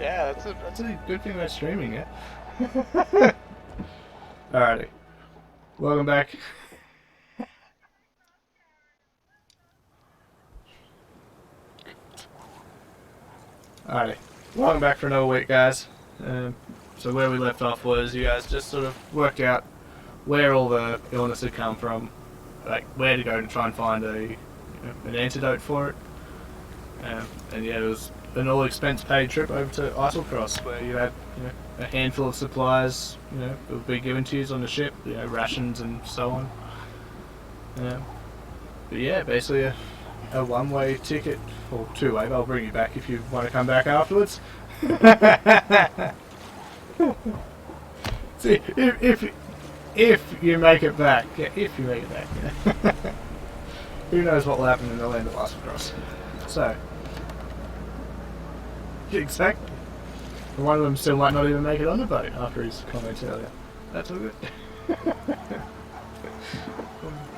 Yeah, that's a good thing about streaming, yeah. Alrighty. Welcome back. Alrighty. Welcome back for another week, guys. So where we left off was you guys just sort of worked out where all the illness had come from, like where to go to try and find an antidote for it. And yeah, it was an all-expense paid trip over to Eiselcross, where you had a handful of supplies, that would be given to you on the ship, rations and so on. But yeah, basically a one-way ticket, or two-way. I'll bring you back if you want to come back afterwards. See, if you make it back, if you make it back, who knows what will happen in the land of Eiselcross. So, exactly. One of them still might not even make it on the boat after his comments earlier. That's all good.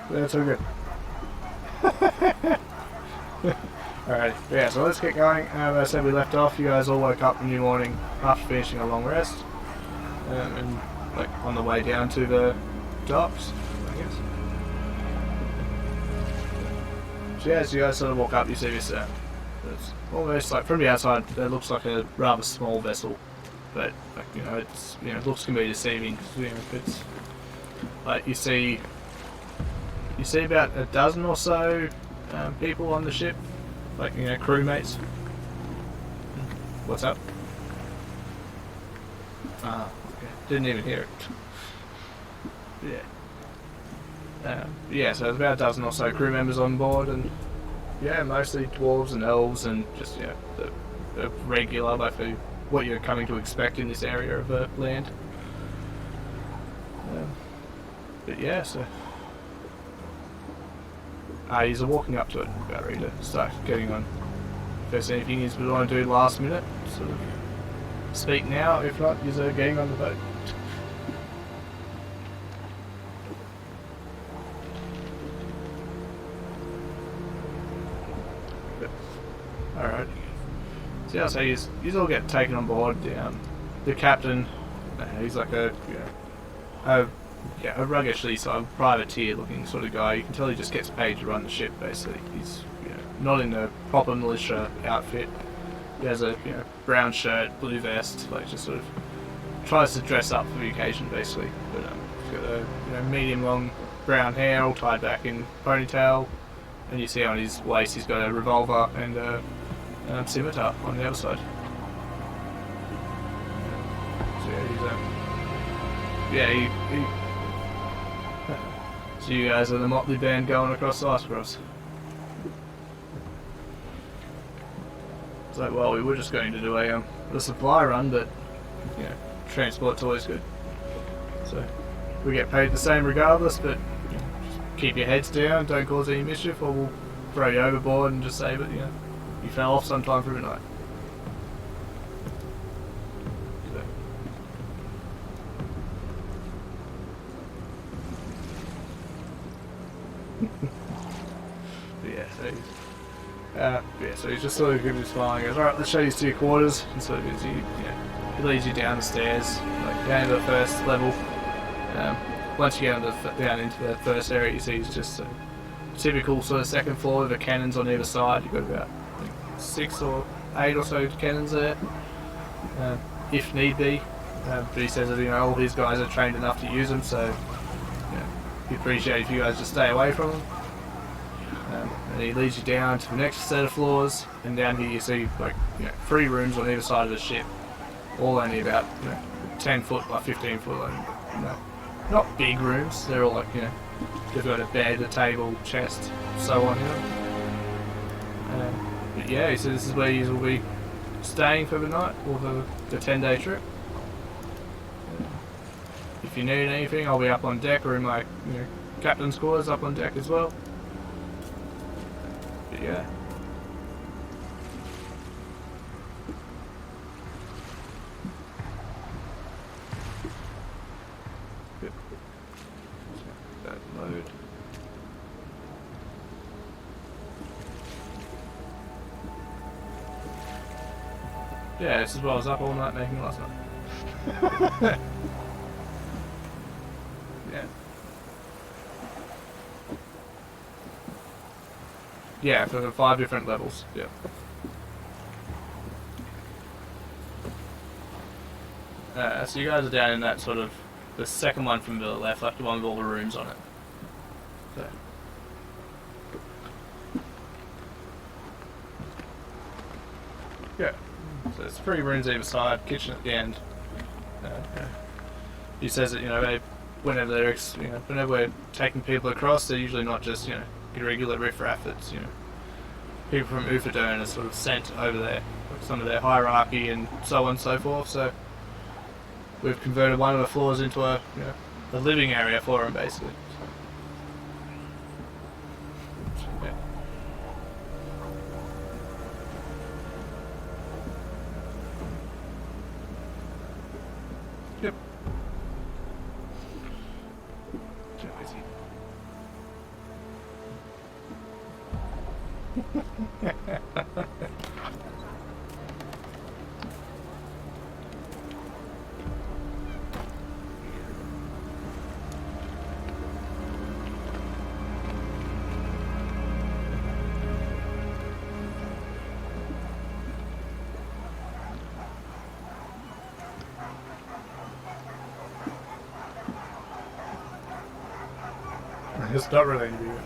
That's all good. Alright, yeah, so let's get going. As I said, we left off. You guys all woke up in the morning after finishing a long rest. And like on the way down to the docks, I guess. So yeah, as you guys sort of walk up, you see this it's almost like from the outside it looks like a rather small vessel, but like it's looks can be deceiving because it's like you see about a dozen or so people on the ship, like crewmates. What's up? Ah, okay. Didn't even hear it. Yeah, so there's about a dozen or so crew members on board, and yeah, mostly dwarves and elves, and just the regular, like what you're coming to expect in this area of land. But yeah, so he's walking up to it, about ready to start getting on. If there's anything you want to do last minute, sort of speak now. If not, you're getting on the boat. Alright. So yeah, so you all get taken on board. The captain, he's like a ruggishly sort of privateer looking sort of guy. You can tell he just gets paid to run the ship basically. He's not in a proper militia outfit. He has a brown shirt, blue vest, like just sort of tries to dress up for the occasion basically. But he's got a medium long brown hair all tied back in ponytail, and you see on his waist he's got a revolver and a scimitar on the other side. So yeah, he's so you guys are the motley band going across the Eiselcross. It's like, well, we were just going to do a supply run, but transport's always good. So we get paid the same regardless, but just keep your heads down, don't cause any mischief, or we'll throw you overboard and just say that you fell off sometime through the night. So he's just sort of giving his smile and goes, alright, let's show you to your quarters. And sort of he leads you down the stairs, like down to the first level. Once you get down into the first area, you see it's just a typical sort of second floor with the cannons on either side. You've got about 6 or 8 or so cannons there, if need be. But he says that all his guys are trained enough to use them, so he'd appreciate if you guys just stay away from them. And he leads you down to the next set of floors, and down here you see like 3 rooms on either side of the ship, all only about 10 foot by 15 foot. Not big rooms. They're all like they've got a bed, a table, chest, so on. But yeah, he says this is where you will be staying for the night or the 10-day trip. If you need anything, I'll be up on deck or in my captain's quarters up on deck as well. But yeah. Good. That load. Yeah, this is what I was up all night making last night. Yeah. Yeah, for the 5 different levels. Yeah. So you guys are down in that sort of the second one from the left, like the one with all the rooms on it. So. Yeah. So it's 3 rooms either side, kitchen at the end. He says that whenever whenever we're taking people across, they're usually not just irregular riffraff. It's people from Ufadern are sort of sent over there, with some of their hierarchy and so on and so forth. So we've converted one of the floors into a living area for them, basically. Yeah. Yep. Too noisy. It's not really any bigger.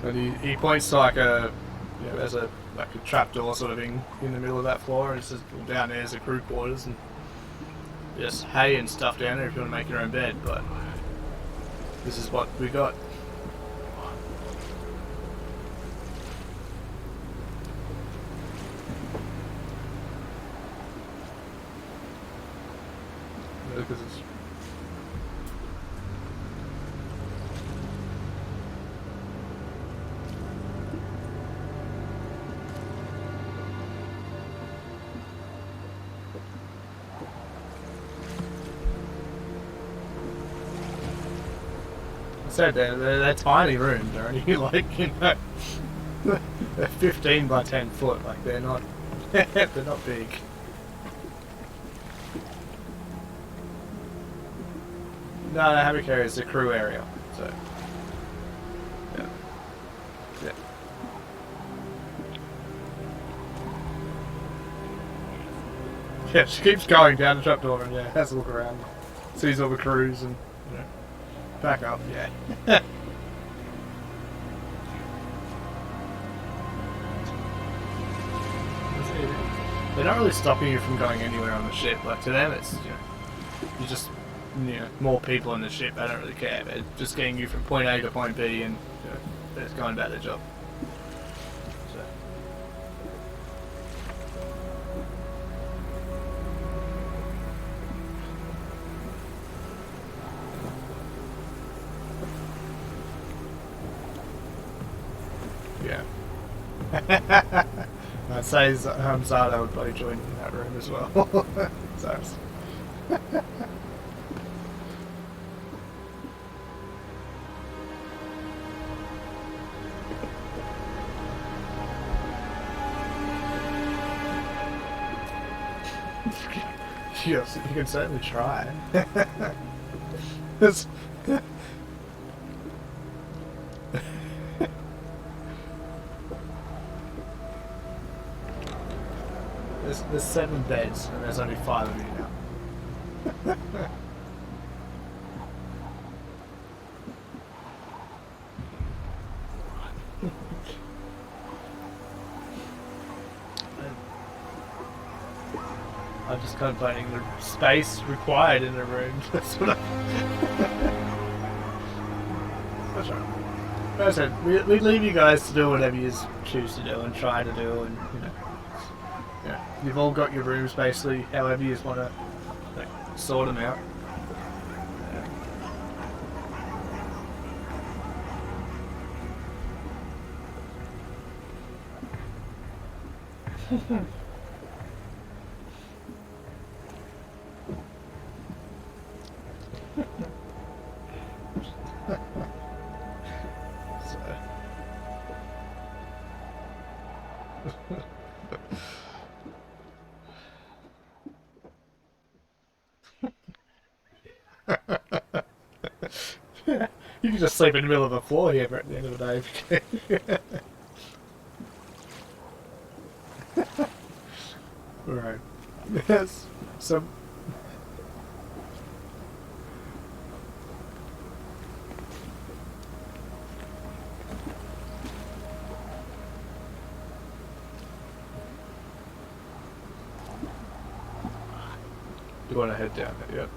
And he points to like there's a trapdoor sort of thing in the middle of that floor, and it says down there's the crew quarters and just hay and stuff down there if you want to make your own bed. But this is what we got. Because it's I said they're tiny rooms. They're only like they're 15 by 10 foot. Like they're not they're not big. No, the hammock area is the crew area, so yeah. Yeah, she keeps going down the trapdoor and has a look around, sees all the crews and back up, yeah. They're not really stopping you from going anywhere on the ship. Like to them, it's you just more people in the ship. They don't really care. They're just getting you from point A to point B, and they're just going about their job. So. Yeah. I'd say Zada would probably join in that room as well. So. Yes, you can certainly try. There's 7 beds, and there's only 5 of you now. I'm just contemplating the space required in a room. That's what That's right. As I said, we leave you guys to do whatever you choose to do and try to do, and you've all got your rooms basically. However you just want to sort them out. You can just sleep in the middle of the floor here at the end of the day. Right. Yes. So. You want to head down there, yep.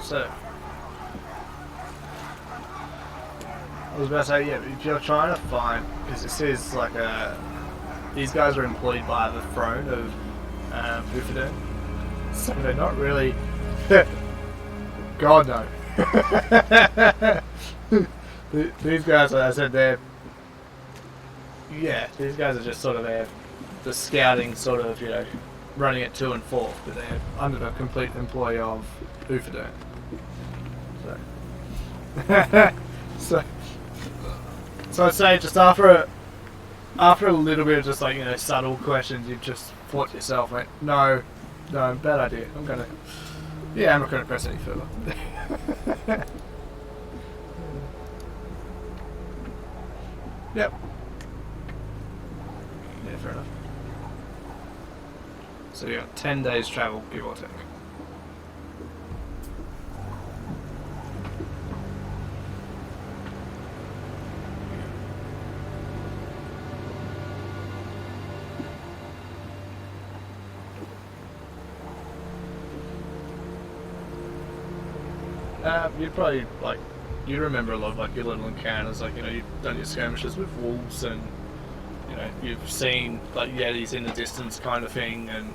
So, I was about to say, yeah, if you're trying to find, because this is like these guys are employed by the throne of Ufaden, so they're not really, God no. These guys, as I said, these guys are just sort of there, the scouting sort of, you know, running it to and forth, but they're under the complete employ of Ufaden. So I'd say just after a little bit of just like, you know, subtle questions, you've just thought to yourself, like, no, bad idea. I'm not gonna press any further. Yep. Yeah, fair enough. So you got 10 days travel, give or take. You'd probably, like, you remember a lot of, like, your little encounters, like, you know, you've done your skirmishes with wolves and, you know, you've seen, like, yetis in the distance kind of thing, and,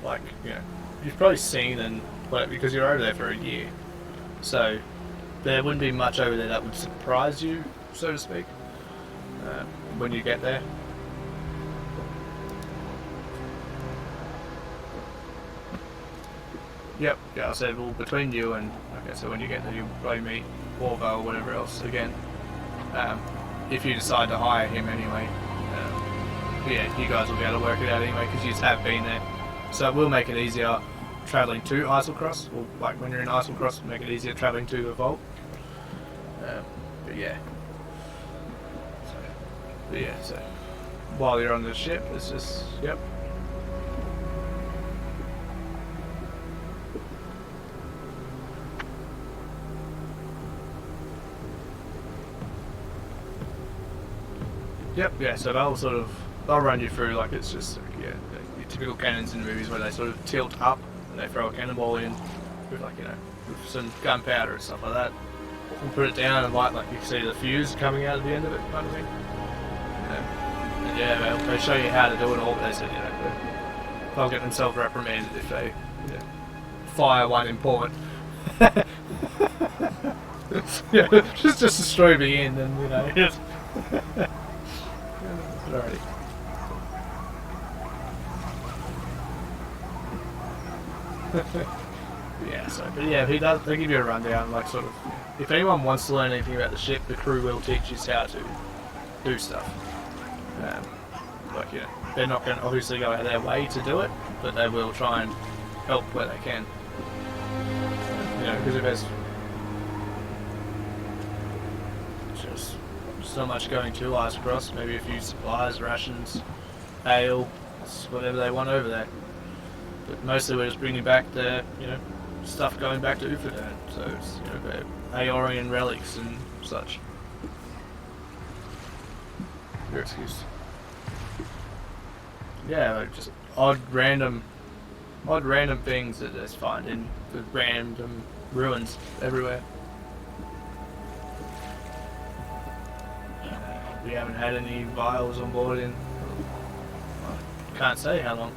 like, you know, you've probably seen and, like, because you're over there for a year, so there wouldn't be much over there that would surprise you, so to speak, when you get there. Yep, yeah, I said, well, between you and, okay, so when you get there, you'll probably meet Orvo or whatever else again. If you decide to hire him anyway. Yeah, you guys will be able to work it out anyway, because you have been there. So it will make it easier travelling to Eiselcross, or like when you're in Eiselcross, make it easier travelling to the vault. But yeah. So while you're on the ship, it's just, yep. Yep, yeah, so they'll run you through, like, it's just, yeah, your typical cannons in movies where they sort of tilt up and they throw a cannonball in with, like, you know, with some gunpowder and stuff like that. And put it down and light, like, you can see the fuse coming out at the end of it, kind of thing. And yeah, they show you how to do it all, but they said, you know, they'll get themselves reprimanded if they, you know, fire one in port. Yeah, just destroy me in and, you know, just... Alrighty. Yeah, so, but yeah, they give you a rundown, like, sort of, if anyone wants to learn anything about the ship, the crew will teach you how to do stuff. Like, you know, they're not going to obviously go out of their way to do it, but they will try and help where they can. You know, because if there's just so much going to Eiselcross, maybe a few supplies, rations, ale, whatever they want over there. But mostly we're just bringing back the, you know, stuff going back to Ufaden, so it's, you know, Aeorian relics and such. Your excuse. Yeah, like just odd random things that they find in the random ruins everywhere. We haven't had any vials on board in, I can't say how long.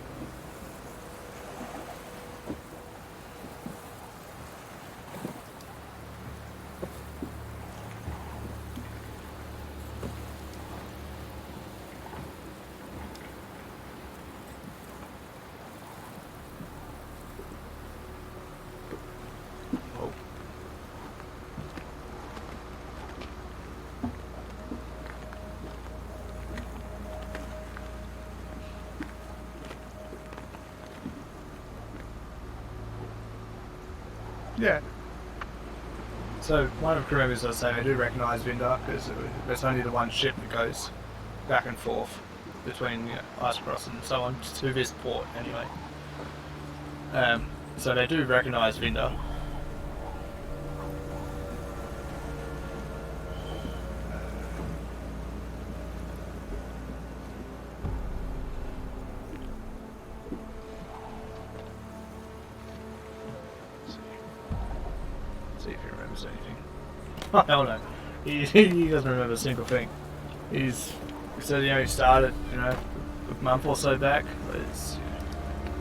Yeah. So one of the crew members does say I do recognise Vindar because there's only the one ship that goes back and forth between Eiselcross and so on to this port anyway. So they do recognise Vindar. See if he remembers anything. Oh hell no. He doesn't remember a single thing. He said he only started, a month or so back. But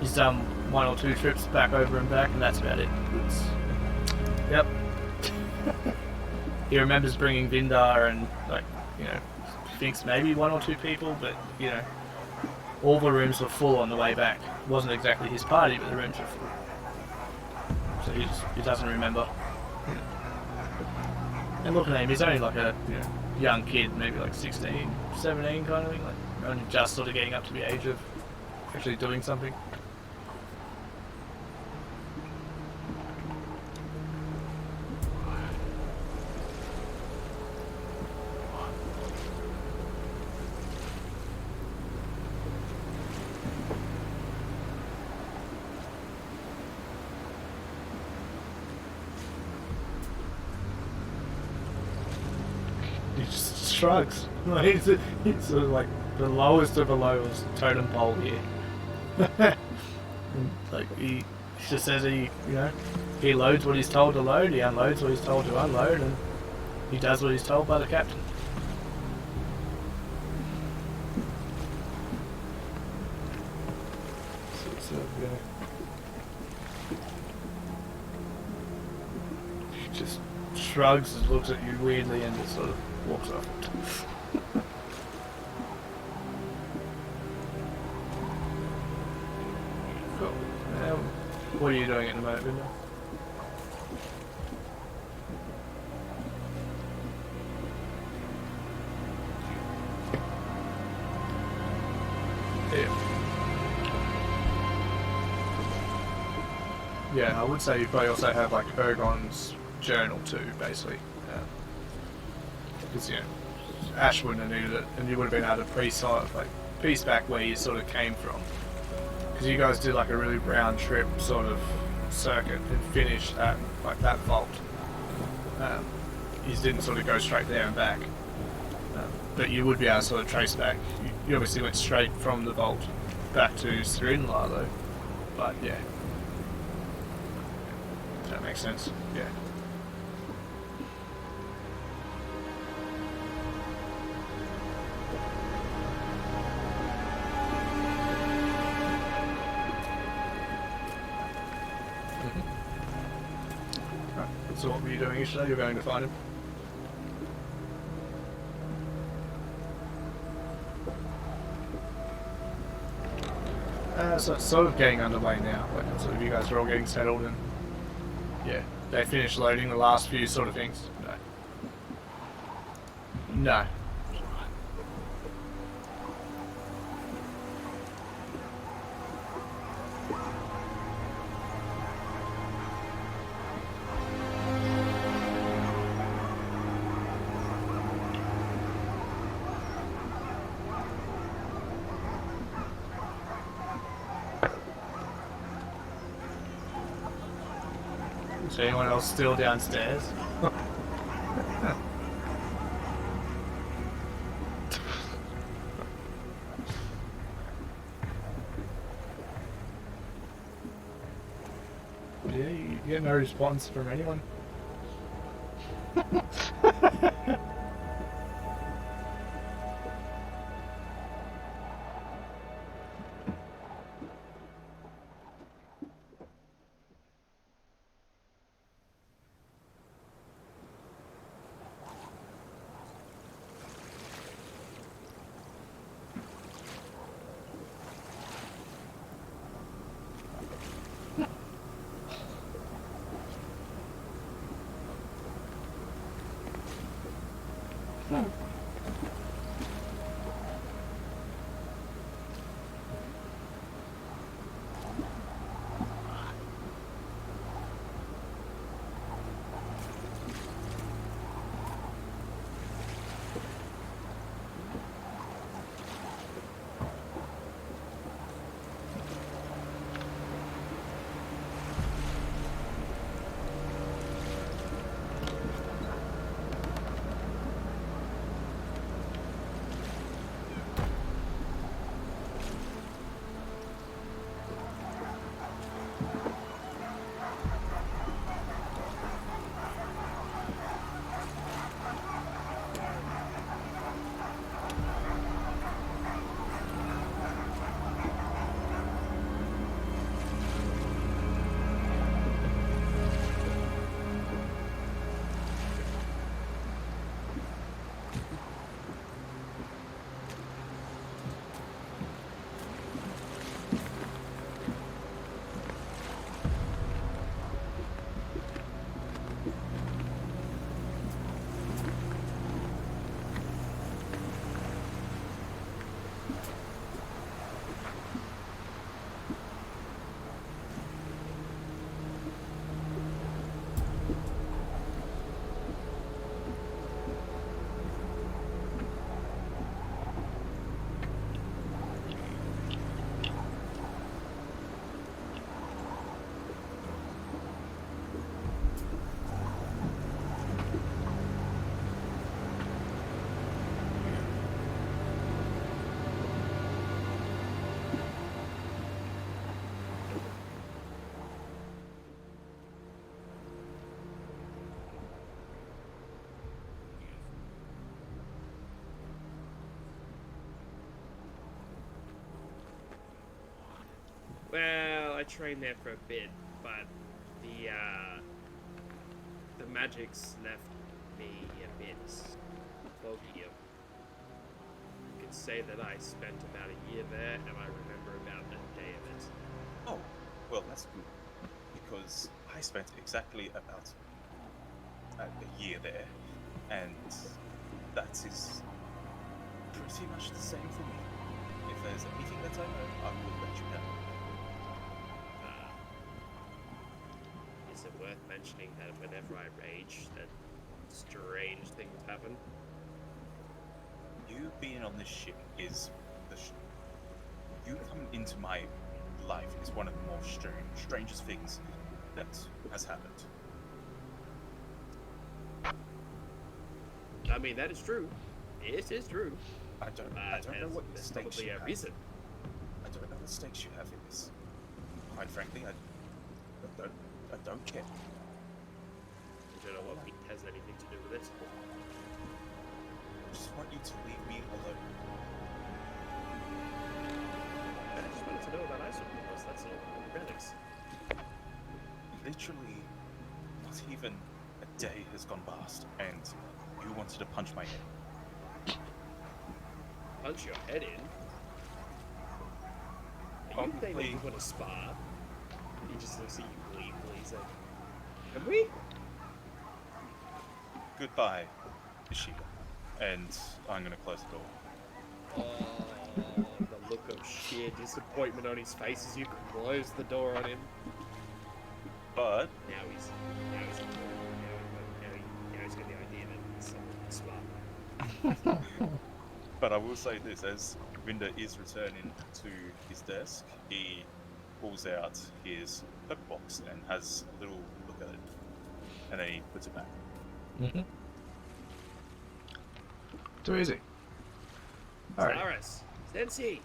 he's done 1 or 2 trips back over and back, and that's about it. Yep. He remembers bringing Vindar and, thinks maybe 1 or 2 people, but, all the rooms were full on the way back. It wasn't exactly his party, but the rooms were full. So he doesn't remember. And look at him, he's only like a young kid, maybe like 16, 17 kind of thing, like only just sort of getting up to the age of actually doing something. He just shrugs. He's sort of like the lowest of the lowest totem pole here. He just says he loads what he's told to load, he unloads what he's told to unload, and he does what he's told by the captain. He just shrugs and looks at you weirdly and just sort of walks off. Cool. What are you doing at the moment, Linda? Yeah, I would say you probably also have like Ergon's journal too, basically. Because Ash wouldn't have needed it, and you would have been able to piece back where you sort of came from. Because you guys did like a really round trip sort of circuit and finished at like that vault. You didn't sort of go straight there and back, but you would be able to sort of trace back. You obviously went straight from the vault back to Srinla though, but yeah. Does that make sense? Yeah. Right. So what were you doing yesterday? You're going to find him? So it's sort of getting underway now. Like sort of you guys are all getting settled and yeah, they finished loading the last few sort of things. No. Is anyone else still downstairs? Yeah, you get no response from anyone. trained there for a bit, but the magics left me a bit foggy. You could say that I spent about a year there, and I remember about a day of it. Oh, well, that's good. Because I spent exactly about a year there, and that is pretty much the same for me. If there's anything that I know, I will let you know. Is it worth mentioning that whenever I rage, that strange things happen? You being on this ship is you coming into my life is one of the more strangest things that has happened. I mean, that is true. It is true. I don't know what stakes you have. Reason. I don't know what stakes you have in this. Quite frankly, I don't care. I don't know what has anything to do with it. I just want you to leave me alone. I just wanted to know about Eiselcross, that's all. Relics. Literally, not even a day has gone past, and you wanted to punch my head. Punch your head in? Are you saying that you want to spar? He just looks at you gleefully. He's like, "Can we?" Goodbye, Ishida. And I'm gonna close the door. Oh, the look of sheer disappointment on his face as you close the door on him. But Now he's got the idea that someone can spar. But I will say this, as Vinder is returning to his desk, he pulls out his pepper box and has a little look at it. And then he puts it back. Mm-hmm. Too easy. Alright. Zaris, Sensi.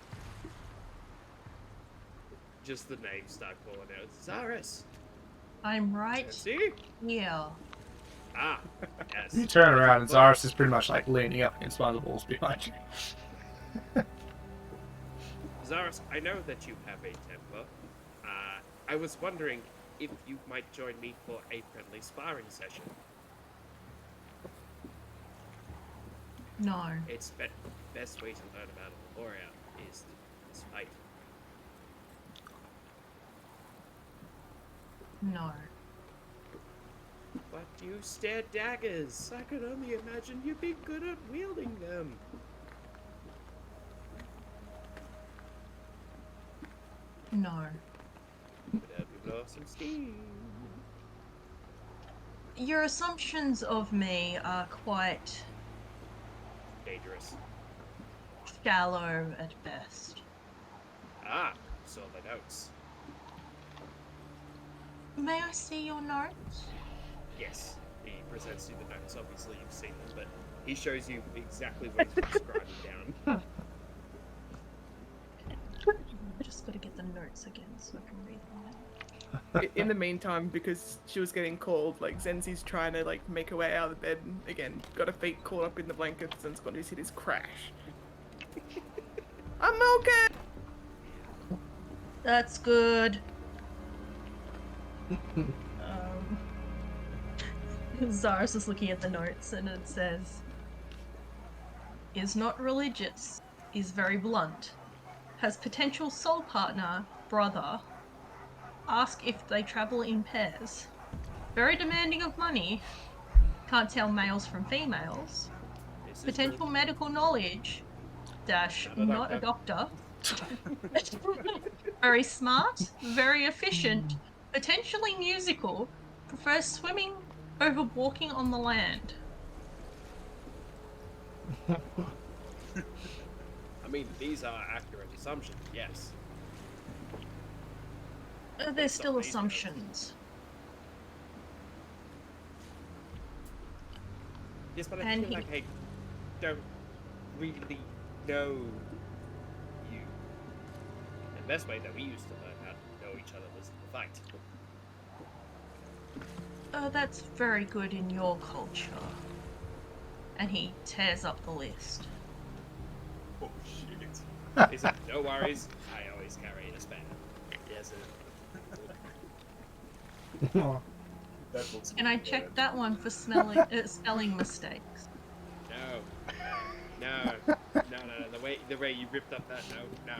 Just the names start calling out. Zaris. I'm right Sensi? here. Ah, yes. You turn around and Zaris is pretty much like leaning up against one of the walls behind you. Zaris, I know that you have a temper. I was wondering if you might join me for a friendly sparring session. No. It's best way to learn about a warrior is to fight. No. But you stare daggers. I could only imagine you'd be good at wielding them. No. Could help you blow off some steam. Your assumptions of me are quite Dangerous. shallow at best. Ah, saw the notes. May I see your notes? Yes, he presents you the notes. Obviously, you've seen them, but he shows you exactly what he's scribing down. I just gotta get the notes again so I can read them. In the meantime, because she was getting called, like, Zenzi's trying to, like, make her way out of the bed, and again, got her feet caught up in the blankets, and it's going to hit his crash. I'm okay! That's good. Zaris is looking at the notes and it says, is not religious, is very blunt, has potential soul partner, brother, ask if they travel in pairs, very demanding of money, can't tell males from females, potential medical knowledge, dash, not a doctor, very smart, very efficient, potentially musical, prefers swimming over walking on the land. I mean, these are accurate assumptions, yes. They're still assumptions. Yes, but I And feel like I don't really know you. And the best way that we used to learn how to know each other was to fight. That's very good in your culture. And he tears up the list. Oh shit. He said, no worries, I always carry a spare. Yes, Oh, That looks And I good, checked yeah. that one for spelling mistakes. No. No. No. The way you ripped up that note. No.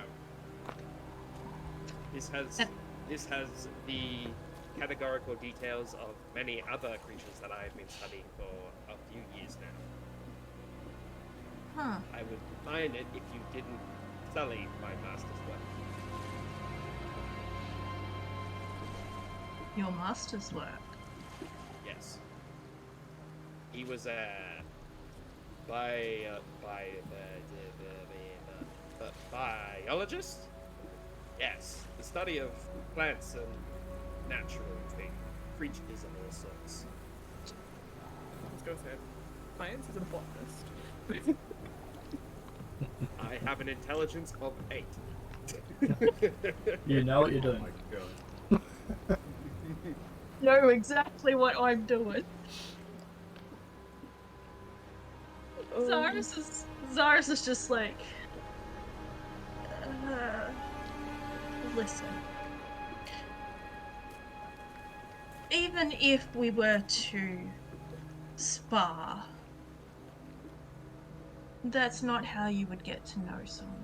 This has the categorical details of many other creatures that I have been studying for a few years now. Huh. I would find it if you didn't sully my master's work. Your master's work. Yes. He was a biologist? Yes. The study of plants and natural creatures of all sorts. I was gonna say, Plants is a botanist. I have an intelligence of 8. you know what you're Oh doing. my god. Know exactly what I'm doing. Zaris is just like, listen. Even if we were to spar, that's not how you would get to know someone.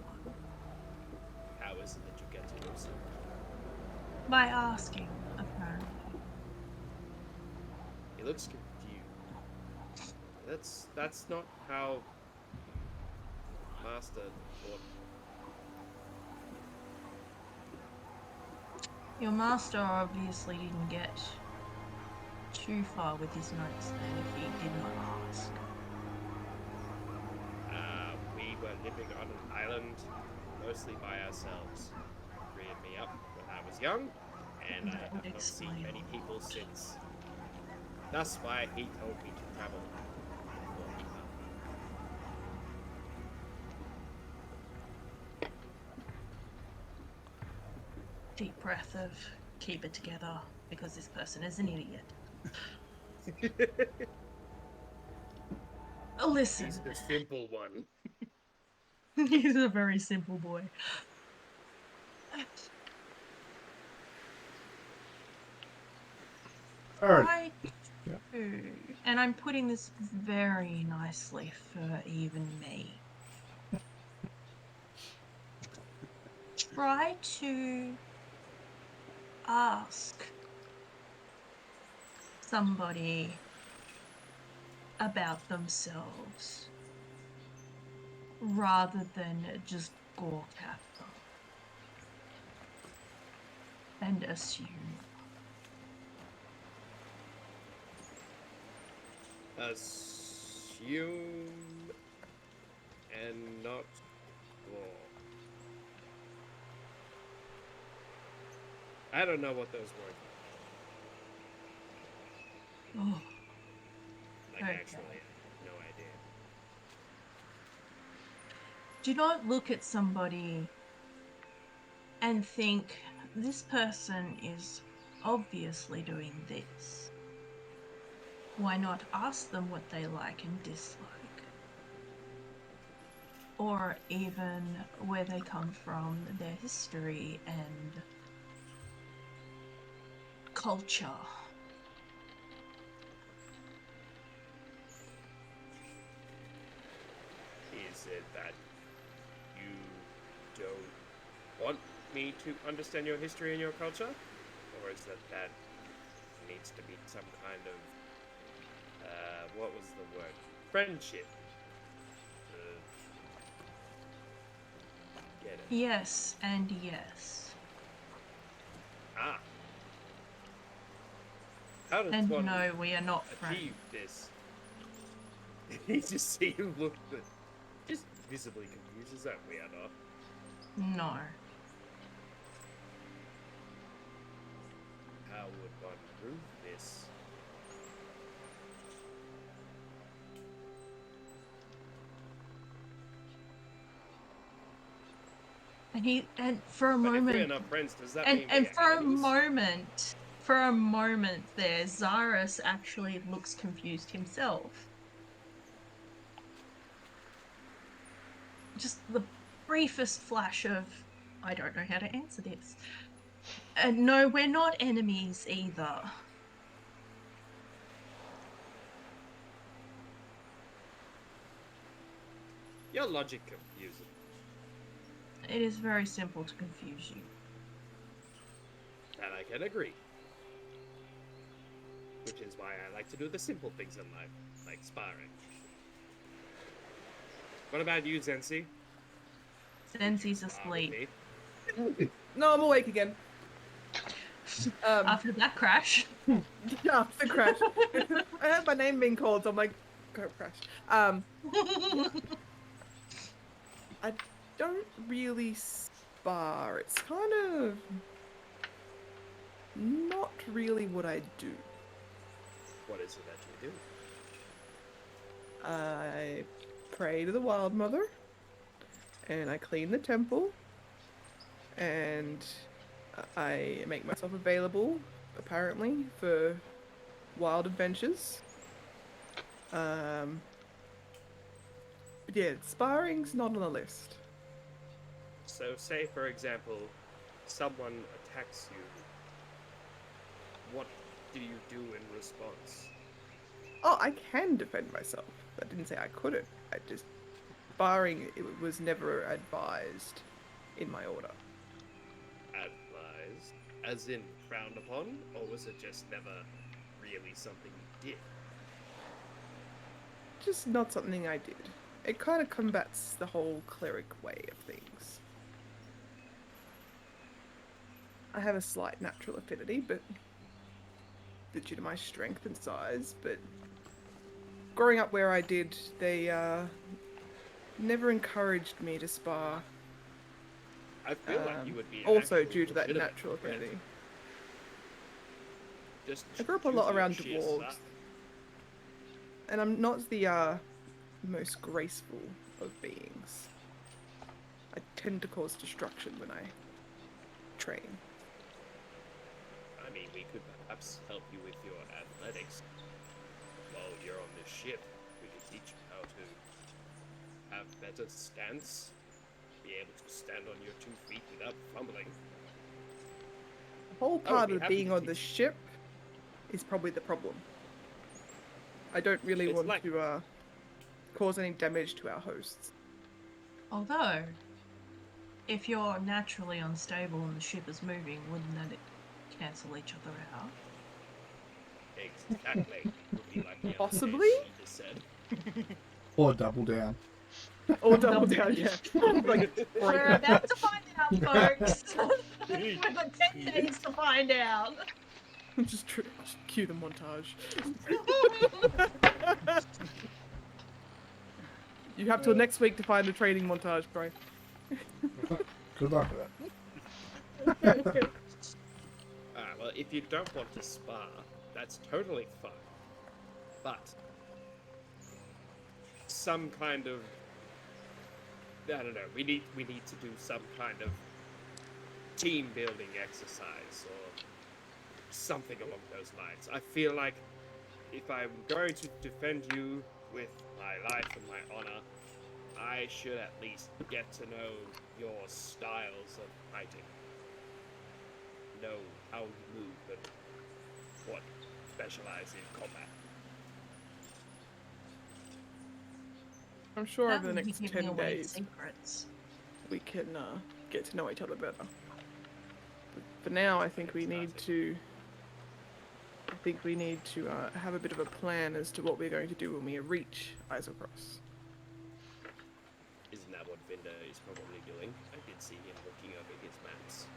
How is it that you get to know someone? By asking, apparently. He looks confused. That's not how Master thought. Your master obviously didn't get too far with his notes then if he did not ask. We were living on an island, mostly by ourselves. He reared me up when I was young, and I That would have not seen explain many a people lot. since. That's why he told me to travel. Deep breath of keep it together because this person is an idiot. Listen, He's the simple one. he's a very simple boy. Alright. Try Yeah. to, and I'm putting this very nicely for even me. Try to ask somebody about themselves rather than just gawk at them and assume. Assume and not war. I don't know what those words Oh, are. Like, Okay. actually, I have no idea. do not look at somebody and think this person is obviously doing this. Why not ask them what they like and dislike? Or even where they come from, their history and culture. Is it that you don't want me to understand your history and your culture? Or is it that needs to be some kind of, what was the word? Friendship. Get it? Yes and yes. Ah. How does And one no, we are not friends. achieve this? You just see him look just visibly confused. Is that weird? Or? No. How would one prove this? And for a But if we're moment, not friends, does that and mean and we're for enemies? for a moment there, Zaris actually looks confused himself. Just the briefest flash of, I don't know how to answer this. No, we're not enemies either. Your logic confuses. It is very simple to confuse you. That I can agree. Which is why I like to do the simple things in life, like sparring. What about you, Zensi? Zenzi's Spar with asleep. me? No, I'm awake again. After that crash. Yeah, the crash. I heard my name being called, so I'm like, go crash. I don't really spar. It's kind of not really what I do. What is it that you do? I pray to the Wild Mother, and I clean the temple, and I make myself available, apparently, for wild adventures. But yeah, sparring's not on the list. So, say for example, someone attacks you. What do you do in response? Oh, I can defend myself. I didn't say I couldn't. I just sparring it was never advised in my order. Advised? As in frowned upon? Or was it just never really something you did? Just not something I did. It kind of combats the whole cleric way of things. I have a slight natural affinity, but due to my strength and size, but growing up where I did, they never encouraged me to spar. I feel like you would be an Also actual due to that legitimate natural threat. affinity. Just I grew up a due lot to your around sheer dwarves. size. And I'm not the most graceful of beings. I tend to cause destruction when I train. I mean, we could perhaps help you with your athletics. While you're on this ship, we could teach you how to have better stance, be able to stand on your 2 feet without fumbling. The whole I would part be of happy being to on the teach you. ship is probably the problem. I don't really It's want like- to cause any damage to our hosts. Although, if you're naturally unstable and the ship is moving, wouldn't that cancel each other out? Exactly. Would be like the other Possibly? case you just said. Or double down. Or double down, yeah. Like, We're about to find out, folks. We've got 10 days to find out. just cue the montage. You have till next week to find the training montage, bro. Good luck with that. Well, if you don't want to spar, that's totally fine. But some kind of, I don't know, we need to do some kind of team building exercise or something along those lines. I feel like if I'm going to defend you with my life and my honor, I should at least get to know your styles of fighting. Know how you move and what specialize in combat. I'm sure That over the would be next giving 10 away days secrets. we can get to know each other better. But for now, I think we need to. Have a bit of a plan as to what we're going to do when we reach Eiselcross. Isn't that what Vinder is probably doing? I did see him looking over his maps.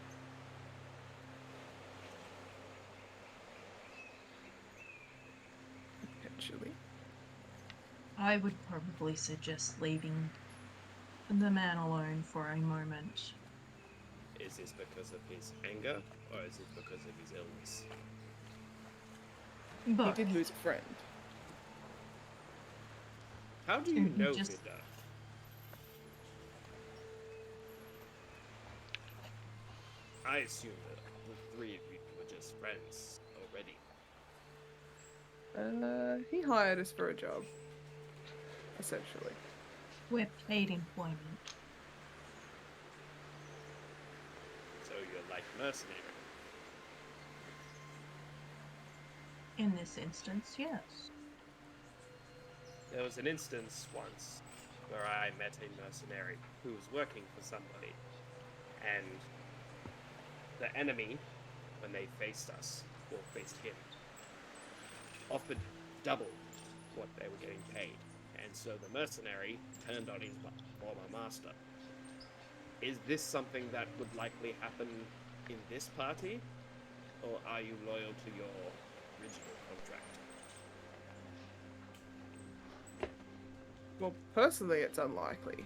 Potentially. I would probably suggest leaving the man alone for a moment. Is this because of his anger, or is it because of his illness? But He did lose a friend. How do you He know just- Vinder? I assume that the 3 of you were just friends already. He hired us for a job. Essentially. we're paid employment. So you're like mercenary. In this instance, yes. There was an instance once where I met a mercenary who was working for somebody, and the enemy, when they faced us, or faced him, offered double what they were getting paid, and so the mercenary turned on his former master. Is this something that would likely happen in this party, or are you loyal to your original contract? Well, personally, it's unlikely.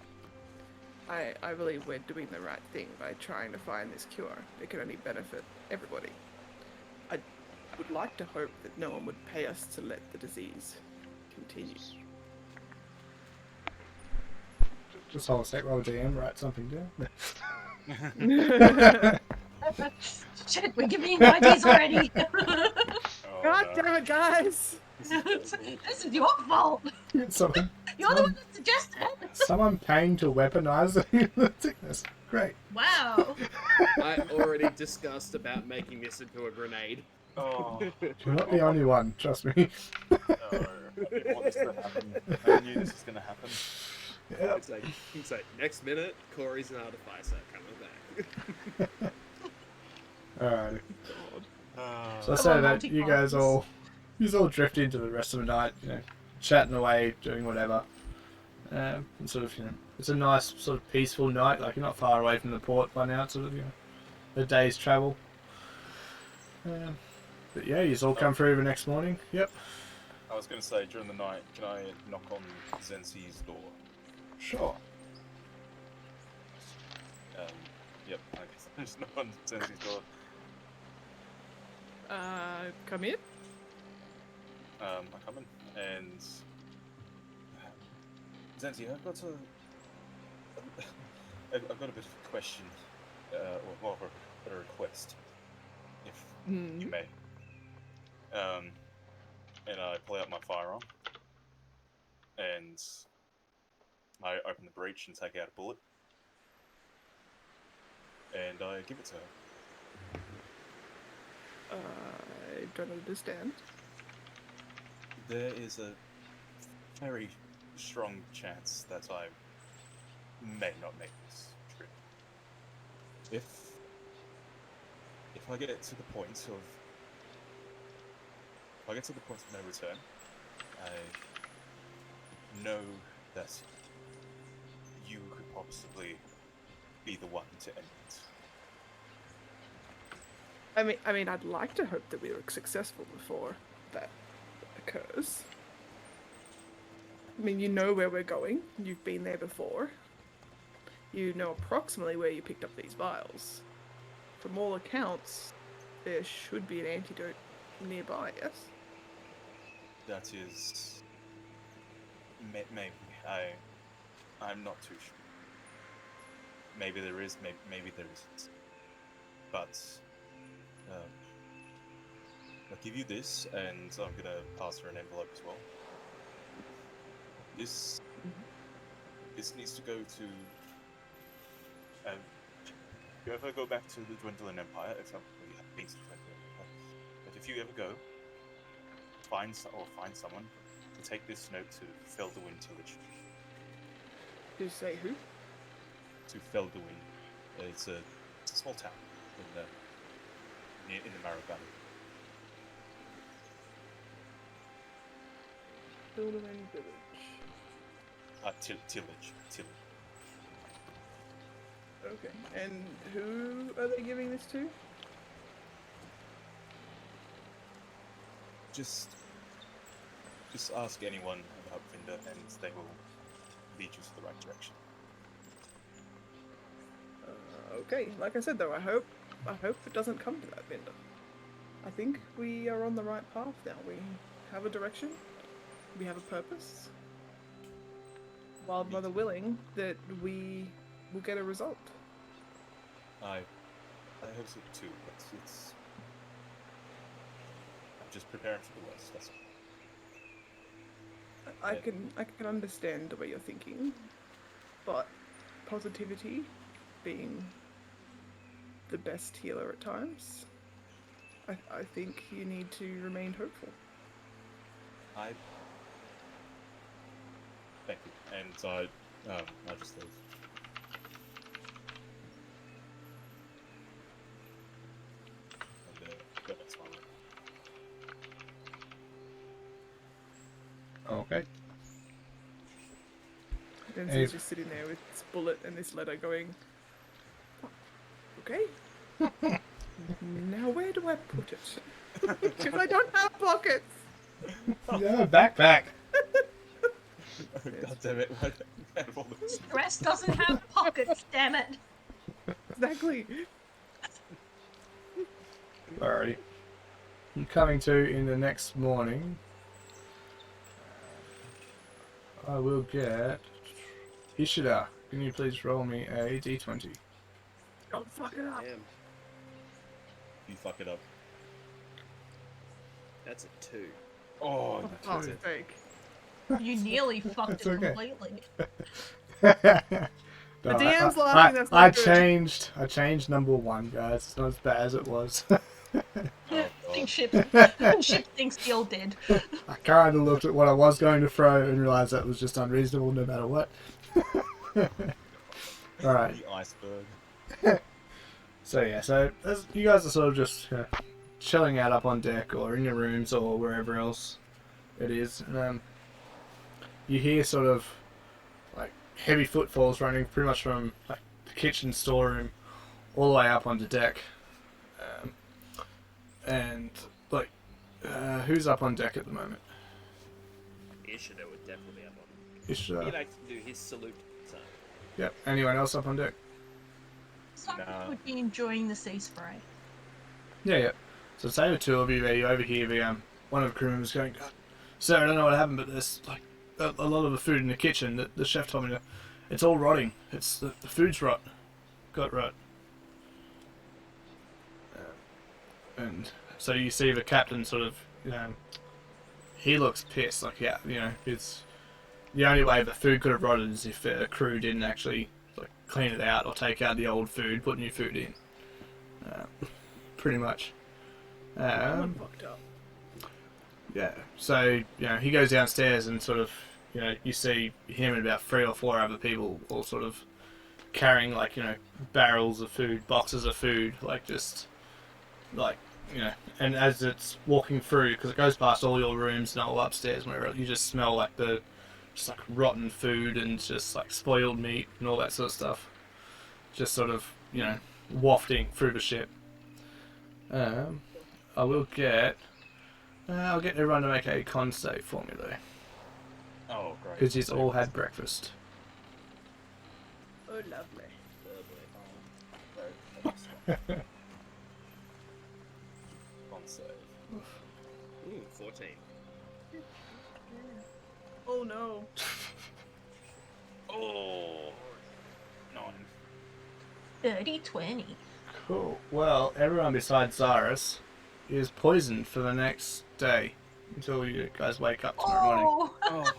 I believe we're doing the right thing by trying to find this cure. It can only benefit everybody. I would like to hope that no one would pay us to let the disease continue. Just hold a sec while DM write something down. Shit, we're giving you ideas already. Oh, God no. damn it, guys! This is your fault. Someone, You're the one that suggested it. someone paying to weaponize the sickness. Great. Wow. I already discussed about making this into a grenade. Oh, You're not the only one, trust me. no. I didn't want this to happen. I knew this was going to happen. Yeah. It's like, next minute, Corey's an artificer coming back. Alright. Uh, So I Come say on, that you guys multi-classes. all drift into the rest of the night, chatting away, doing whatever. And sort of, it's a nice sort of peaceful night. Like you're not far away from the port by now. It's sort of, a day's travel. But yeah, you all come through the next morning. Yep. I was going to say, during the night, can I knock on Zensi's door? Sure. Yep, I guess I just knock on Zensi's door. Come in. I come in, and Zensi, I've got I've got a bit of a question, or more of a request, if you may. And I pull out my firearm, and I open the breech and take out a bullet, and I give it to her. I don't understand. There is a very strong chance that I may not make this trip. If I get to the point of no return, I know that you could possibly be the one to end it. I mean, I'd like to hope that we were successful before that occurs. I mean, you know where we're going. You've been there before. You know approximately where you picked up these vials. From all accounts, there should be an antidote nearby, yes? That is... maybe. I'm not too sure. Maybe there is, maybe there isn't. But... I'll give you this, and I'm gonna pass her an envelope as well. This needs to go to. If you ever go back to the Dwindling Empire, if if you ever go, find someone to take this note to Felderwin Tillage. To say who? To Felderwin, it's a small town in the Marrow Valley. Wildemount Village. Tillage. Okay. And who are they giving this to? Just ask anyone about Vinder, and they will lead you to the right direction. Okay. Like I said, though, I hope it doesn't come to that, Vinder. I think we are on the right path now. We have a direction. We have a purpose. Wild Mother willing that we will get a result. I hope so too, but it's... I'm just preparing for the worst, that's all. I can understand the way you're thinking, but positivity being the best healer at times, I think you need to remain hopeful. I thank you, and so I just leave. And go back to my room. Okay. Denzel's just sitting there with this bullet and this letter going, okay. Now where do I put it? Because I don't have pockets. Yeah, backpack. God damn it! Why do I have all this? Dress doesn't have pockets, damn it. Exactly. Alrighty. I'm coming to in the next morning. I will get Ishida. Can you please roll me a d20? Don't fuck it up. Damn, You fuck it up. that's a 2. Oh, For no. fuck's sake. You nearly fucked It's it okay. completely. No, DM's laughing, that's not I good. changed number 1, guys. It's not as bad as it was. I Oh, think Ship thinks you're dead. I kind of looked at what I was going to throw and realised that was just unreasonable no matter what. Alright. The iceberg. So yeah, so as you guys are sort of just chilling out up on deck or in your rooms or wherever else it is, you hear sort of like heavy footfalls running pretty much from like the kitchen storeroom all the way up onto deck. And like, who's up on deck at the moment? Ishida would definitely have one. Ishida. He likes to do his salute. So. Yep. Anyone else up on deck? Someone Nah. would be enjoying the sea spray. Yeah, yeah. So say the two of you there, you overhear the one of the crew members going, "Sir, I don't know what happened, but there's like a lot of the food in the kitchen that the chef told me to. It's all rotting. It's the food's rot. Got rot." And so you see the captain sort of, he looks pissed. Like, yeah, it's the only way the food could have rotted is if the crew didn't actually like clean it out or take out the old food, put new food in. Pretty much. I'm fucked up. Yeah, so, he goes downstairs and sort of, you see him and about 3 or 4 other people all sort of carrying, like, barrels of food, boxes of food, like, just, like, and as it's walking through, because it goes past all your rooms and all upstairs, where you just smell, like, just, like, rotten food and just, like, spoiled meat and all that sort of stuff. Just sort of, wafting through the ship. I will get... I'll get everyone to make a con save for me though, Oh, great. because you've all had breakfast. Oh, lovely. Con save. Ooh, 14. Oh no. Oh, 9. 30-20. Cool. Well, everyone besides Cyrus is poisoned for the next day until you guys wake up tomorrow morning. Oh!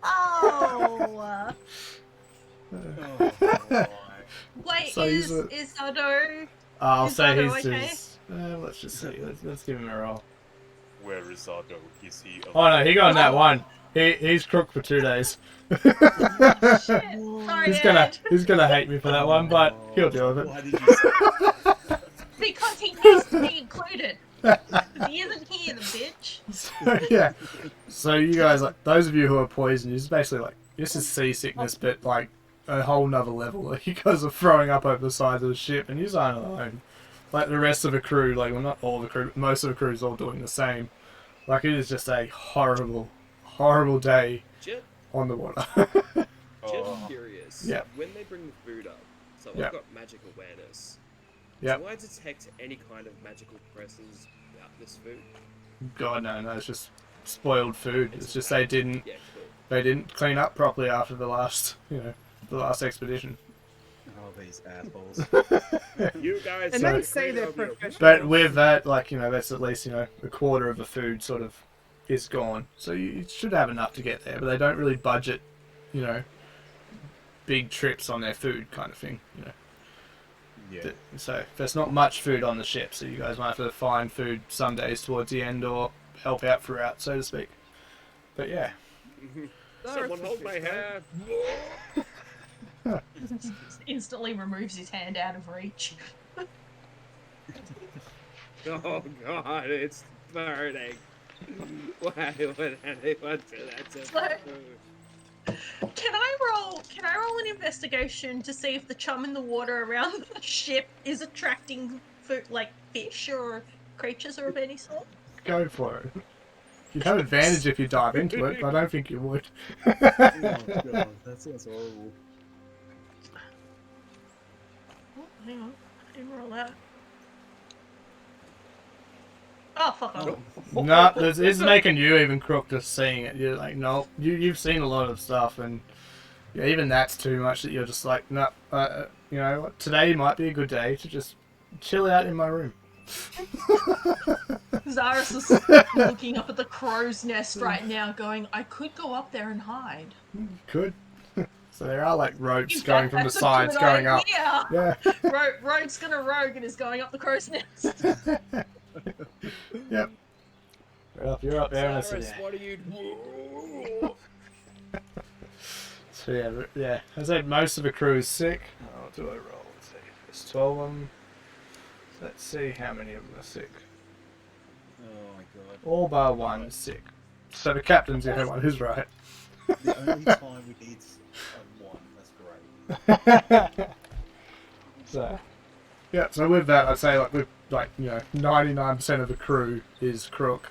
Oh, Oh! oh, Wait, So he's is Sado... I'll Is say Zardo he's okay? just. Let's just see. Let's give him a roll. Where is Zardo? Is he? Oh no, he got on that one. He's crooked for 2 days. Shit. Sorry, Ed. he's gonna hate me for that one, but he'll deal with it. Why did you say Because he needs to be included. He isn't here, the bitch. So yeah, so you guys, like those of you who are poisoned, it's basically like this is seasickness, but like a whole nother level. Like you guys are throwing up over the side of the ship, and you aren't alone. Like the rest of the crew, like well, not all the crew, but most of the crew is all doing the same. Like it is just a horrible, horrible day Jet, on the water. Jet Oh. is curious. Yeah. When they bring the food up, so Yeah. I've got magic awareness. Yep. Do I detect any kind of magical presence about this food? God no, it's just spoiled food. It's just they didn't Yeah, cool. clean up properly after the last the last expedition. Oh, these assholes. You guys And are they say they're incredible. professional. But with that, like, that's at least, a quarter of the food sort of is gone. So you should have enough to get there, but they don't really budget, big trips on their food kind of thing, Yeah. So there's not much food on the ship, so you guys might have to find food some days towards the end or help out throughout, so to speak. But yeah. Someone hold my hand. Instantly removes his hand out of reach. Oh god, it's burning. Why would anyone do that to So- food? Can I roll an investigation to see if the chum in the water around the ship is attracting food, like fish or creatures of any sort? Go for it. You'd have advantage if you dive into it, but I don't think you would. Oh god, that sounds horrible. Oh, hang on. I didn't roll that. Oh, fuck off. No, it's making you even crook just seeing it. You're like, no, you've seen a lot of stuff, and yeah, even that's too much that you're just like, no, you know what, today might be a good day to just chill out in my room. Zaris is looking up at the crow's nest right now, going, I could go up there and hide. Could. So there are like ropes In going fact, from the that's a sides good going up. idea. Yeah. Rogue's gonna rogue and is going up the crow's nest. Yep. Well, you're up there, and I said, Cyrus, yeah. what are you? So yeah. I said most of the crew is sick. Oh, what do I roll? Let's see. There's 12 of them. Let's see how many of them are sick. Oh my god. All bar one is sick. So the captain's the only one who's right. The only time we need one, that's great. So yeah. So with that, I'd say like with 99% of the crew is crook.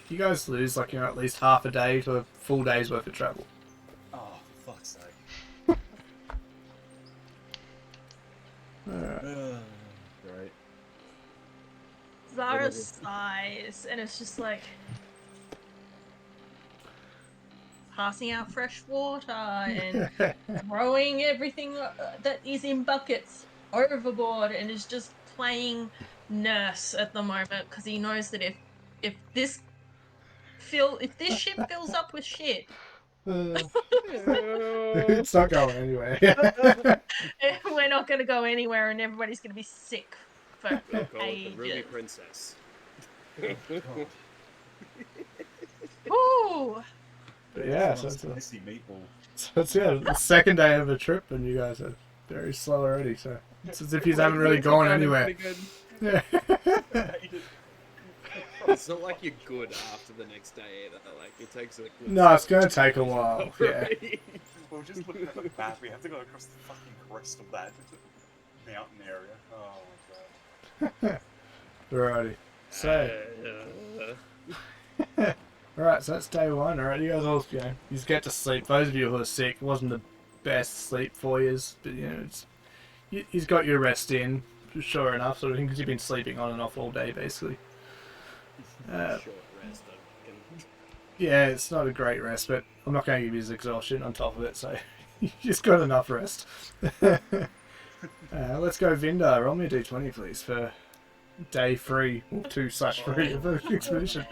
You guys lose at least half a day to a full day's worth of travel. Oh, for fuck's sake. Alright. Great. Zara sighs and it's just like passing out fresh water and throwing everything that is in buckets overboard and is just playing nurse at the moment because he knows that if this ship fills up with shit, It's not going anywhere. we're not going to go anywhere and everybody's going to be sick for We'll call it the Ruby ages. Princess. God. Ooh! But yeah, so Sounds it's, tasty meatball. the second day of the trip, and you guys are very slow already. So it's as if you haven't really gone anywhere. Yeah. It's not like you're good after the next day either. Like it takes a good. No, it's gonna take a while. Yeah. We're just looking at the map. We have to go across the fucking crest of that mountain area. Oh my god. Alrighty. So, alright, so that's day one. Alright, you guys all, you just get to sleep. Those of you who are sick, it wasn't the best sleep for you, but he's got your rest in, sure enough, sort of thing, because you've been sleeping on and off all day, basically. Short rest. Yeah, it's not a great rest, but I'm not going to give you his exhaustion on top of it, so you just got enough rest. Let's go Vinda. Roll me a d20, please, for day 3, or 2/3 of the expedition.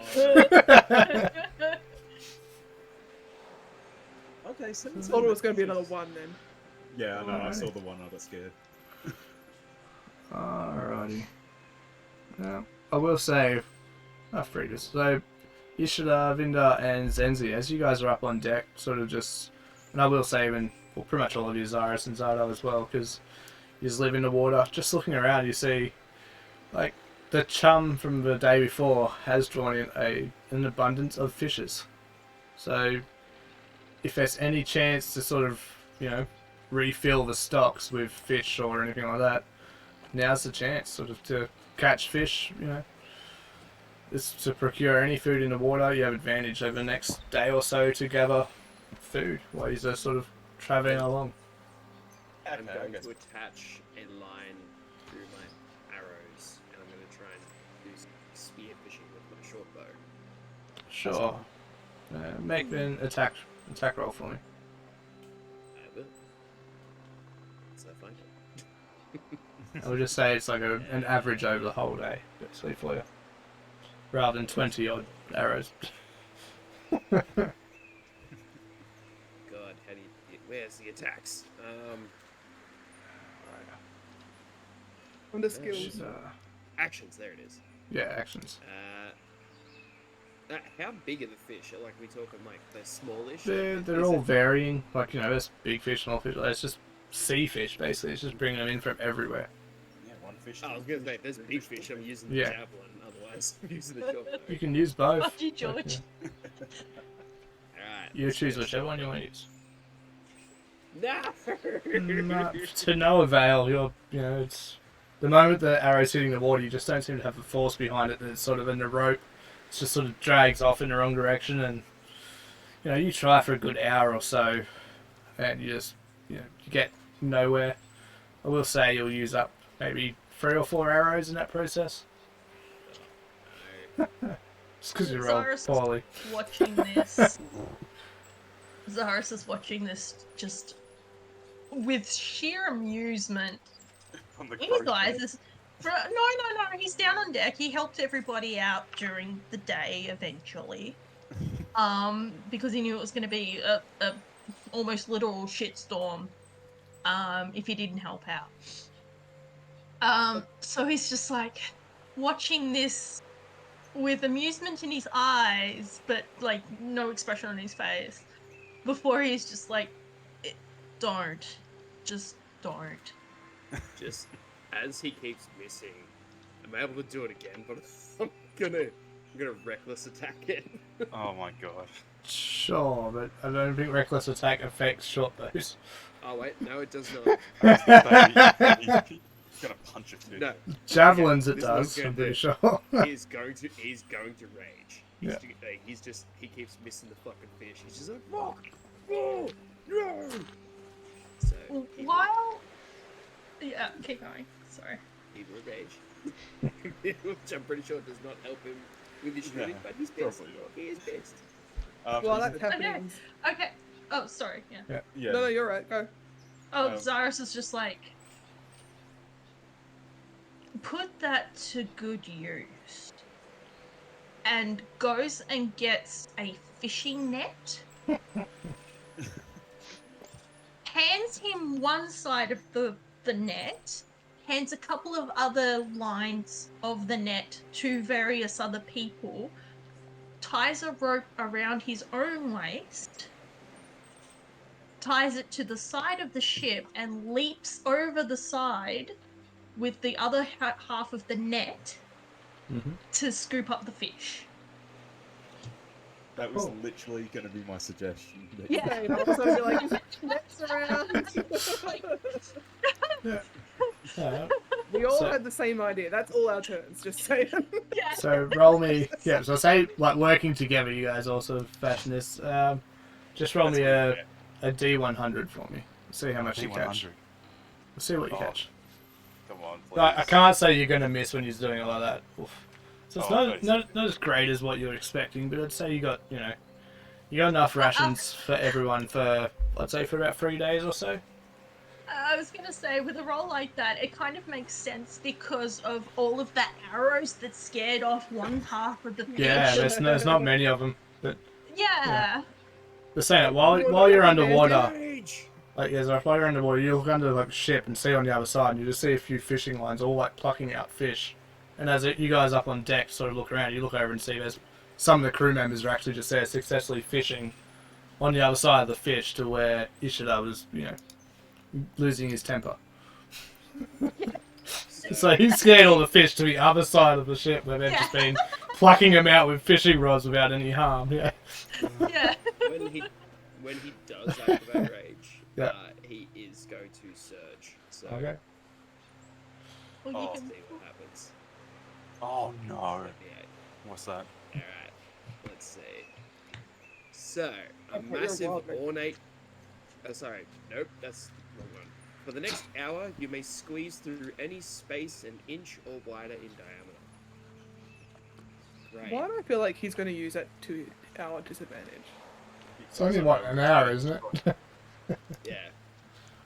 Okay, so I thought it was going to be another one then. Yeah, I know. I Alright. saw the one. I got scared. Alrighty. Now, I will say, Fridas. So, Ishida, Vinda, and Zenzi, as you guys are up on deck, sort of just, and I will say, pretty much all of you, Zaris and Zardo as well, because you just live in the water. Just looking around, you see, like, the chum from the day before has drawn in an abundance of fishes. So, if there's any chance to sort of, refill the stocks with fish or anything like that, now's the chance, sort of, to catch fish, Is to procure any food in the water. You have advantage over the next day or so to gather food while you're sort of travelling along. I'm Okay, I going guess. to attach a line through my arrows, and I'm going to try and do some spear fishing with my short bow. Sure. Make an attack roll for me. I will. So fine. I would just say it's like an average over the whole day, basically, for you. Rather than 20 odd arrows. God, how do you? Where's the attacks? Under skills. Actions. There it is. Yeah, actions. How big are the fish? Are we talking they're smallish? They're Is all it- varying. Like, there's big fish, small fish. It's just sea fish, basically. It's just bringing them in from everywhere. Yeah, one fish. Oh, I was two gonna say, if there's three big fish, fish, four I'm fish. using the Yeah. javelin. Otherwise, I'm using the short bow. You can use both. Fuck you, George. Alright. You choose whichever one you want to use. No! To no avail. It's the moment the arrow's hitting the water, you just don't seem to have the force behind it. That's sort of in the rope. It just sort of drags off in the wrong direction, and you try for a good hour or so, and you just you get nowhere. I will say you'll use up maybe 3 or 4 arrows in that process. Just because you roll Cyrus is poorly. watching this. Zaris is watching this just with sheer amusement. On the In his crow eyes thing. is no. He's down on deck. He helped everybody out during the day eventually, because he knew it was going to be a almost literal shitstorm, if he didn't help out. So he's just like watching this with amusement in his eyes, but no expression on his face. Before he's just like, don't, just don't. Just as he keeps missing, I'm able to do it again, but I'm gonna reckless attack it. Oh my god. Sure, but I don't think reckless attack affects short bows. Oh wait, no, it does not. He's gonna punch a fish. No, Javelins it this is what does, he's I'm gonna pretty do. sure. he's going to rage. Yeah. He keeps missing the fucking fish. He's just like, fuck, no, no. So he While yeah, keep going. Sorry. will rage, which I'm pretty sure does not help him with his shooting, Yeah, but he's pissed. probably not. He is pissed. While that's happening. Okay. Oh, sorry. Yeah. yeah. No, you're right. Go. Oh, Um, Zaris is just like, put that to good use, and goes and gets a fishing net. Hands him one side of the net, hands a couple of other lines of the net to various other people, ties a rope around his own waist, ties it to the side of the ship, and leaps over the side with the other half of the net to scoop up the fish. That was Oh. literally going to be my suggestion. But Yeah. Same, I was gonna be like, nets around. Yeah. We all So- had the same idea. That's all our turns. Just saying. Yeah. So roll me. Yeah. So I say working together, you guys also fashion this. Just roll That's me what you a D100 for me. See how much you catch. D100. We'll see what you Oh, catch. Come on, please. Like, I can't say you're gonna miss when you're doing it like that. Oof. So it's Oh, not as great as what you're expecting, but I'd say you got enough rations for everyone for I'd say for about 3 days or so. I was gonna say, with a roll like that, it kind of makes sense because of all of the arrows that scared off one half of the fish. Yeah, there's not many of them. But Yeah. they're saying it while you're underwater. Rage. Like, while you're underwater, you look under the ship and see on the other side, and you just see a few fishing lines all plucking out fish. And as you guys up on deck sort of look around, you look over and see there's some of the crew members are actually just there successfully fishing on the other side of the fish to where Ishida was, losing his temper. So he scared all the fish to the other side of the ship where they've just been plucking them out with fishing rods without any harm. Yeah. Yeah. When he does activate rage, Yeah. he is going to surge. So Okay. Well, you Oh. can- see what happens. Oh no. Yeah. What's that? Alright, let's see. So, a Okay, you're massive, wild, mate. ornate. Oh, sorry. Nope, that's the wrong one. For the next hour, you may squeeze through any space an inch or wider in diameter. Right. Why do I feel like he's going to use that to our disadvantage? It's only an hour, isn't it? Yeah.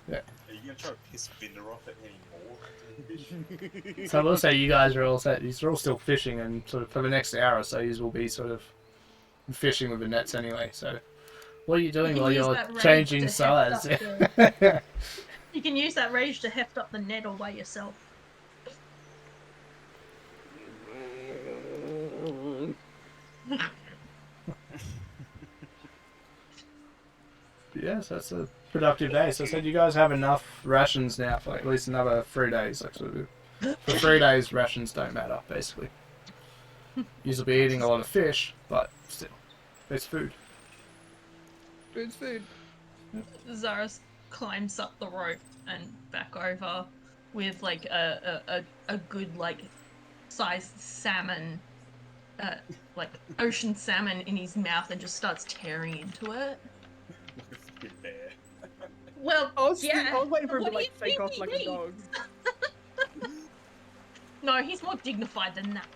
Are you gonna try to piss Binder off it anymore? So I will say you guys are all set. You're all still fishing, and sort of for the next hour or so, you will be sort of fishing with the nets anyway. So, what are you doing You can while use you're that rage changing to sides? heft up You can use that rage to heft up the net all by yourself. Yes, that's a productive day. So I said you guys have enough rations now for at least another 3 days. Like, so for 3 days, rations don't matter, basically. You'll be eating a lot of fish, but still, it's food. Food's food. Zaris climbs up the rope and back over with like a good like sized salmon, like ocean salmon in his mouth and just starts tearing into it. Like a fucking bear. Well, I was yeah. waiting for him What to do you like take think off he like a needs? dog. No, he's more dignified than that.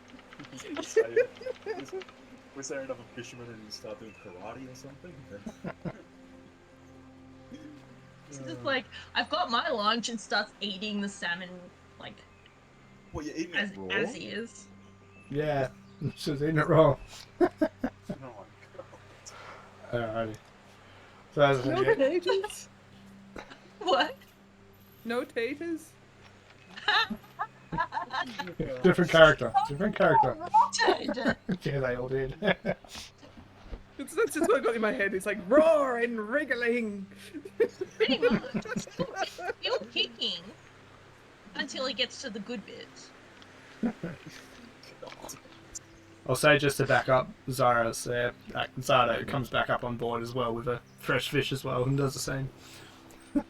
Was there another fisherman and you start doing karate or something? It's just like, I've got my lunch and starts eating the salmon like What, you're eating as it raw? as he is. Yeah, she's eating it raw. Oh my god. Alrighty. So as I No said, yeah, taters. What? No taters. different character. Different character. Rotted. Yeah, they all did. That's just what got in my head. It's like raw and wriggling. Pretty much. Still kicking until he gets to the good bits. I'll say just to back up, Zara's there. Zardo comes back up on board as well with a fresh fish as well and does the same.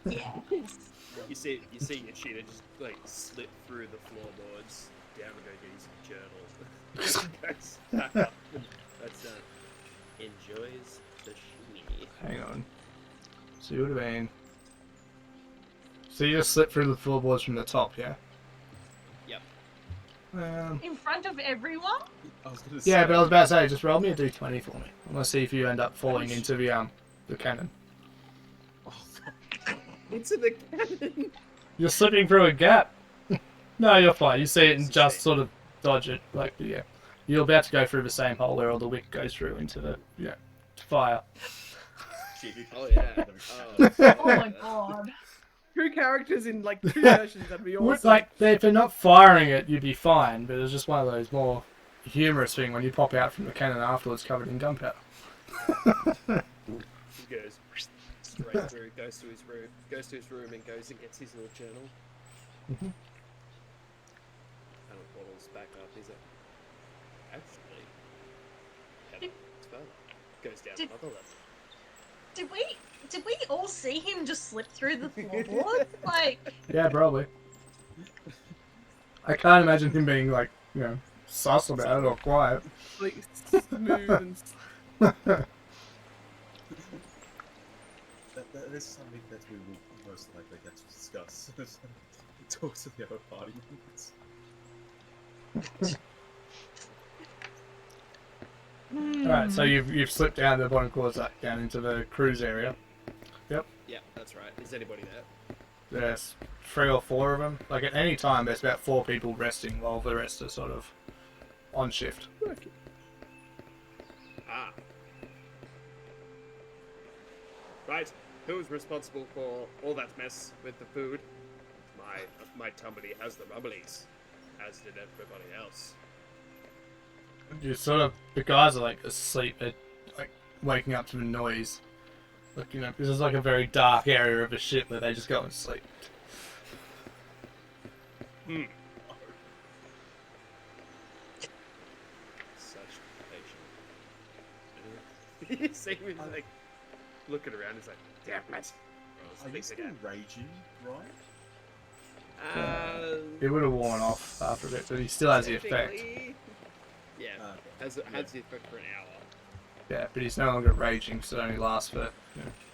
Yes. You see Yoshida just like slip through the floorboards down to go get his journal. Goes back up. That's enjoys the shimmy. Hang on. So you would have been. So you just slipped through the floorboards from the top, yeah? Yep. In front of everyone? I was gonna say. Yeah, but I was about to say, just roll me a d20 for me. I want to see if you end up falling into the cannon. Oh, fuck. Into the cannon. You're slipping through a gap. No, you're fine. You see it and just sort of dodge it. Like, yeah. You're about to go through the same hole where all the wick goes through into the fire. Shit. Oh yeah. Oh my god. 2 characters in like 2 versions. That'd be awesome. Like, if they're not firing it, you'd be fine. But it's just one of those more humorous thing when you pop out from the cannon afterwards covered in gunpowder. He goes straight through, goes to his room and goes and gets his little journal. Mhm. And waddles back up. He's like, actually, heaven is further. Goes down Did- another level. Did we all see him just slip through the floorboard? Like, Yeah, probably. I can't imagine him being like, sus about it or quiet. Like, smooth and That is something that we will most likely get to discuss. Talk to the other party members. Alright, so you've slipped down the bottom quarters, down into the cruise area. Yeah, that's right. Is anybody there? There's 3 or 4 of them. Like, at any time, there's about 4 people resting while the rest are sort of on shift. Ah. Right. Who's responsible for all that mess with the food? My company has the rumblies, as did everybody else. You sort of, the guys are like asleep, they're like waking up to the noise. Like, this is like a very dark area of a ship where they just go and sleep. Such patient. You see him like looking around. He's like, damn it. Are you still raging, right? It would have worn off after a bit, but he still has the effect. technically- Yeah, has the effect for an hour. Yeah, but he's no longer raging, so it only lasts for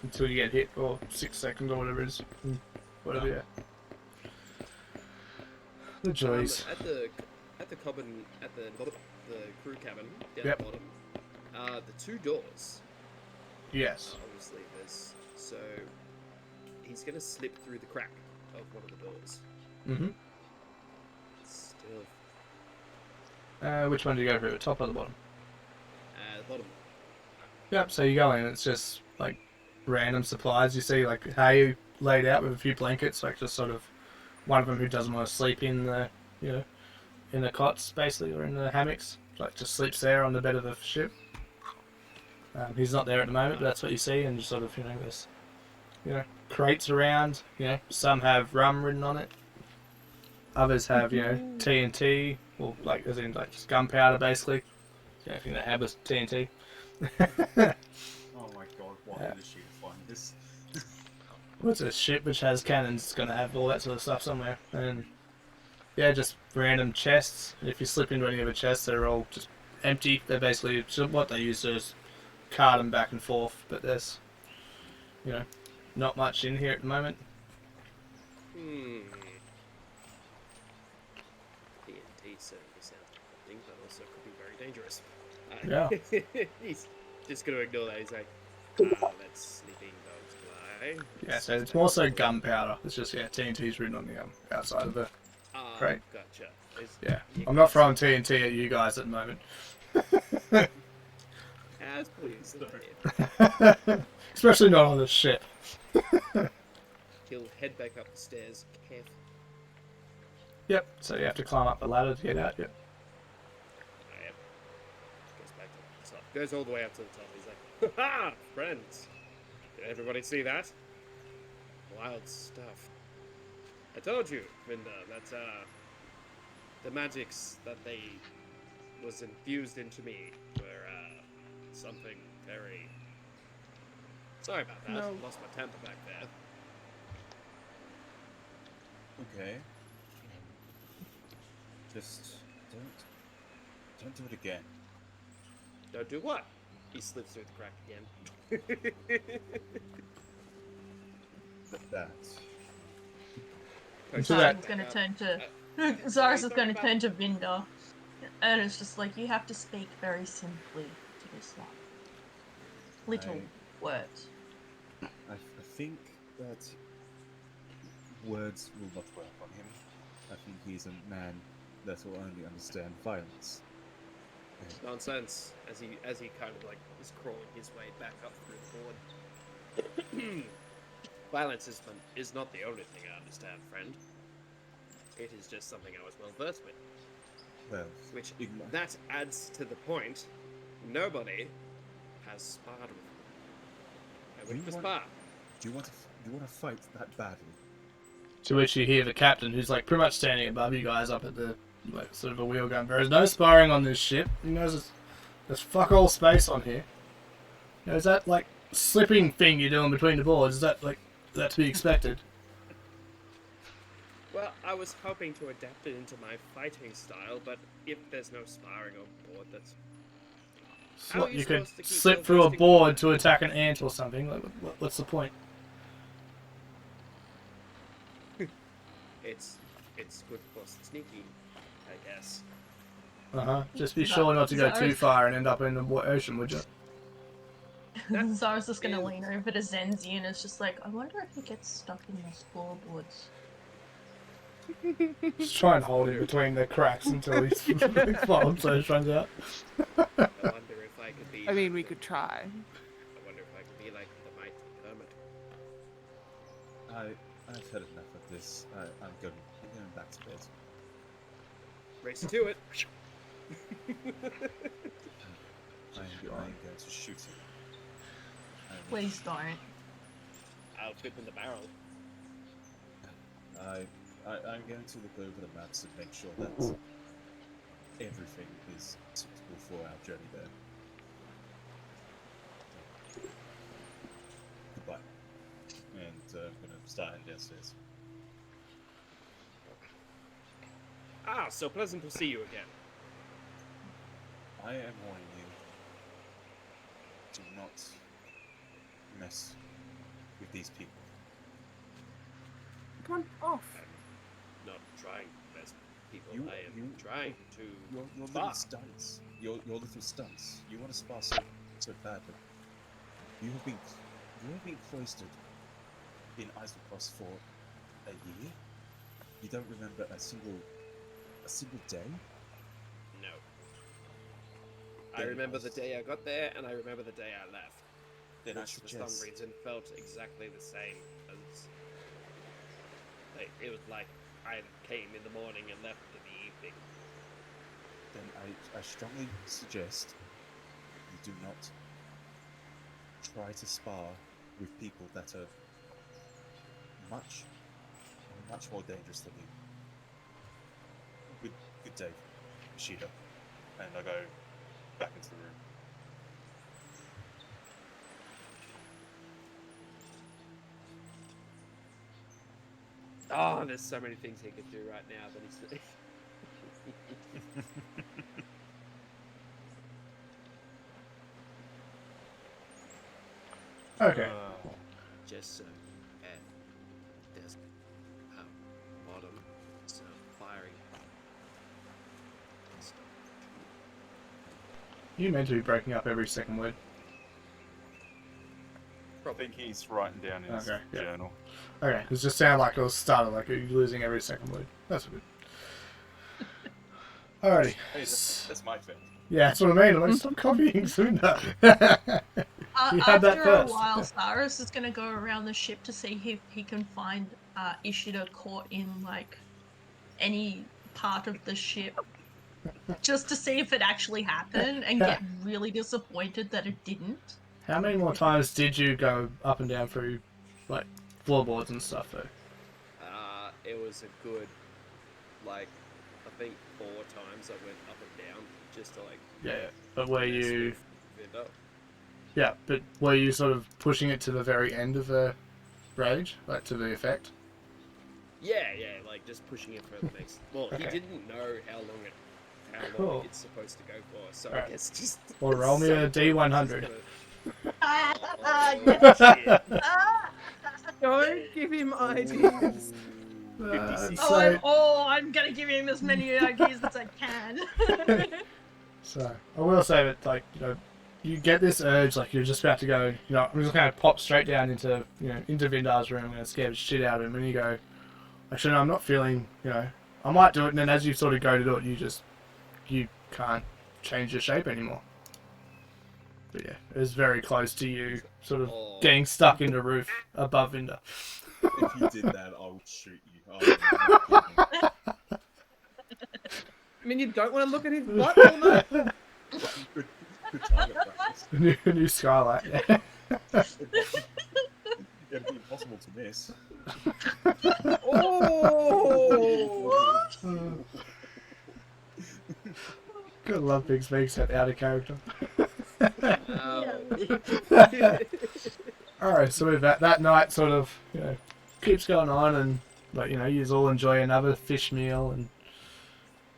until you get hit, or 6 seconds or whatever it is. Whatever, yeah. The joys. At the cabin, at the crew cabin down Yep. the bottom, the 2 doors. Yes. Obviously, there's so he's gonna slip through the crack of one of the doors. Mm-hmm. Still, Which one do you go for, the top or the bottom? the bottom. Yep, so you go in, it's just like random supplies. You see like hay laid out with a few blankets, like just sort of one of them who doesn't want to sleep in the, in the cots basically, or in the hammocks, like just sleeps there on the bed of the ship. He's not there at the moment, but that's what you see, and just sort of, there's, crates around. Some have rum written on it. Others have, TNT, or like as in like just gunpowder, basically. I think they have is TNT. Oh my god, why did she find this? What's a ship which has cannons? It's gonna have all that sort of stuff somewhere, and yeah, just random chests. If you slip into any of the chests, they're all just empty. They're basically what they use to just cart them back and forth. But there's, not much in here at the moment. TNT certainly sounds something, but also could be very dangerous. Yeah. He's just gonna ignore that. He's like, let's sleeping dogs fly. Yeah, so it's more so gunpowder. It's just TNT's written on the outside of it. Right. Gotcha. Yeah, I'm not throwing TNT at you guys at the moment. As please. Especially not on this ship. He'll head back up the stairs. Careful. Yep. So you have to climb up the ladder to get out. Yep. Goes back to the top. Goes all the way up to the top. He's like, ha! Friends! Did everybody see that? Wild stuff. I told you, Vinda, that the magics that they was infused into me were something very... Sorry about that. No. Lost my temper back there. Okay. Just don't do it again. Don't do what? He slips through the crack again. That. Zara's going to turn to... Zara's is going to turn to Vinda. And it's just like, you have to speak very simply to this one. Little words. I think that words will not work on him. I think he's a man that will only understand violence. Nonsense. As he kind of like is crawling his way back up through the board. Violence is not the only thing I understand, friend. It is just something I was well versed with. Well, Which that adds to the point. Nobody has sparred with me. I went to spar. do you want to fight that badly? To which you hear the captain, who's like pretty much standing above you guys up at the sort of a wheel gun. There is no sparring on this ship. He knows there's fuck all space on here. Is that like slipping thing you're doing between the boards? Is that to be expected? Well, I was hoping to adapt it into my fighting style, but if there's no sparring on board, that's... How are You could supposed to keep slip your through a fisting board going? to attack an ant or something. What's the point? It's good for sneaky, I guess. Just be sure not to go too far and end up in the ocean, would you? Zara's just going to lean over to Zenzi and it's just like, I wonder if he gets stuck in those floorboards. Just try and hold him between the cracks until he's fallen, so he runs out. I wonder if I could be... I mean, we could try. I wonder if I could be like the mighty hermit. I've had enough of this. I'm going back to bed. Race to it. I'm going to shoot him. Please don't. I'll flip in the barrel. I'm going to look over the maps and make sure that everything is suitable for our journey there. Goodbye. And I'm going to start heading downstairs. Ah, so pleasant to see you again. I am warning you. Do not mess with these people. Come on, off. I'm not trying to mess with people. You- I am you- trying to Your spar. little stunts. Your little stunts. You want to spar so badly. You have been cloistered in Eiselcross for a year. You don't remember a single day. No. I Then remember the day I got there, and I remember the day I left. Then I Which for suggest. some reason felt exactly the same as... Like, it was like I came in the morning and left in the evening. Then I strongly suggest you do not try to spar with people that are much more dangerous than you. Good day, Ishida. And I go back into the room. Oh, there's so many things he could do right now, but he's. Okay. Just so, and there's bottom, so firing. And stuff. You meant to be breaking up every second word. I think he's writing down in his Okay, yeah. journal. Okay, it just sounded like it was started, like you're losing every second word. That's good. Alrighty. Hey, that's my thing. Yeah, that's what I mean. I'm like, stop copying sooner. You had that After a first. while, Cyrus is going to go around the ship to see if he can find Ishida caught in, like, any part of the ship. Just to see if it actually happened and get really disappointed that it didn't. How many more times did you go up and down through, like, floorboards and stuff, though? It was a good, like, I think 4 times I went up and down just to, like, Yeah, but were you... it up. Yeah, but were you sort of pushing it to the very end of the rage? Like, to the effect? Yeah, like just pushing it for the next. Well, Okay. he didn't know how long Cool. it's supposed to go for, so Alright. I guess just. Well, roll me a so D100. Don't give him ideas. I'm gonna give him as many ideas as I can. So, I will say that, like, you know, you get this urge, like, you're just about to go, you know, I'm just going to pop straight down into, you know, into Vindar's room and scare the shit out of him, and you go, actually, no, I'm not feeling, you know, I might do it, and then as you sort of go to do it, you can't change your shape anymore. But yeah, it was very close to you sort of getting stuck in the roof above Vindar. If you did that, I would shoot you. Oh, you're not kidding. I mean, you don't want to look at his butt all night. Good target practice. new skylight. Yeah. It'd be impossible to miss. Oh! Gotta love Big Speaks out of character. Alright, so with that night sort of, you know, keeps going on, and, like, you know, you all enjoy another fish meal, and,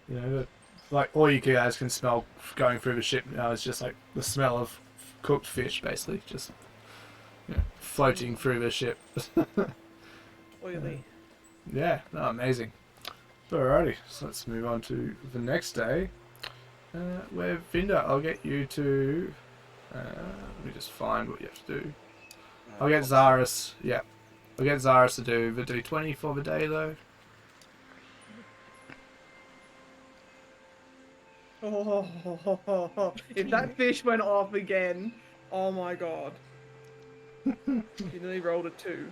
you know, like, all you guys can smell going through the ship now is just like the smell of cooked fish, basically, just, you know, floating through the ship. Oily. Yeah, no, amazing. Alrighty, so let's move on to the next day, where Vinda, I'll get you to, let me just find what you have to do. I'll get Zaris, yeah, I'll get Zaris to do the D20 for the day, though. Oh, if that fish went off again, oh my god. You nearly rolled a 2.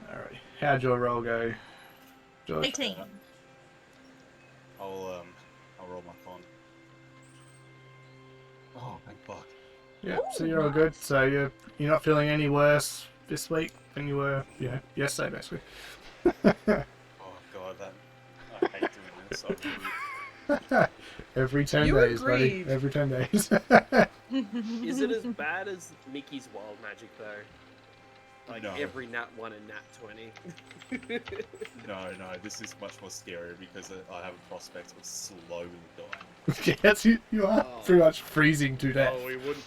Alright, how'd your roll go, George? 18. I'll roll my con. Oh, thank fuck. Yeah, so you're all good. So you're not feeling any worse this week than you were, you know, yesterday, basically. Oh god, I hate doing this. I really... Every 10 You days, buddy. agreed. Every 10 days. Is it as bad as Mickey's wild magic though? Like No. every nat 1 and nat 20. No, this is much more scary because I have a prospect of slowly dying. Yes, you are pretty much freezing to death. Oh, we wouldn't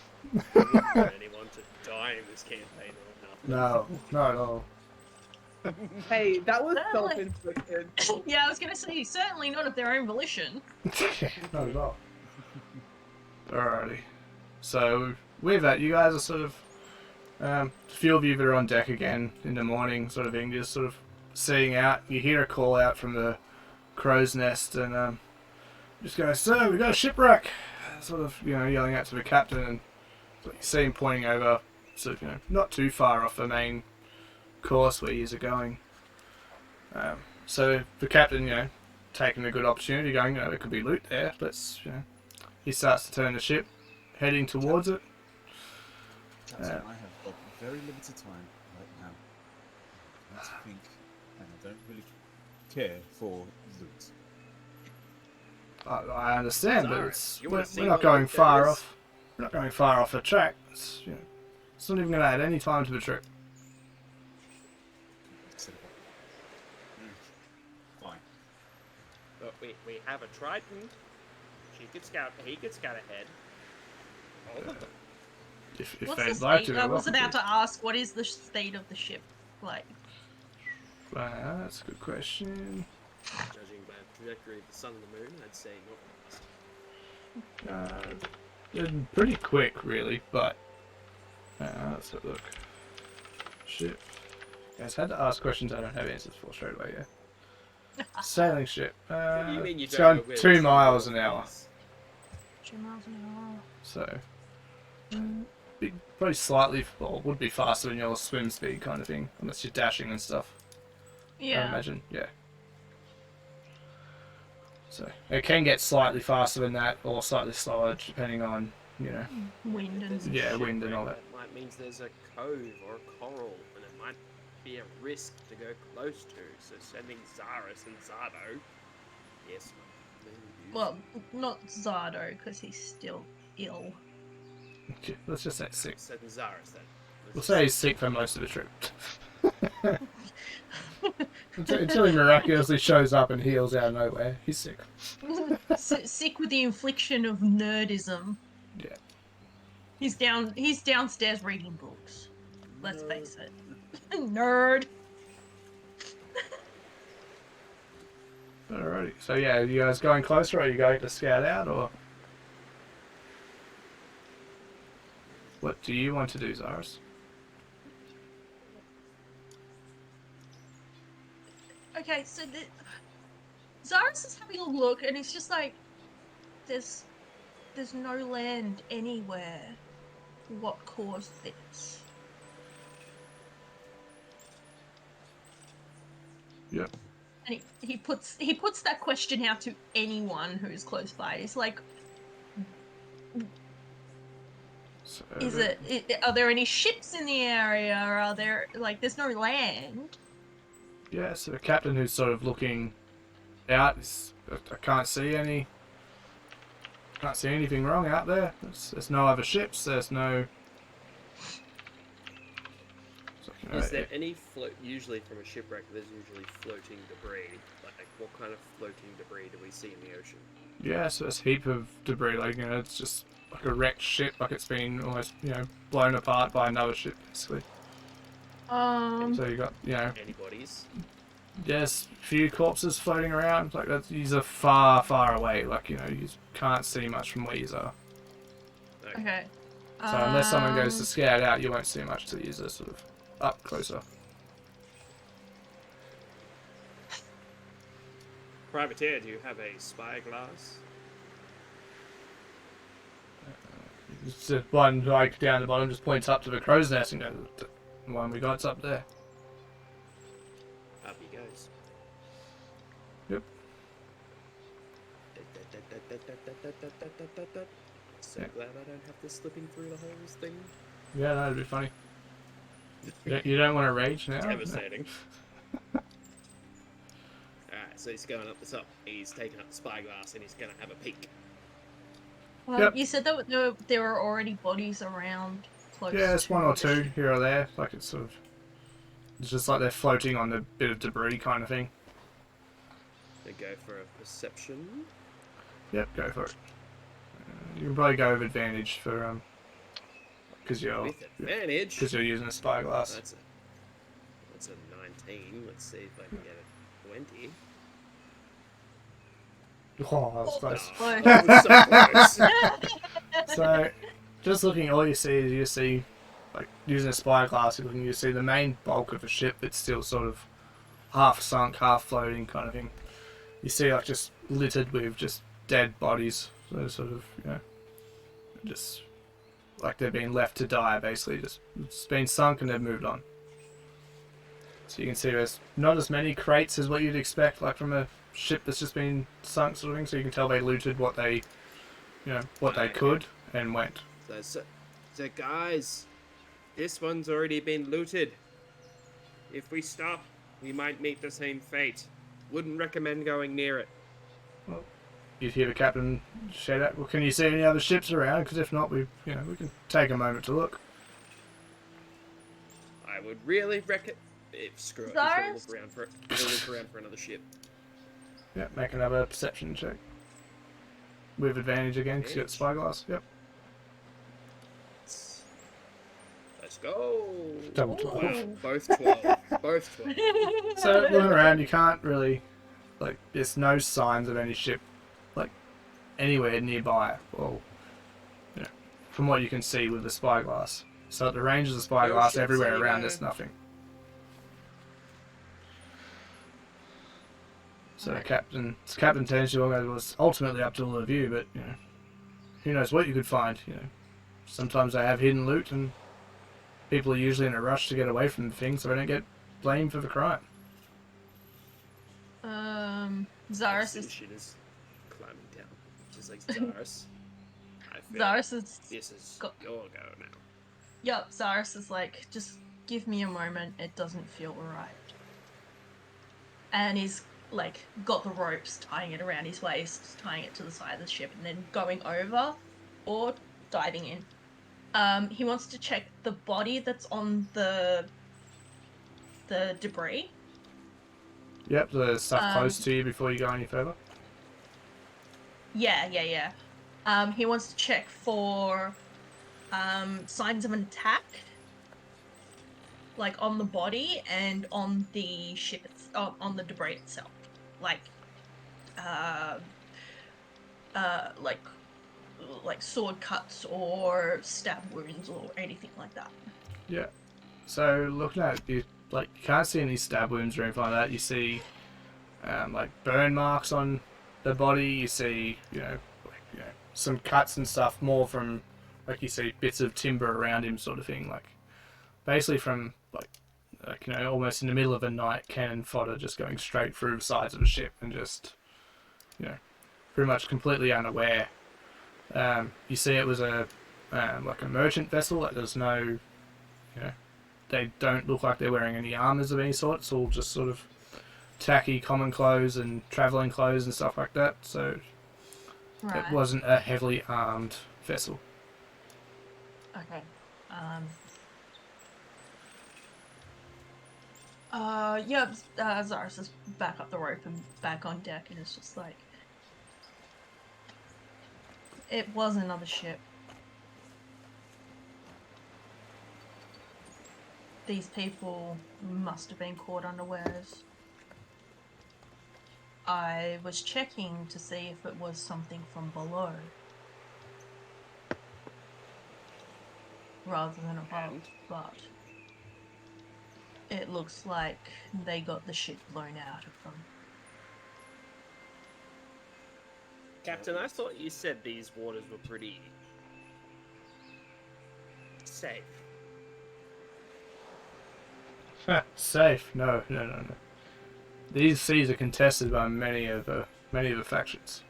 want anyone to die in this campaign or nothing. No, not at all. Hey, that was Well, self-inflicted. Yeah, I was gonna say, certainly not of their own volition. Not at all. Alrighty. So, with that, you guys are sort of, a few of you that are on deck again in the morning, sort of thing, just sort of seeing out. You hear a call out from the crow's nest, and just go, "Sir, we got a shipwreck!" Sort of, you know, yelling out to the captain, and you see him pointing over, sort of, you know, not too far off the main course where you are going. So the captain, you know, taking a good opportunity, going, you know, there could be loot there. Let's, you know, he starts to turn the ship, heading towards it. Captain, I have got very limited time right now. I have to think, and I don't really care for loot. I understand, but Cyrus, you wanna we're see not what going loot there far is? off. We're not going far off the track. It's not even going to add any time to the trip. Fine. But we have a Triton. He could scout ahead. All of them. If What's they'd the like state? to, I they're was welcome about to ask, what is the state of the ship like? That's a good question. Judging by the trajectory of the sun and the moon, I'd say northwest. They're pretty quick, really, but let's have a look. Ship. Guys, had to ask questions I don't have answers for straight away. Yeah. Sailing ship. What do you mean you It's don't going know where 2 the sun miles and an the moon hour. is? 2 miles an hour. So, probably slightly, well, would be faster than your swim speed kind of thing, unless you're dashing and stuff. I Yeah. imagine, yeah. So it can get slightly faster than that, or slightly slower, depending on, you know. Wind If there's and a Yeah, wind and shipwreck, all that. might means there's a cove or a coral, and it might be a risk to go close to. So sending Zaris and Zardo, yes. maybe. well, not Zardo because he's still ill. Okay, let's just say sick. Sending Zaris then. We'll say he's sick for most of the trip. Until he miraculously shows up and heals out of nowhere, he's sick. Sick with the infliction of nerdism. Yeah. He's downstairs reading books. Let's face it. Nerd. Alrighty. So yeah, are you guys going closer, or are you going to scout out, or what do you want to do, Zaris? Okay, so Zaris is having a look, and he's just like, there's no land anywhere. What caused this? Yep. And he puts that question out to anyone who's close by. He's like, So, are there any ships in the area? Or are there, like, there's no land? yeah, so the captain who's sort of looking out is, I can't see anything wrong out there. There's no other ships. There's no. So, you know, Is there any float? Usually from a shipwreck, there's usually floating debris. Like, what kind of floating debris do we see in the ocean? yeah, so there's a heap of debris. Like, you know, it's just like a wrecked ship. Like it's been almost, you know, blown apart by another ship, basically. So you got, you know, Any bodies? there's a few corpses floating around. Like these are far, far away. Like, you know, you can't see much from where you are. Okay. So unless someone goes to scout out, you won't see much till you're sort of up closer. Privateer, do you have a spyglass? It's the one like down the bottom just points up to the crow's nest and goes, the one we got's up there. Up he goes. Yep. So Yeah. glad I don't have to slipping through the holes thing. Yeah, that'd be funny. You don't want to rage now? Devastating. Alright, so he's going up the top. He's taking up the spyglass and he's gonna have a peek. Well, Yep. you said that there were already bodies around close. Yeah, it's to one or the two ship. here or there. Like it's sort of, it's just like they're floating on a bit of debris kind of thing. They go for a perception. Yep, go for it. You can probably go with advantage for because you're With advantage. using a spyglass. That's a 19. Let's see if I can get a 20. Oh, that was close. Oh. That was so close. So, just looking, all you see is you see, like using a spyglass, you see the main bulk of a ship that's still sort of half sunk, half floating kind of thing. You see like just littered with just dead bodies, so sort of, you know, just like they've been left to die basically, just it's been sunk and they've moved on. So you can see there's not as many crates as what you'd expect, like from a ship that's just been sunk sort of thing, so you can tell they looted what they, you know, what they could and went. So guys, This one's already been looted. If we stop, we might meet the same fate. Wouldn't recommend going near it. Well, you'd hear the captain shout out, well, can you see any other ships around? Because if not, we can take a moment to look. I would really recommend... Screw it, he's gonna look around for it. He'll look around for another ship. Yeah, make another perception check. With advantage again, because you got spyglass. Yep. Let's go! Double 12. Wow, both 12. Both 12. So, looking around, you can't really... Like, there's no signs of any ship, like, anywhere nearby. Well, from what you can see with the spyglass. So at the range of the spyglass, ships everywhere around, anywhere. there's nothing. So Captain turns to you and goes, well, it's ultimately up to all of you, but, who knows what you could find, Sometimes they have hidden loot, and people are usually in a rush to get away from the thing so they don't get blamed for the crime. Zaris is... Shit is climbing down. Just like Zaris. I feel Zaris is... this is got- your go now. Yup, Zaris is like, just give me a moment, it doesn't feel right. And he's, like, got the ropes, tying it around his waist, tying it to the side of the ship, and then going over, or diving in. He wants to check the body that's on the debris. Yep, the stuff close to you before you go any further. Yeah. He wants to check for signs of an attack, like on the body and on the ship, on the debris itself, like sword cuts or stab wounds or anything like that. Yeah. So looking at it, you can't see any stab wounds or anything like that. You see like burn marks on the body. You see some cuts and stuff more from you see bits of timber around him, sort of thing. Like basically from almost in the middle of a night, cannon fodder just going straight through the sides of the ship and just pretty much completely unaware. You see it was a merchant vessel. Like there's no they don't look like they're wearing any armors of any sort. It's all just sort of tacky common clothes and travelling clothes and stuff like that. So Right. it wasn't a heavily armed vessel. Okay. Zaris is back up the rope and back on deck, and it's just like, it was another ship. These people must have been caught unawares. I was checking to see if it was something from below, rather than above, but it looks like they got the shit blown out of them. Captain, I thought you said these waters were pretty safe. Safe? No. These seas are contested by many of the factions.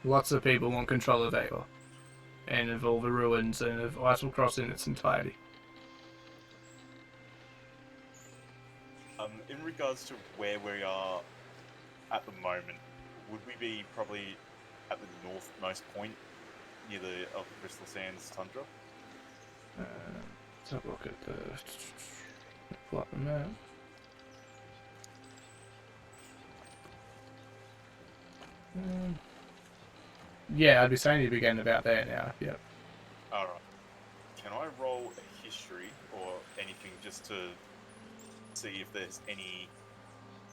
Lots of people want control of Aor, and of all the ruins and of Eiselcross in its entirety. In regards to where we are at the moment, would we be probably at the northmost point near the Crystal Sands tundra? Let's have a look at the... Pull up the map. Yeah, I'd be saying you'd be getting about there now. Yep. Alright. Can I roll a history or anything just to see if there's any...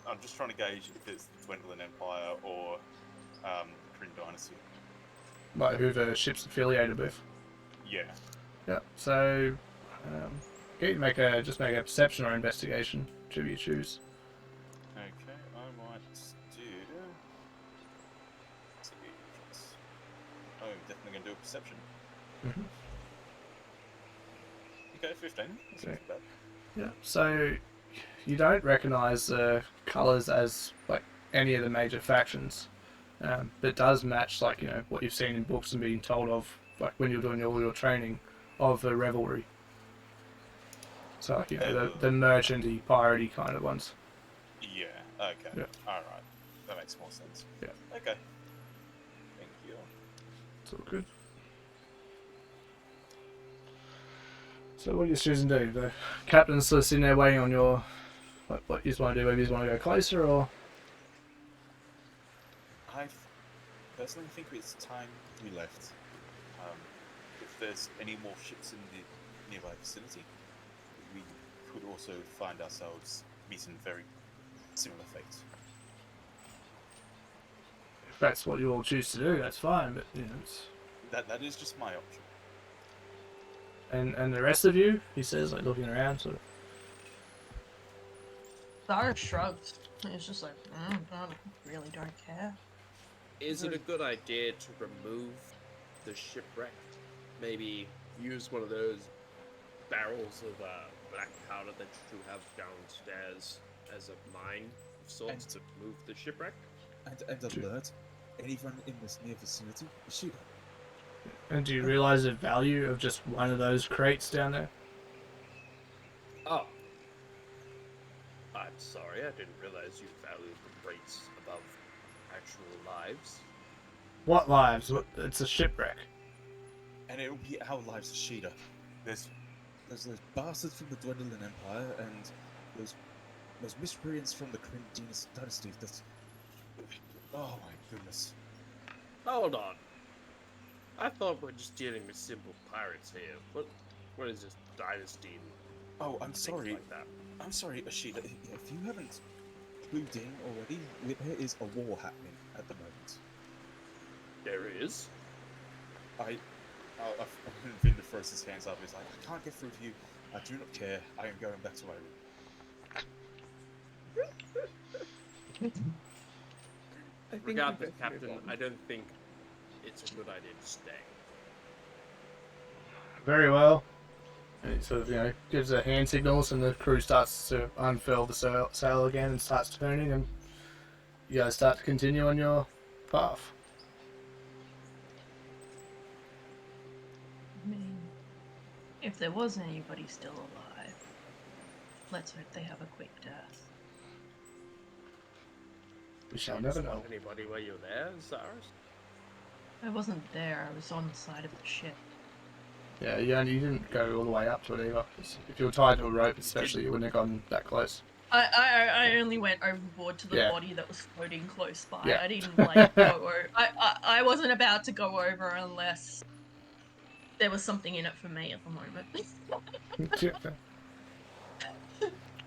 I'm just trying to gauge if it's the Dwindling Empire or Kryn Dynasty. Like who the ship's affiliated with. Yeah. Yep. So, get you to make a perception or investigation, whichever you choose. Okay, I might do... Let's see. I'm definitely going to do a perception. Mm-hmm. Okay, 15. That's not Okay. too bad. Yeah. So, you don't recognise the colours as like any of the major factions, but it does match what you've seen in books and being told of, like when you're doing all your training of the revelry. So like, you know, the merchanty, piratey kind of ones. Yeah. Okay. Yeah. All right. That makes more sense. Yeah. Okay. Thank you. It's all good. So what are you choosing to do? The captain's still sitting there waiting on your... What you want to do? Maybe you want to go closer, or... I personally think it's time we left. If there's any more ships in the nearby vicinity, we could also find ourselves meeting very similar fates. If that's what you all choose to do, that's fine, but, you know, it's... That is just my option. And the rest of you, he says, like, looking around, sort of... Zara shrugs. It's just like, I really don't care. Is it a good idea to remove the shipwreck? Maybe use one of those barrels of black powder that you have downstairs as a mine of sorts to move the shipwreck? And alert anyone in this near vicinity. Shoot. And do you realise the value of just one of those crates down there? Oh. I'm sorry, I didn't realize you valued the rates above actual lives. What lives? It's a shipwreck. And it'll be our lives, Sheeta. There's those bastards from the Dwindling Empire and those miscreants from the Kryn dynasty. That's... Oh my goodness. Hold on. I thought we're just dealing with simple pirates here. What is this dynasty? Oh, I'm things sorry. Like that? I'm sorry, Ashita. If you haven't clued in already, there is a war happening at the moment. There is. Vinda throws his hands up. He's like, I can't get through to you. I do not care. I am going back to my room. I think Regardless, we best move Captain, on. I don't think it's a good idea to stay. Very well. And it sort of, you know, gives a hand signals, and the crew starts to unfurl the sail again and starts turning, and you guys start to continue on your path. I mean, if there was anybody still alive, let's hope they have a quick death. We shall never know. Anybody while you're there, Zara? I wasn't there, I was on the side of the ship. Yeah, you didn't go all the way up to it either. If you were tied to a rope, especially, you wouldn't have gone that close. I only went overboard to the Yeah. body that was floating close by. Yeah. I didn't like go over. I wasn't about to go over unless there was something in it for me at the moment.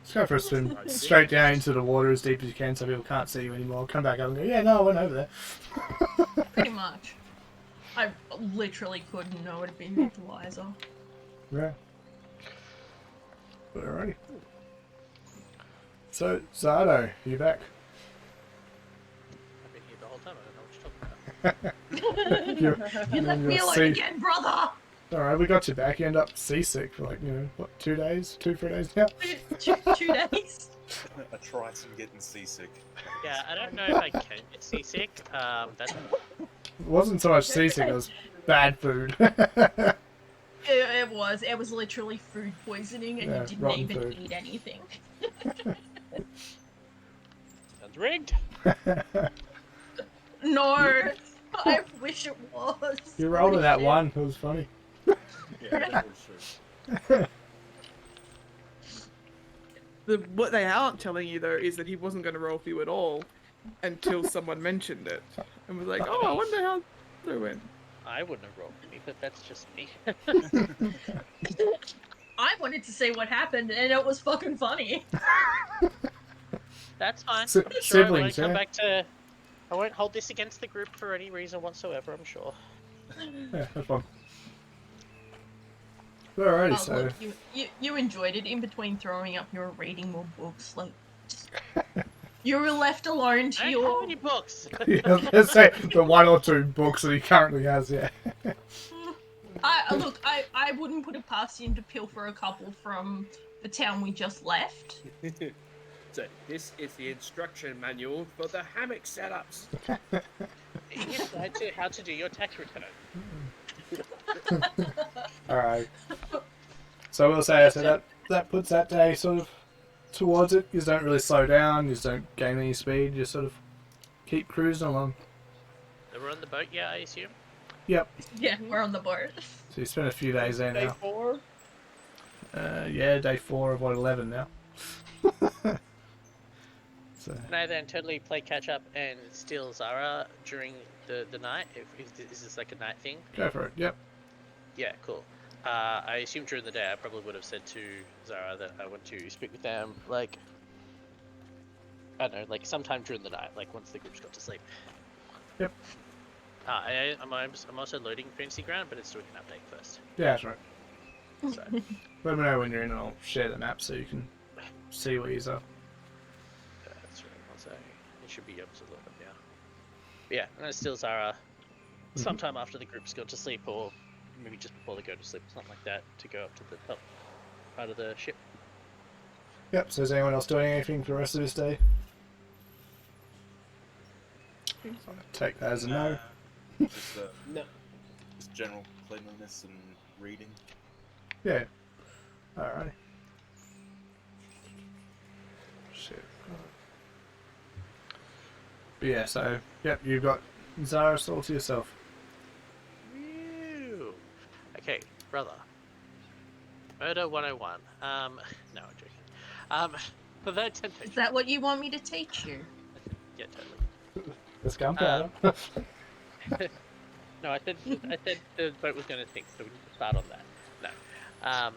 Just go for a swim straight down into the water as deep as you can so people can't see you anymore. Come back up and go, yeah, no, I went over there. Pretty much. I literally couldn't know it had been wiser. Yeah. Alrighty. So, Zardo, you back? I've been here the whole time. I don't know what you're talking about. You're, You left me alone again, brother! Alright, we got you back. You end up seasick for like, you know, what, 2 days? 3 days now? two days. A Triton getting seasick. Yeah, I don't know if I can get seasick. That's It wasn't so much seasick, it was bad food. It was literally food poisoning and Yeah, you didn't rotten even food. eat anything. sounds rigged. No! I wish it was. You rolled Holy that shit. one, it was funny. Yeah, that was true. What they aren't telling you though is that he wasn't going to roll for you at all until someone mentioned it and was like, "Oh, I wonder how they went." I wouldn't have rolled for me, but that's just me. I wanted to say what happened and it was fucking funny. That's fine. Si- I'm sure I won't siblings, come yeah? back to. I won't hold this against the group for any reason whatsoever. I'm sure. Yeah, that's fun. Alrighty, Oh, so look, you enjoyed it in between throwing up. You were reading more books. Like, you were left alone to I don't your. have any books. yeah, I was gonna say the 1 or 2 books that he currently has, yeah. I wouldn't put it past him to pilfer a couple from the town we just left. So this is the instruction manual for the hammock setups. How to do your tax return. Alright. So I will say, so that puts that day sort of towards it. You just don't really slow down. You just don't gain any speed. You just sort of keep cruising along. We're on the boat, yeah, I assume? Yep. Yeah, we're on the boat. So you spent a few days there Day now. 4. Yeah, day 4 of what 11 now. So Can I then totally play catch up and steal Zara during the night? If is this like a night thing? go for it. Yep. Yeah, cool. I assume during the day I probably would have said to Zara that I want to speak with them, like, I don't know, like sometime during the night, like once the group's got to sleep. Yep. I'm also loading Fantasy Ground, but it's doing an update first. Yeah, that's right. So, Let me know when you're in and I'll share the map so you can see where you are. that's right. Also, it should be able to load up now. But yeah, I'm gonna steal Zara sometime after the group's gone to sleep, or maybe just before they go to sleep, something like that, to go up to the top part of the ship. Yep, so is anyone else doing anything for the rest of this day? Take that as a no. Just, No. just general cleanliness and reading. Yeah. Alrighty. Shit. But yeah, so, yep, you've got Zara all to yourself. Woo! Okay, brother. Murder 101. No, I'm joking. For that temptation. Is that what you want me to teach you? Yeah, totally. Let's gunpowder. No, I said the boat was going to sink, so we need to start on that. No.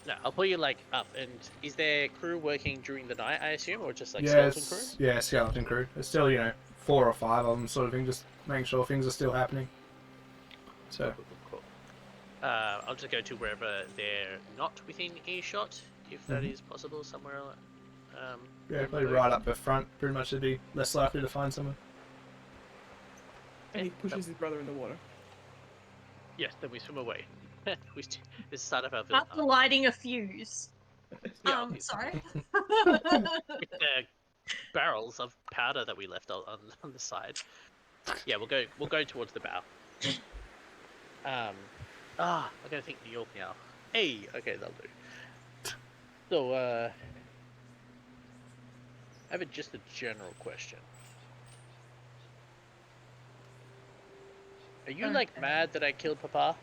No, I'll pull you like up. And is there crew working during the night, I assume, or just like skeleton crew? Yeah, skeleton crew. There's still, 4 or 5 of them, sort of thing, just making sure things are still happening. So, Cool. I'll just go to wherever they're not within earshot, if that is possible, somewhere. yeah, on probably the boat. right up the front. Pretty much it'd be less likely to find someone. And he pushes his brother in the water. Yes, then we swim away. This is the start of our villain After lighting a fuse. Yeah, Sorry. with the barrels of powder that we left on the side. Yeah, we'll go towards the bow. I gotta think New York now. Hey, okay, that'll do. So, I have just a general question. Are you like Okay. mad that I killed Papa?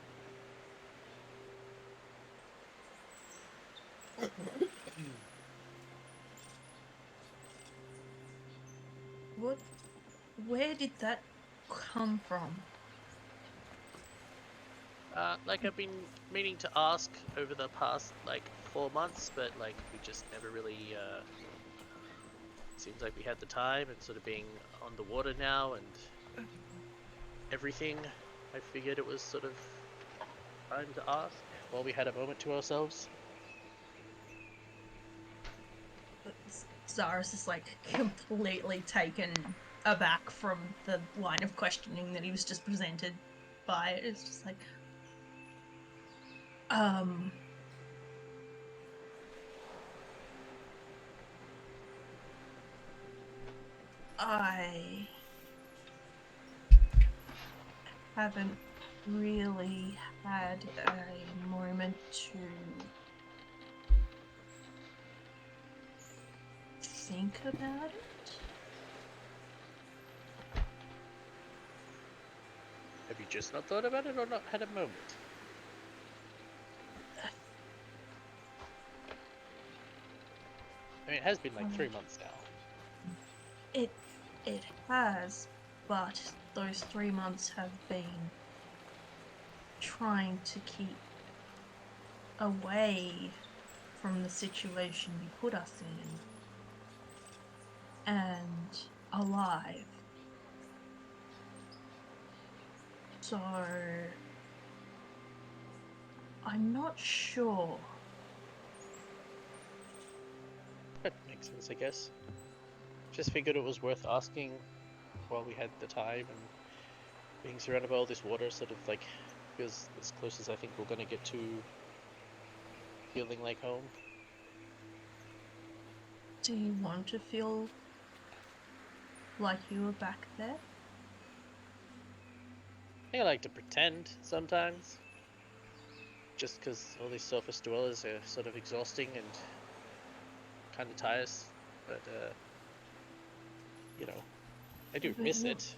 What? Where did that come from? Like I've been meaning to ask over the past like 4 months, but like we just never really. Seems like we had the time, and sort of being on the water now and everything. I figured it was sort of time to ask while we had a moment to ourselves. Zara's is like completely taken aback from the line of questioning that he was just presented by. It's just like, I haven't really had a moment to think about it. Have you just not thought about it, or not had a moment? I mean, it has been like 3 months now. It has, but those 3 months have been trying to keep away from the situation you put us in and alive. So I'm not sure. That makes sense, I guess. Just figured it was worth asking while we had the time, and being surrounded by all this water sort of like feels as close as I think we're gonna get to feeling like home. Do you want to feel like you were back there? I think I like to pretend sometimes. just because all these surface dwellers are sort of exhausting and kind of tires, but you know, I do miss it.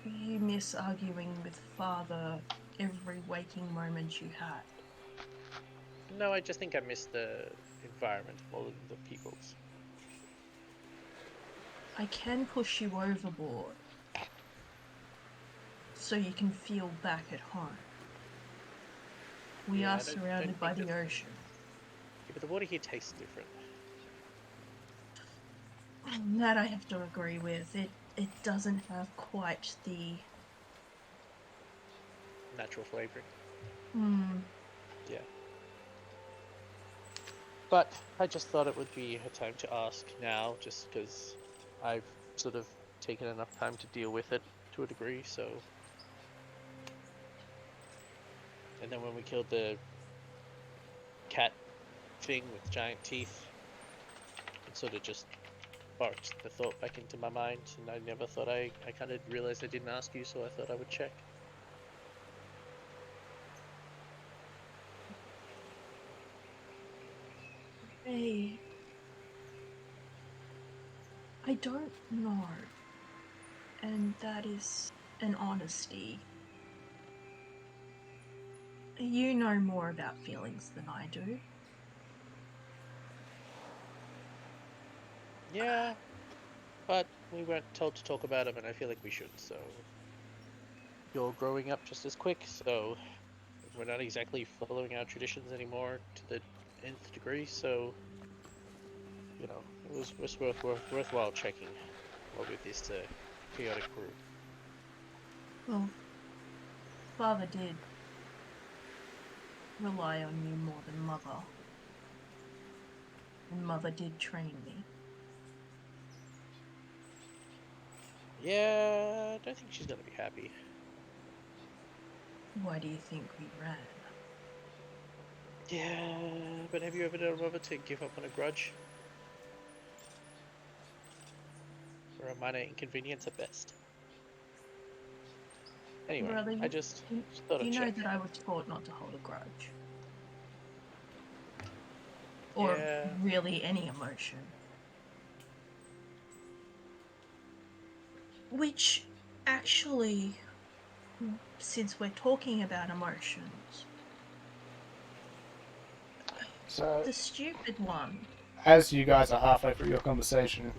You miss arguing with Father every waking moment you had. No, I just think I miss the environment more than the people's. I can push you overboard so you can feel back at home. We Yeah, are I don't surrounded by think the that's- ocean. Yeah, but the water here tastes different. That I have to agree with. It doesn't have quite the Natural flavoring. hmm. Yeah. But I just thought it would be a time to ask now, just because I've sort of taken enough time to deal with it to a degree, so. And then when we killed the cat thing with giant teeth, it sort of just sparked the thought back into my mind, and I never thought I kind of realized I didn't ask you, so I thought I would check. I don't know. And that is an honesty. You know more about feelings than I do. Yeah, but we weren't told to talk about them, and I feel like we should, so. You're growing up just as quick, so we're not exactly following our traditions anymore to the nth degree, so. You know, it was worthwhile checking what with this chaotic group. Well, Father did rely on you more than Mother. And Mother did train me. Yeah, I don't think she's gonna be happy. Why do you think we ran? Yeah, but have you ever done Mother to give up on a grudge? Or a minor inconvenience at best? Anyway, Brother, I just thought I'd you know check. that I was taught not to hold a grudge. Or Yeah. really any emotion. Which, actually, since we're talking about emotions, So, the stupid one. as you guys are halfway through your conversation,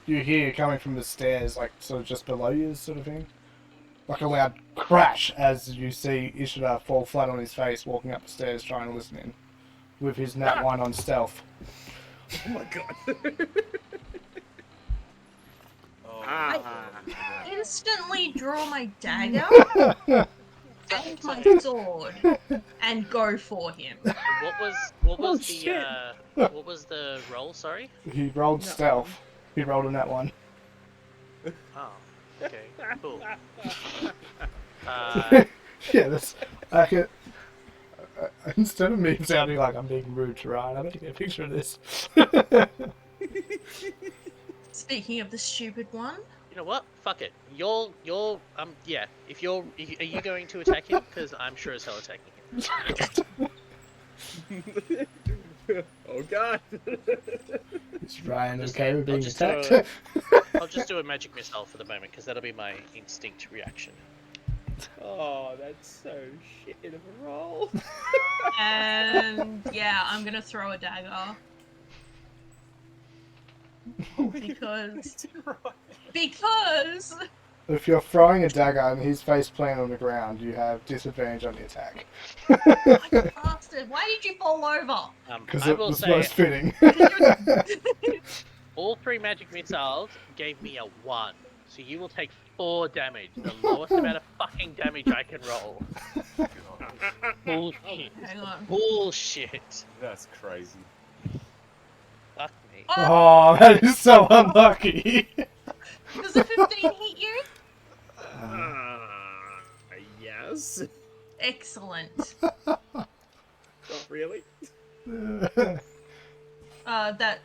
you hear coming from the stairs, like sort of just below you, sort of thing, like a loud crash as you see Ishida fall flat on his face, walking up the stairs, trying to listen in, with his nat 1 on stealth. Oh my god. Oh, Ah. Instantly draw my dagger and my sword and go for him. What was Oh, the shit. what was the roll? Sorry. He rolled Nat stealth. He rolled a nat 1. Oh, okay, cool. Yeah, that's. I could, instead of me sounding like I'm being rude to Ryan, I'm going to get a picture of this. Speaking of the stupid one, You know what? Fuck it. You're yeah. If you're, are you going to attack him? Because I'm sure as hell attacking him. Oh god. Is Ryan Just- okay with I'll being just do attacked? I'll just do a magic missile for the moment, because that'll be my instinct reaction. Oh, that's so shit of a roll. and yeah, I'm gonna throw a dagger because If you're throwing a dagger and his face plant on the ground, you have disadvantage on the attack. you bastard, why did you fall over? Because I it will was say, most fitting. all 3 magic missiles gave me a 1, so you will take 4 damage, the lowest amount of fucking damage I can roll. Bullshit. Hang on. Bullshit. that's crazy. Fuck me. Oh, that is so unlucky. Does a 15 hit you? Yes. Excellent. Not really. That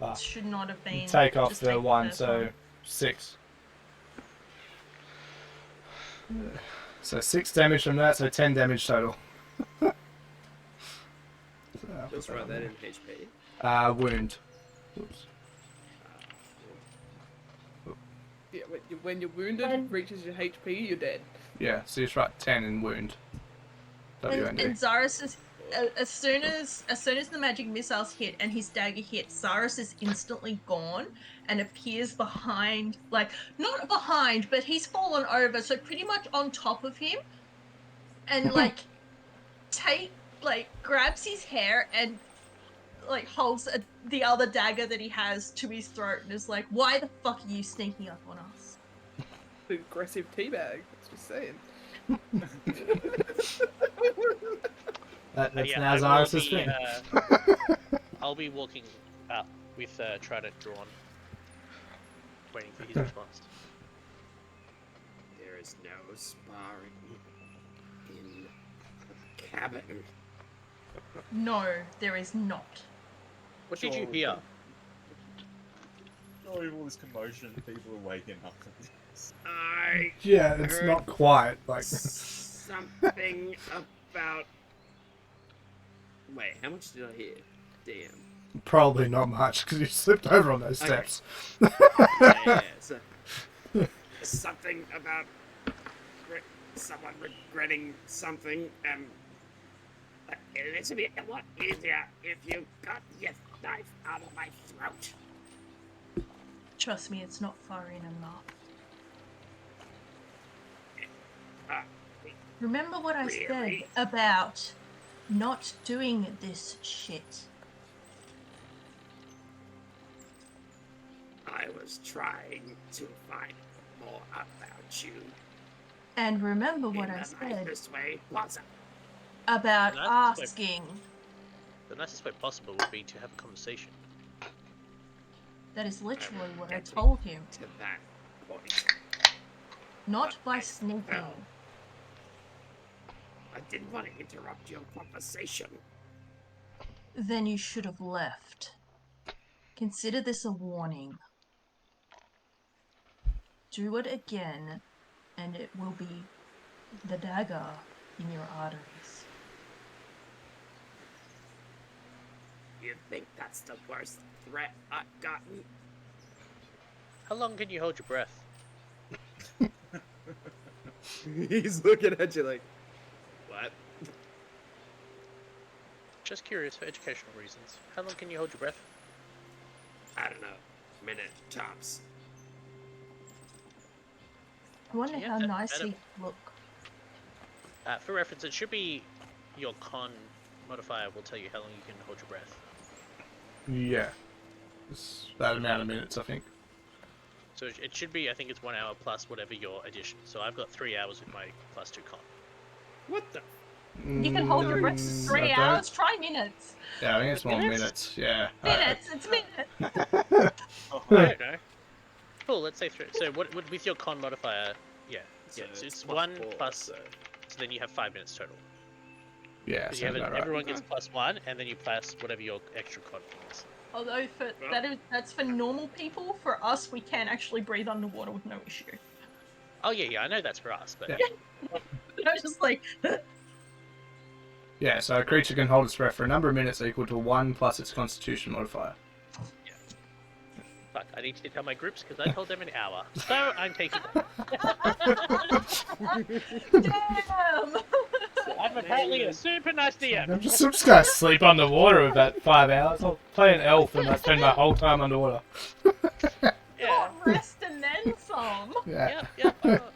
Ah. should not have been. Take off just the take 1, first so one. 6. So 6 damage from that, so 10 damage total. Let's write that in HP. Wound. Oops. Yeah, when you're wounded, it reaches your HP, you're dead. Yeah, so you just write 10 in wound. And WND. Zaris is as soon as the magic missiles hit and his dagger hits, Zaris is instantly gone and appears behind, like not behind, but he's fallen over, so pretty much on top of him, and grabs his hair and holds the other dagger that he has to his throat and is like, "Why the fuck are you sneaking up on us?" The aggressive teabag. That's just saying. That's Yeah, now I will Zaris's be, thing. I'll be walking up with trident drawn, waiting for his response. There is no sparring in the cabin. No, there is not. What did you hear? Oh, all this commotion, people are waking up from this. Yeah, it's heard not quite like. Something about. Wait, how much did I hear? Damn. Probably not much because you slipped over on those Okay. steps. Yeah. So, something about someone regretting something. This would be a lot easier if you got your knife out of my throat. Trust me, it's not far in enough. Remember what I said Really? about not doing this shit. I was trying to find more about you. And remember what in I the said nicest way possible. about That's asking. The nicest way possible would be to have a conversation. That is literally what I Getting told him. To that point. Not But by I sneaking. fell. I didn't want to interrupt your conversation. Then you should have left. Consider this a warning. Do it again, and it will be the dagger in your arteries. You think that's the worst threat I've gotten? How long can you hold your breath? He's looking at you like, what? Just curious for educational reasons. How long can you hold your breath? I don't know. Minute tops. I wonder Yeah, how that- nice that- he'd look. For reference, it should be your con modifier will tell you how long you can hold your breath. Yeah. It's that amount of minutes, I think. So it should be, I think it's 1 hour plus whatever your addition. So I've got 3 hours with my +2 con. What the? You can hold your breath for 3 hours. Try minutes. Yeah, I think it's more Minutes? minutes. Yeah. Minutes. It's minutes. Oh, I don't know. Cool, let's say 3. So what with your con modifier, yeah. So So it's plus 1 4, plus, so- so then you have 5 minutes total. Yeah, Because you have sounds about right. everyone gets +1, and then you plus whatever your extra con is. Although that's for normal people. For us, we can actually breathe underwater with no issue. Oh yeah, I know that's for us, but Yeah. I was just like, Yeah, so a creature can hold its breath for a number of minutes equal to 1 plus its constitution modifier. fuck, I need to tell my groups because I told them an hour. So I'm taking. damn. I'm apparently a super nice DM. I'm just gonna sleep underwater with that 5 hours. I'll play an elf and I spend my whole time underwater. Yeah. Rest and then some. Yeah. Yep.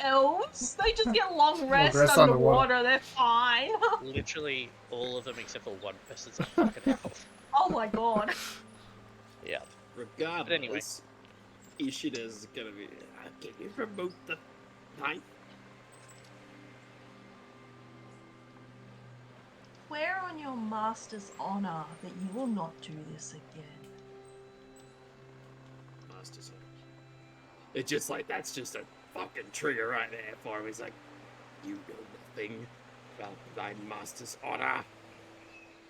Elves, they just get long rest rest underwater. They're fine. Literally all of them except for one person's a fucking elf. Oh my god. Yeah. Regardless, anyway. Ishida's gonna be. Can you promote the knife? Swear on your master's honor that you will not do this again. Master's honor. It's just like that's just a fucking trigger right there for him. He's like, you know nothing about thy master's honor.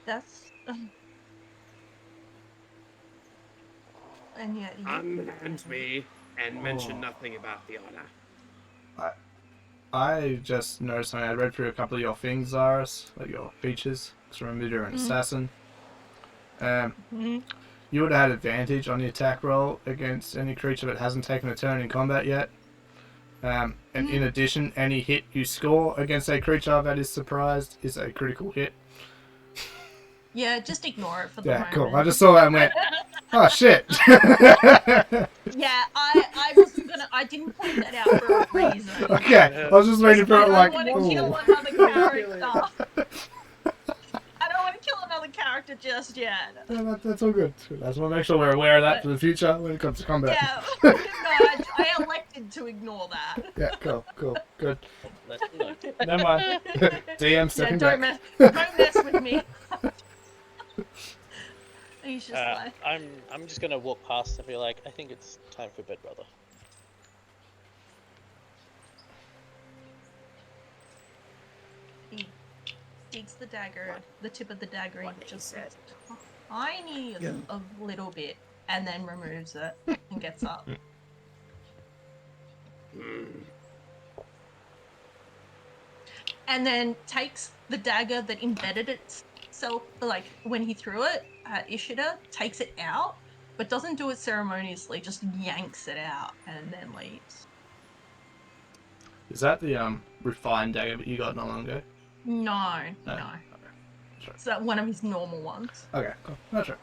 That's. And yet you. Unhand me and mention nothing about the honor. I just noticed something. I read through a couple of your things, Zaris, like your features. Because remember you're an assassin. Mhm. You would have had advantage on the attack roll against any creature that hasn't taken a turn in combat yet. And in addition, any hit you score against a creature that is surprised is a critical hit. Yeah, just ignore it for the Yeah, moment. cool. I just saw that and went, oh shit. Yeah, I wasn't gonna. I didn't point that out for a reason. Okay, I was just waiting for I it don't like, want to ooh. kill another character. Really? I don't want to kill another character just yet. Yeah, that's all good. I just want to make sure we're aware of that for the future when it comes to combat. Yeah, no, I elected to ignore that. Yeah, cool, good. Lesson learned. Never mind. DM stepping don't back. mess with me. He's just like, I'm just gonna walk past and be like, I think it's time for bed, brother. he digs the dagger, the tip of the dagger, What in he just said. tiny a little bit, and then removes it and gets up. And then takes the dagger that embedded itself, like when he threw it at Ishida, takes it out, but doesn't do it ceremoniously, just yanks it out and then leaves. Is that the refined dagger that you got not long ago? No. Okay. Sure. It's one of his normal ones. Okay, cool. That's right.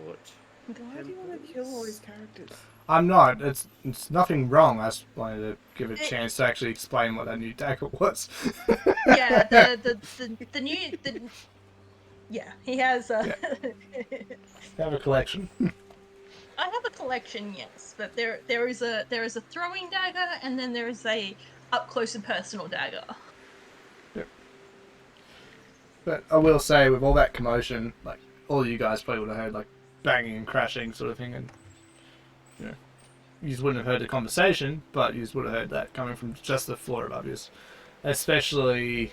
Short. Why do you want to kill all these characters? I'm not. It's nothing wrong. I just wanted to give a chance to actually explain what that new dagger was. Yeah, the new yeah, he has a. You have a collection. I have a collection, yes, but there is a throwing dagger, and then there is a up close and personal dagger. But I will say, with all that commotion, like all you guys probably would have heard like banging and crashing sort of thing, and you know, you just wouldn't have heard the conversation, but you just would have heard that coming from just the floor above you, especially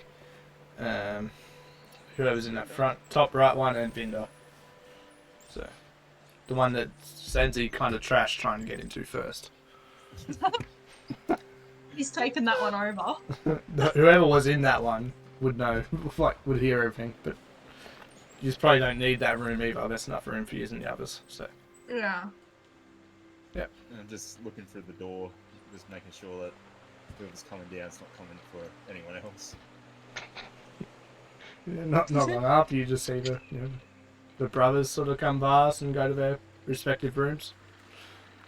whoever's in that front top right one and Vinder. So the one that Senzi kind of trashed trying to get into first. He's taken that one over. Whoever was in that one would know, like, would hear everything, but you just probably don't need that room either. There's enough room for you in the others, so. Yeah. Yep. And I'm just looking through the door, just making sure that whoever's coming down is not coming for anyone else. Yeah, not long after you just see the brothers sort of come past and go to their respective rooms.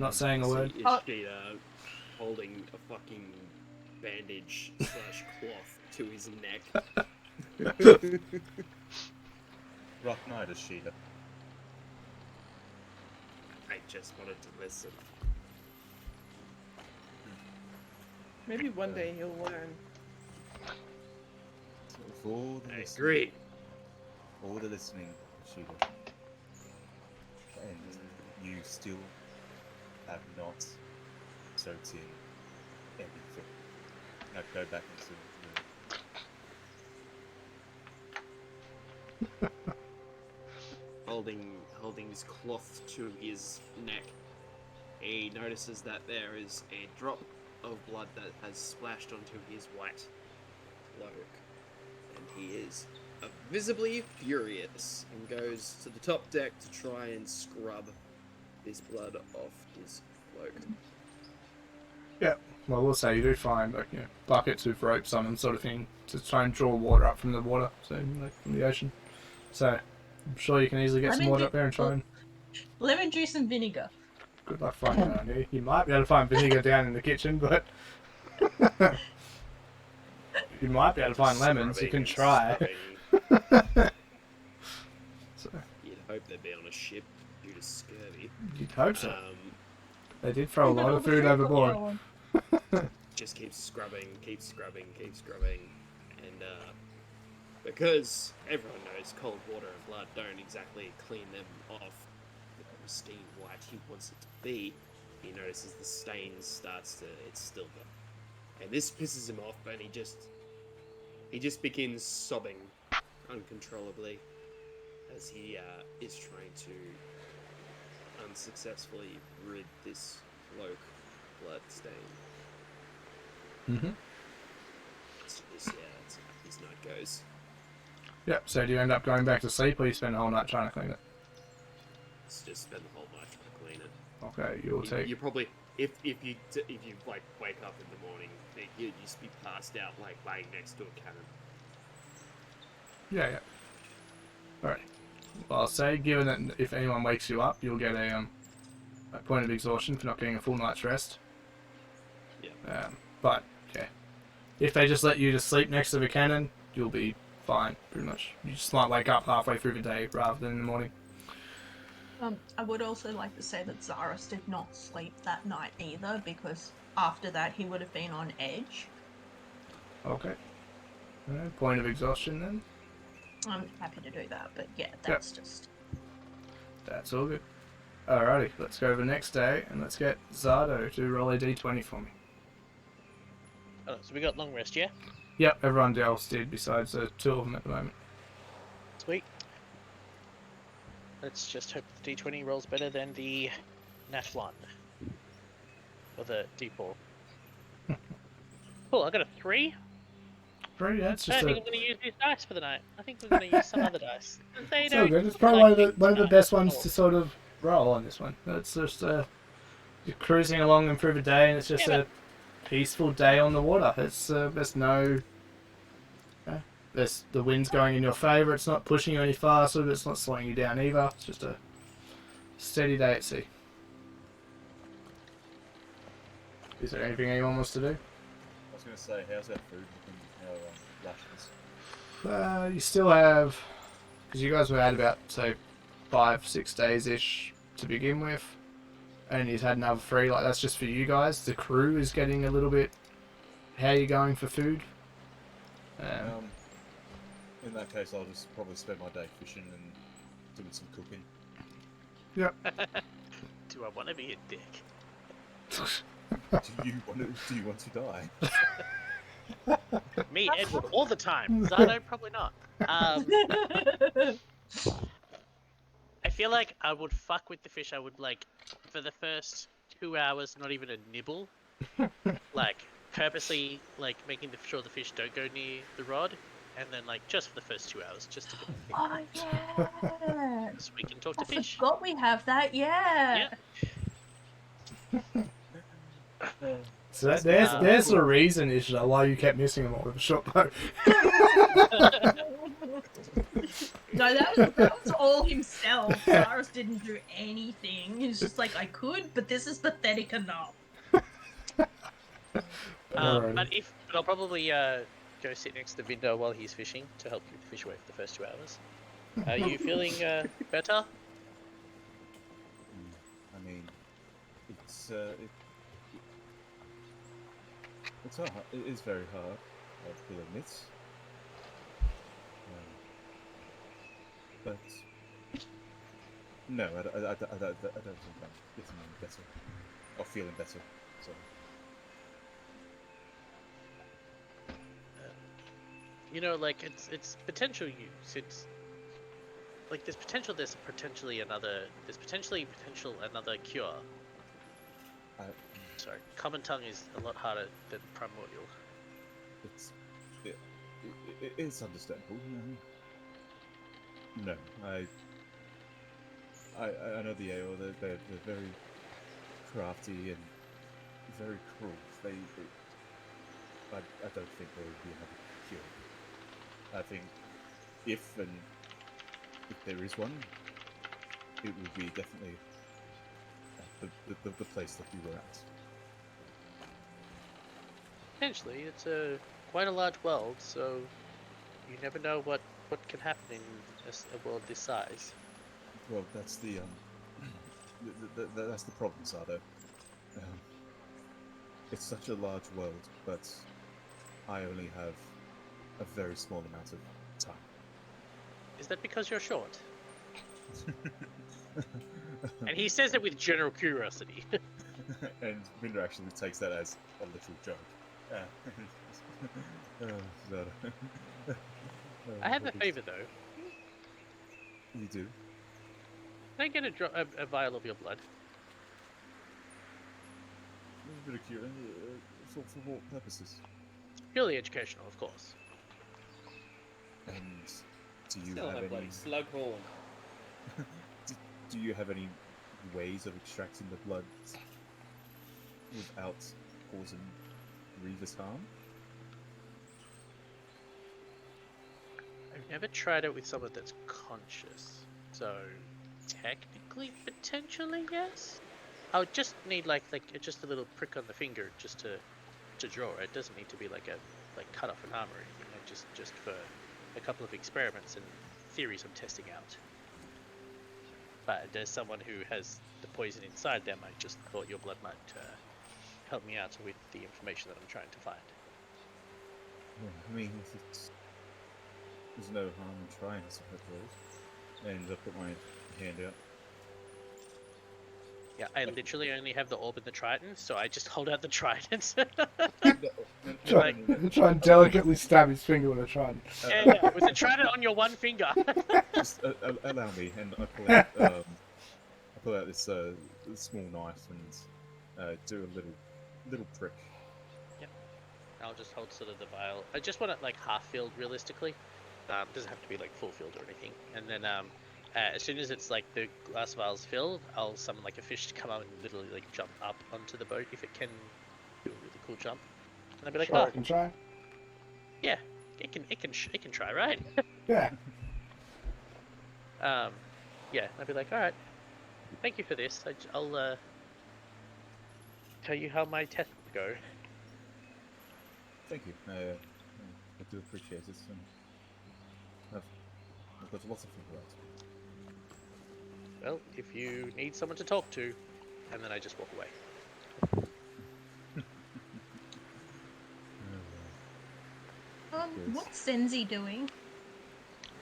Not saying a word. See Ishida holding a fucking bandage / cloth to his neck. Rough night, Ishida. I just wanted to listen. Maybe one day he'll learn. So for all the I listening- agree. all the listening, Ishida. And you still have not soaked in everything. Now go back into the room. Holding his cloth to his neck, he notices that there is a drop of blood that has splashed onto his white cloak, and he is visibly furious and goes to the top deck to try and scrub this blood off his cloak. Yeah, well, we'll say you do find like buckets with ropes on them, sort of thing, to try and draw water up from the water, so like from the ocean. So I'm sure you can easily get some water up there and try and. Lemon juice and vinegar. Good luck finding it around here. You might be able to find vinegar down in the kitchen, but you might be able to find lemons. You can try. So You'd hope they'd be on a ship due to scurvy. you'd hope so. They did throw a lot of food overboard. Just keep scrubbing, and because everyone knows cold water and blood don't exactly clean them off the pristine white he wants it to be, he notices the stain it's still there. And this pisses him off, and he just begins sobbing uncontrollably as he is trying to unsuccessfully rid this cloak blood stain. Mm-hmm. So this, yeah, that's how this night goes. Yep. So do you end up going back to sleep, or you spend the whole night trying to clean it? Let's just spend the whole night trying to clean it. Okay, you'll take. You probably, if you like wake up in the morning, you'd just be passed out like laying next to a cannon. Yeah. Alright. Well, I'll say, given that if anyone wakes you up, you'll get a point of exhaustion for not getting a full night's rest. Yeah. But yeah, if they just let you just sleep next to the cannon, you'll be fine. Pretty much. You just might wake up halfway through the day rather than in the morning. I would also like to say that Zaris did not sleep that night either, because after that he would have been on edge. Okay. Point of exhaustion then. I'm happy to do that, but yeah, that's just... That's all good. Alrighty, let's go to the next day and let's get Zardo to roll a d20 for me. Oh, so we got long rest, yeah? Yep, everyone else did besides the two of them at the moment. Sweet. Let's just hope the d20 rolls better than the nat 1. Or the d4. Cool, I got a 3. Pretty, that's I just don't think I'm going to use these dice for the night. I think we're going to use some other dice. They It's all don't good. It's like probably one of the these best dice ones at all. to sort of roll on this one. It's just you're cruising along and through the day, and it's just Yeah, a peaceful day on the water. It's there's no there's the wind's going in your favour. It's not pushing you any faster, but it's not slowing you down either. It's just a steady day at sea. Is there anything anyone wants to do? I was going to say, how's that food looking? How rations? You still have, because you guys were at about say 5-6 days ish to begin with, and you've had another 3. Like that's just for you guys. The crew is getting a little bit. How are you going for food? In that case, I'll just probably spend my day fishing and doing some cooking. Yep. Do I want to be a dick? Do you want to die? Me, Edward, all the time. Zardo, probably not. I feel like I would fuck with the fish. I would, like, for the first 2 hours, not even a nibble. Like, purposely, like, making sure the fish don't go near the rod. And then, like, just for the first 2 hours, just to get the Oh, yeah! so we can talk I to fish. forgot we have that, yeah! So there's the reason, Ishla, why you kept missing them all with a short bow. No, that was all himself. Zaris didn't do anything. He's just like, I could, but this is pathetic enough. But I'll probably go sit next to Vindo while he's fishing to help keep the fish away for the first 2 hours. Are you feeling better? I mean, it's hard. It is very hard, I will admit. But no, I don't think I'm getting any better or feeling better. So. You know, like it's potential use. It's like there's potentially another cure. Sorry, common tongue is a lot harder than primordial. It's understandable. No, I know the AO. They're very crafty and very cruel. I don't think there would be another cure. I think if there is one, it would be definitely the place that we were at. Potentially, it's quite a large world, so you never know what can happen in a world this size. Well, that's the that's the problem, Zardo. It's such a large world, but I only have a very small amount of time. Is that because you're short? And he says it with general curiosity. And Minder actually takes that as a little joke. I have a favor though. You do? Can I get a vial of your blood? A bit of For what purposes? Purely educational, of course. And do you Still have have any? bloody slughorn. Do you have any ways of extracting the blood without causing grievous harm? I've never tried it with someone that's conscious, so technically, potentially, yes. I would just need like just a little prick on the finger just to draw. It doesn't need to be like cut off an arm or anything. Just for a couple of experiments and theories I'm testing out. But there's someone who has the poison inside them. I just thought your blood might help me out with the information that I'm trying to find. Well, I mean, there's no harm in trying, I suppose. And I put my hand out. Yeah, I literally only have the orb and the trident, so I just hold out the trident. Try and delicately stab his finger with a trident. Yeah, with the trident on your one finger. Just allow me, and I pull out this small knife and do a little prick. Yep. I'll just hold sort of the vial. I just want it like half filled, realistically. Doesn't have to be like full filled or anything. And then as soon as it's like the glass vial's filled, I'll summon like a fish to come out and literally like jump up onto the boat if it can do a really cool jump. And I'll be like, Sure, I can try. yeah, it can try, right? Yeah. Yeah, I'd be like, all right, thank you for this. I'll tell you how my tests go. Thank you. I do appreciate it. I've got lots of people out. Well, if you need someone to talk to, and then I just walk away. What's Zenzi doing?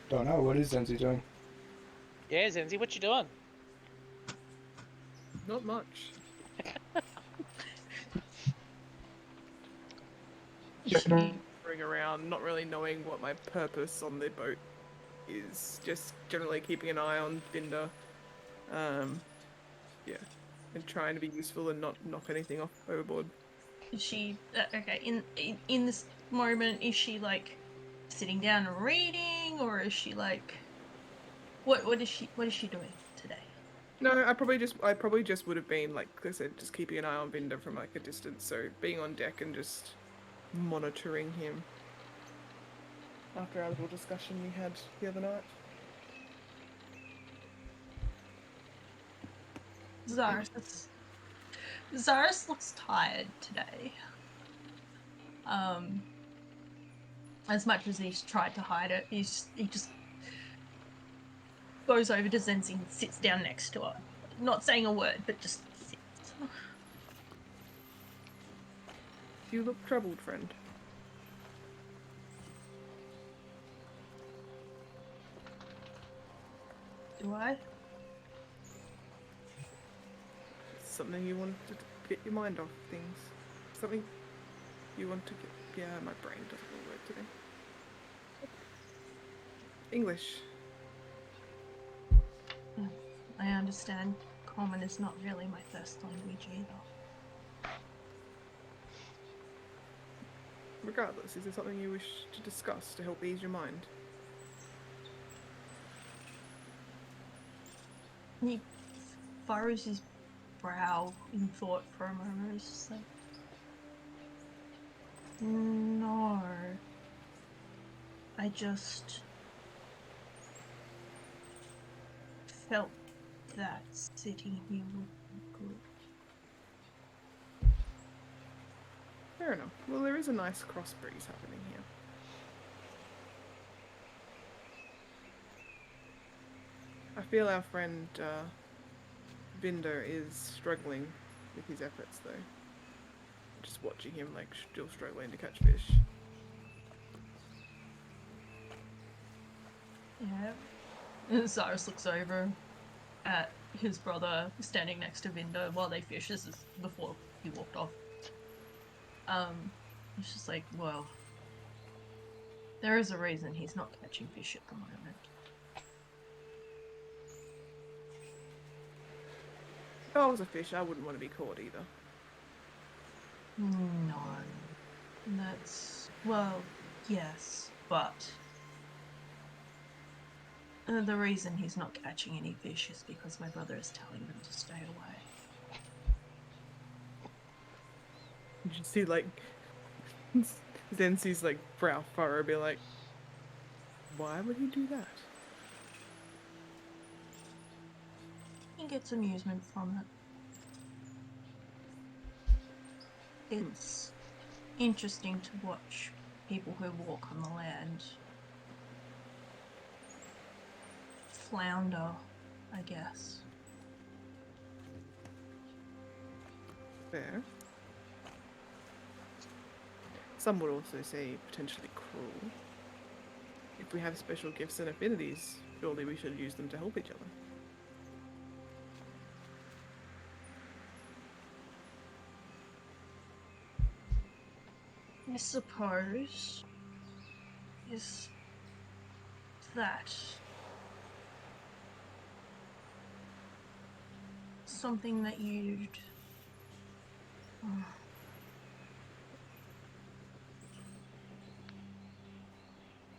Don't know. What is Zenzi doing? Yeah, Zenzi, what you doing? Not much. Just wandering around, not really knowing what my purpose on the boat is. Just generally keeping an eye on Binder. Yeah, and trying to be useful and not knock anything off overboard. Is she okay? In this moment, is she like sitting down and reading, or is she like what is she doing today? No, I probably just would have been like I said, just keeping an eye on Binder from like a distance. So being on deck and just monitoring him. After our little discussion we had the other night. Zaris looks tired today. As much as he's tried to hide it, he just goes over to Zenzi and sits down next to her. Not saying a word, but just sits. You look troubled, friend. Do I? Something you want to get your mind off things. Something you want to get. Yeah, my brain doesn't want to work today. English. I understand. Common is not really my first language either. Regardless, is there something you wish to discuss to help ease your mind? He furrows his brow in thought for a moment. It's just like, no. I just felt that sitting here would be good. Fair enough. Well, there is a nice cross breeze happening here. I feel our friend Vinder is struggling with his efforts, though. Just watching him, like, still struggling to catch fish. Yeah. And Cyrus looks over at his brother standing next to Vinder while they fish. This is before he walked off. It's just like, well, there is a reason he's not catching fish at the moment. If I was a fish, I wouldn't want to be caught either. No. That's, well, yes, but the reason he's not catching any fish is because my brother is telling them to stay away. You should see, like, Zensi's, like, brow furrow be like, why would he do that? He gets amusement from it. It's interesting to watch people who walk on the land flounder, I guess. Fair. Some would also say potentially cruel. If we have special gifts and affinities, surely we should use them to help each other. I suppose. Is that something that you'd...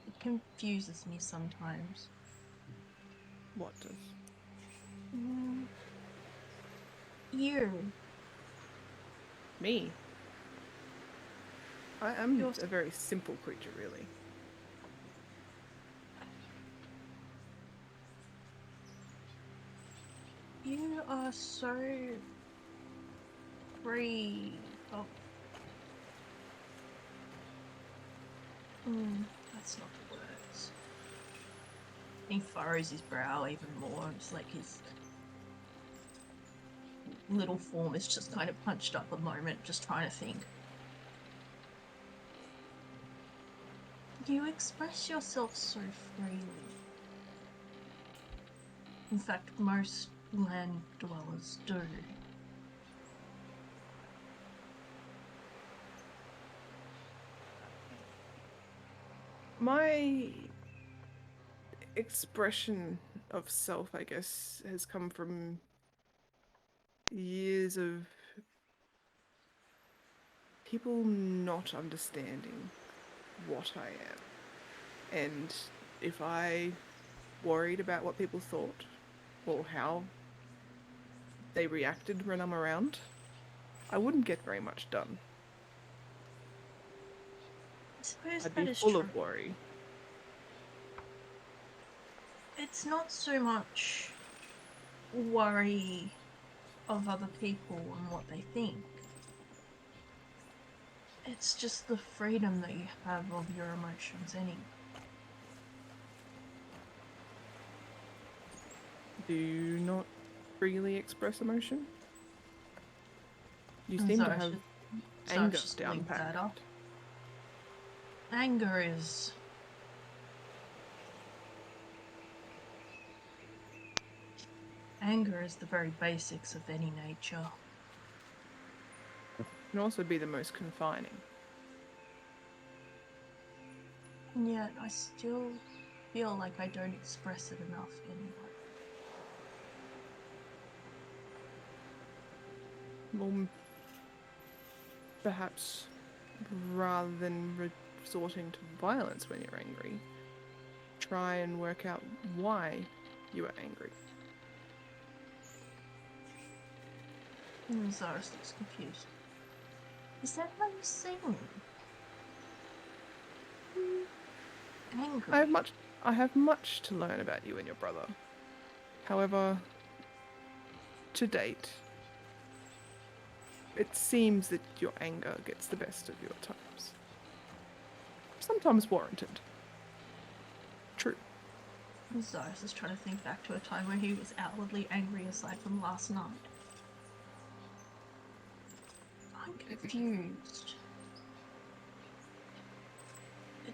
It confuses me sometimes. What does? You. Me? I am You're- a very simple creature, really. You are so free of... that's not the words. He furrows his brow even more. It's like his little form is just kind of punched up a moment, just trying to think. You express yourself so freely. In fact, most land dwellers do. My expression of self, I guess, has come from years of people not understanding what I am. And if I worried about what people thought or how they reacted when I'm around, I wouldn't get very much done. I suppose I'd that be is full true. of worry. It's not so much worry of other people and what they think. It's just the freedom that you have of your emotions anyway. Do you not freely express emotion? You And seem to Zara have should- Zara anger should down link that pat. up. Anger is... Anger is the very basics of any nature. Can also be the most confining. And yet I still feel like I don't express it enough anyway. Well, perhaps rather than resorting to violence when you're angry, try and work out why you are angry. And Zaris looks confused. Is that how you sing? Angry. I have much to learn about you and your brother. However, to date, it seems that your anger gets the best of your times. Sometimes warranted. True. Zaris is trying to think back to a time where he was outwardly angry aside from last night. I'm confused.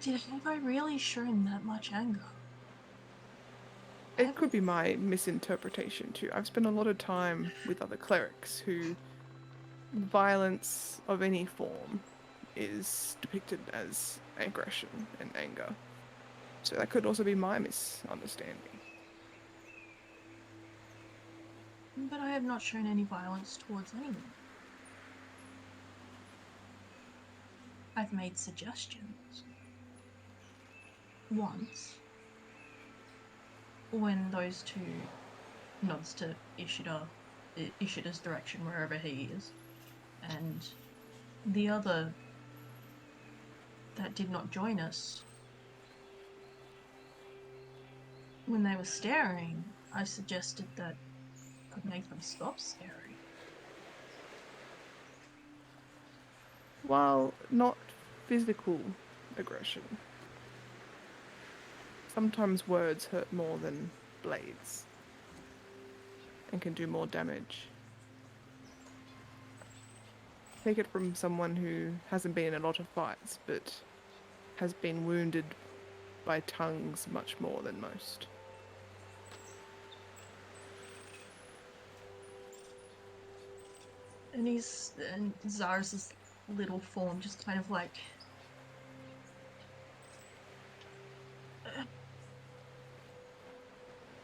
Have I really shown that much anger? It could be my misinterpretation too. I've spent a lot of time with other clerics who violence of any form is depicted as aggression and anger. So that could also be my misunderstanding. But I have not shown any violence towards anyone. I've made suggestions. Once, when those two nods to Ishida's direction wherever he is, and the other that did not join us, when they were staring, I suggested that I'd make them stop staring. While not physical aggression, sometimes words hurt more than blades and can do more damage. Take it from someone who hasn't been in a lot of fights, but has been wounded by tongues much more than most. And Zara's little form just kind of like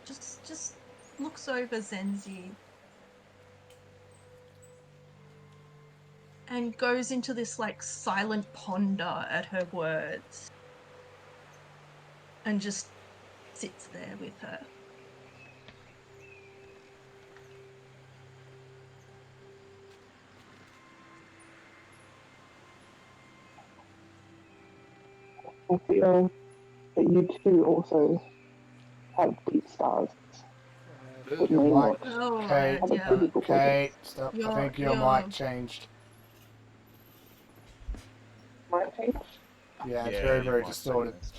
just looks over Zenzi and goes into this like silent ponder at her words and just sits there with her. I feel that you two also have deep stars. That Your may mic. not Oh, Kate, have a yeah. physical presence. Kate, stop. I think your mic You're- changed. Might change. Yeah, it's Yeah, very, your very mic's distorted. making this.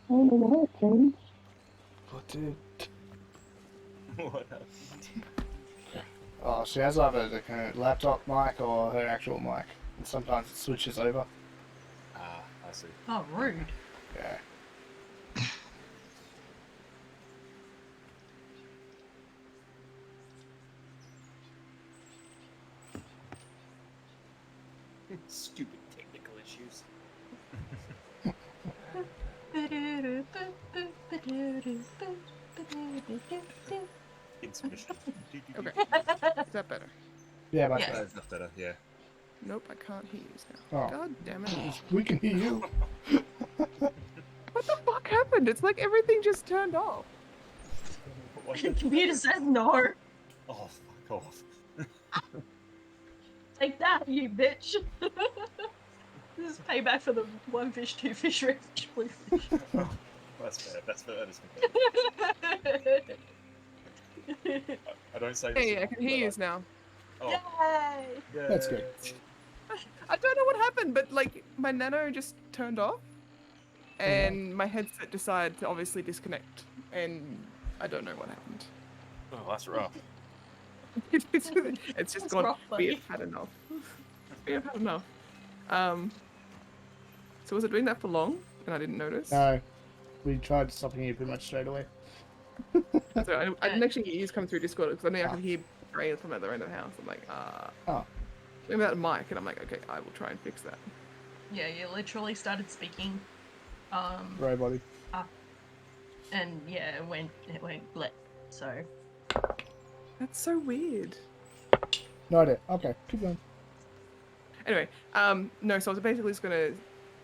I don't know why it changed. What, dude? What happened? Oh, she has either the kind of laptop mic or her actual mic. And sometimes it switches over. Ah, I see. Oh, rude. Yeah. Stupid technical issues. Insufficient. Okay. Is that better? Yeah, but Yeah. That's better, yeah. Nope, I can't hear you now. Oh. God damn it. we can hear you. What the fuck happened? It's like everything just turned off. What The the- computer says no. Oh, fuck off. Take that, you bitch. This is payback for the one fish, two fish, red fish, blue fish. That's fair. That's fair. That is fair. I don't say this. Hey, I enough, can hear you but now. Oh, Yay! yeah. That's good. I don't know what happened, but like my nano just turned off, and my headset decided to obviously disconnect, and I don't know what happened. Oh, that's rough. it's just That's gone. rough, We buddy. have had enough. We have had enough. So was it doing that for long, and I didn't notice? No. We tried stopping you pretty much straight away. So I didn't actually hear you come through Discord because I knew I could hear Ray from the other end of the house. I'm like, Oh. Think about the mic, and I'm like, okay, I will try and fix that. Yeah, you literally started speaking. Robot. And yeah, it went blip. So That's so weird. No idea. Okay, keep going. Anyway, no, so I was basically just gonna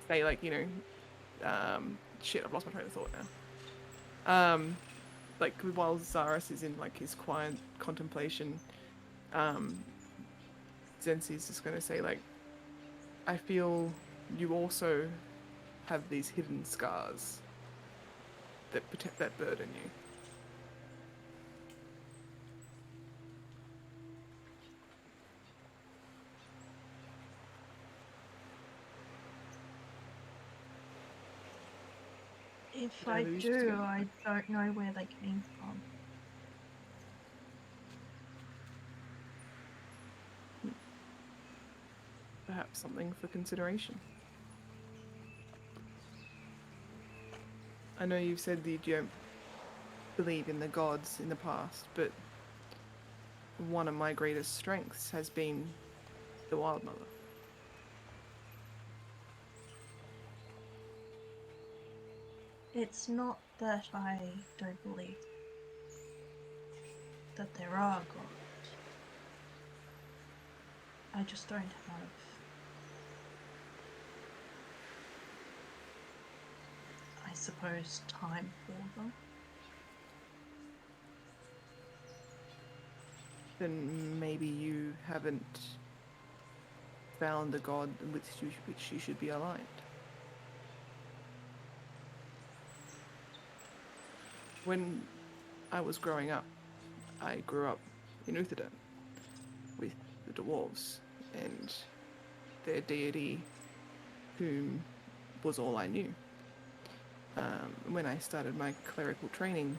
say like, you know, shit, I've lost my train of thought now. Like while Zaris is in like his quiet contemplation, Zensi's just gonna say like, I feel you also have these hidden scars that burden you. if Yeah, I they used to do, be. I don't know where they came from. Perhaps something for consideration. I know you've said that you don't believe in the gods in the past, but one of my greatest strengths has been the Wild Mother. It's not that I don't believe that there are gods. I just don't have suppose, time for them. Then maybe you haven't found the god with which you should be aligned. When I was growing up, I grew up in Uthadon with the dwarves and their deity, whom was all I knew. When I started my clerical training,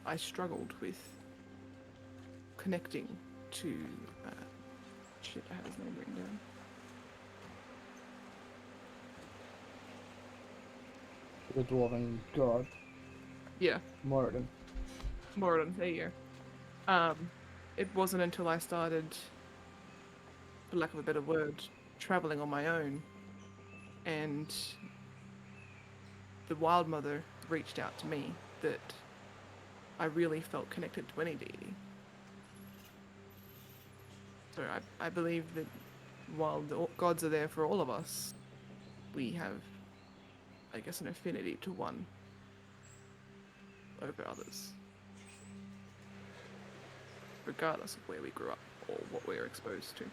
I struggled with connecting to... shit, I have his name written down. The dwarven god. Yeah, Moradin. Moradin, there you go. It wasn't until I started, for lack of a better word, travelling on my own, and the Wild Mother reached out to me that I really felt connected to any deity. So I believe that while the gods are there for all of us, we have, I guess, an affinity to one over others, regardless of where we grew up or what we're exposed to.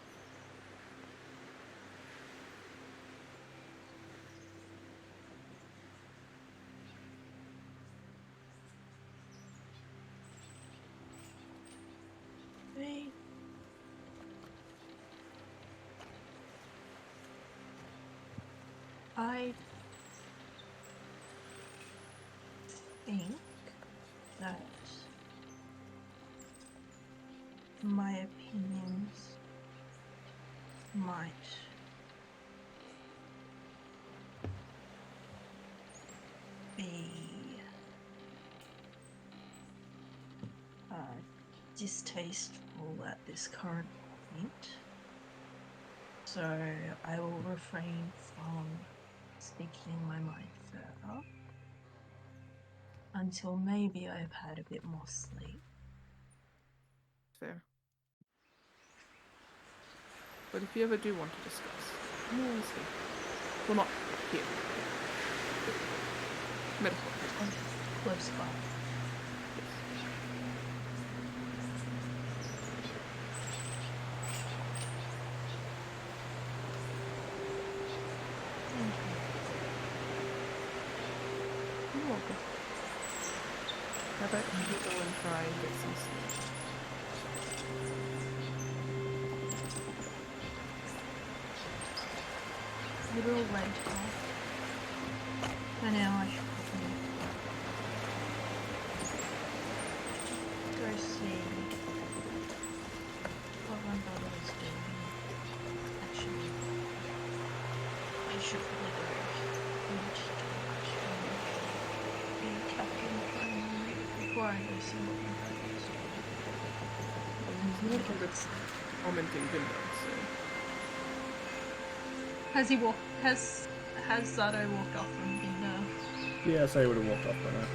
Hey. I think that my opinions might be distasteful at this current point, so I will refrain from speaking my mind further until maybe I've had a bit more sleep. Fair. But if you ever do want to discuss, come here and see. Well, not here. Metaphorically. Close by. You're welcome. How about you go and try and get some sleep? A little later. For now, I should probably go see what my brother is doing. Actually, I should probably go and be captain for a moment before I go see what my brother is doing. He's not a good commenting window, so... Has Zato walked off from the Yeah, so he would have walked off by now.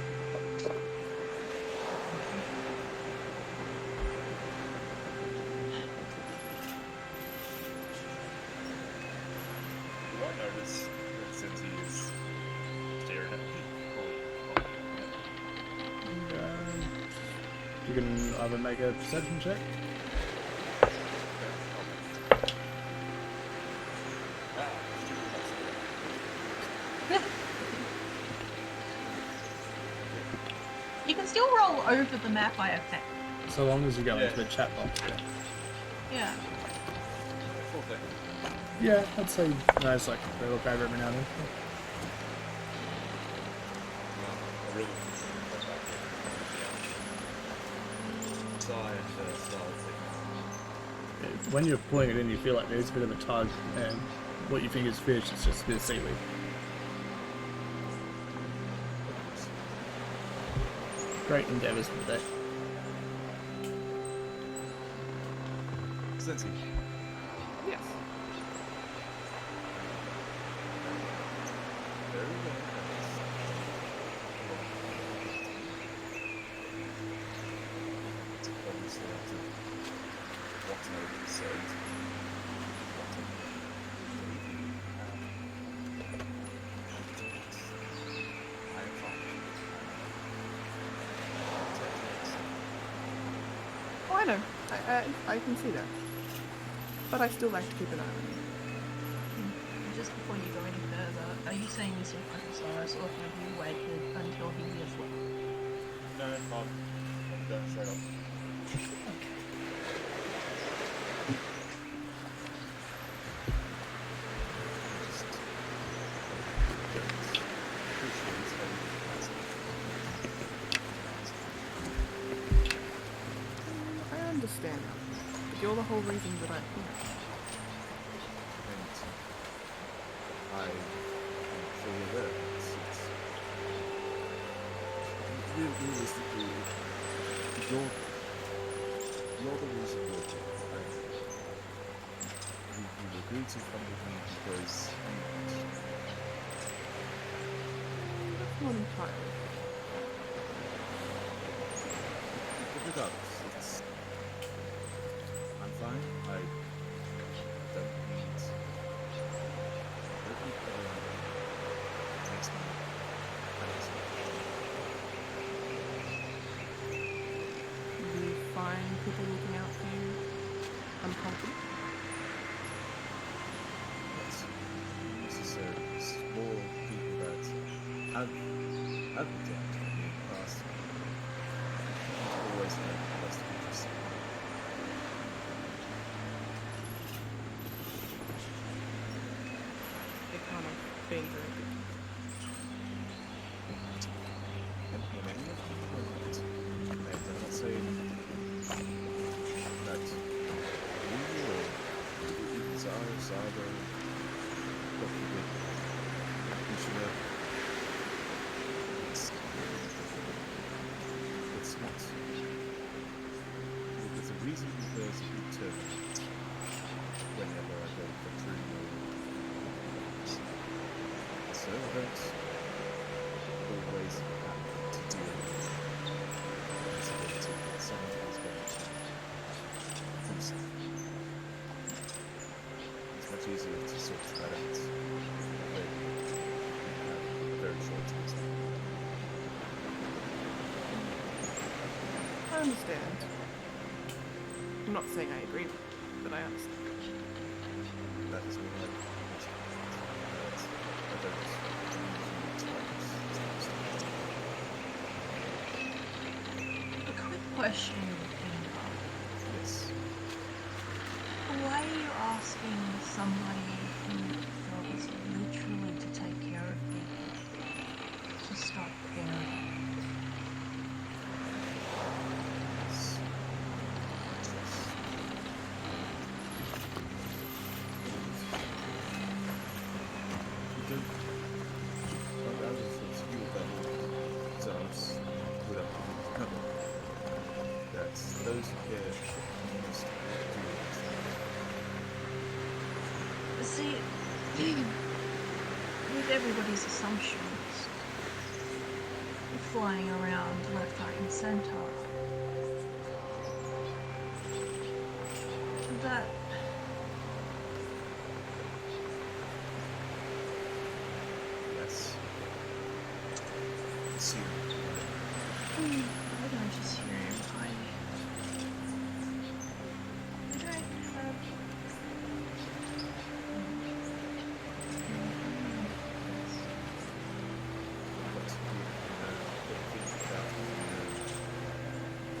You might notice that since he is staring at me, You can either make a perception check. You can still roll over the map I affect. So long as you go into the chat box. Yeah. Yeah, I'd say it's like they look over every now and then. I really When you're pulling it in, you feel like there's a bit of a tug, and what you think is fish is just a bit of seaweed. Great endeavours for the day. Cincy. Yes. Very well. Obviously, after what nobody said, what I know. I can see that. But I still like to keep an eye on you. Just before you go any further, are you saying this in front of Cyrus, or have you waited until he has left? No, I'm going straight up. I understand that. But you're the whole reason that I'm here. I am fully aware of it. Realistically, you're the reason you're here. You agreed to come with me because Not entirely. regardless, I'm fine. I don't need anyone takes me. Do you find people looking out for you uncomfortable? Not necessarily. It's more people that have looked out for me in the past. Always had a vested interest. They're kind of being very good. And in any of the moment, and I'm not saying that you or even Zara, Zago, what you did, Commissioner, it's not. There's a reason there's a big turn whenever I go through the servants always have to deal with the possibility that someone is going to do something. It's much easier to sort that out when you have a very short time. I understand. I'm not saying I agree, but I understand. That is what I don't A quick question, Inga. yes. Why are you asking somebody who is literally to take care of people to stop caring? Those who care must do it. See, with everybody's assumptions, flying around left, right, and center, that Yes. Assume. I don't just hear him. I don't have.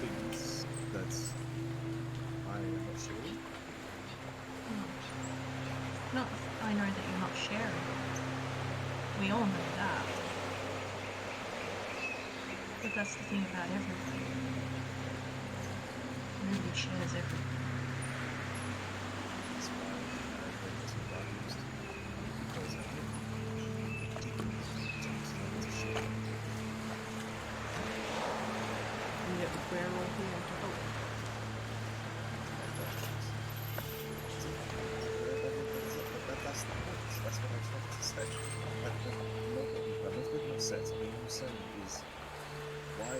Things that I am not sure. No, I know that you're not sharing. We all know that. But that's the thing about everything. Nobody shares everything. That's why I went to Wildemount because I think don't want to share. And yet we're all here to help. That's the point. That's what I tried to say. I'm not getting upset. What I'm saying is, why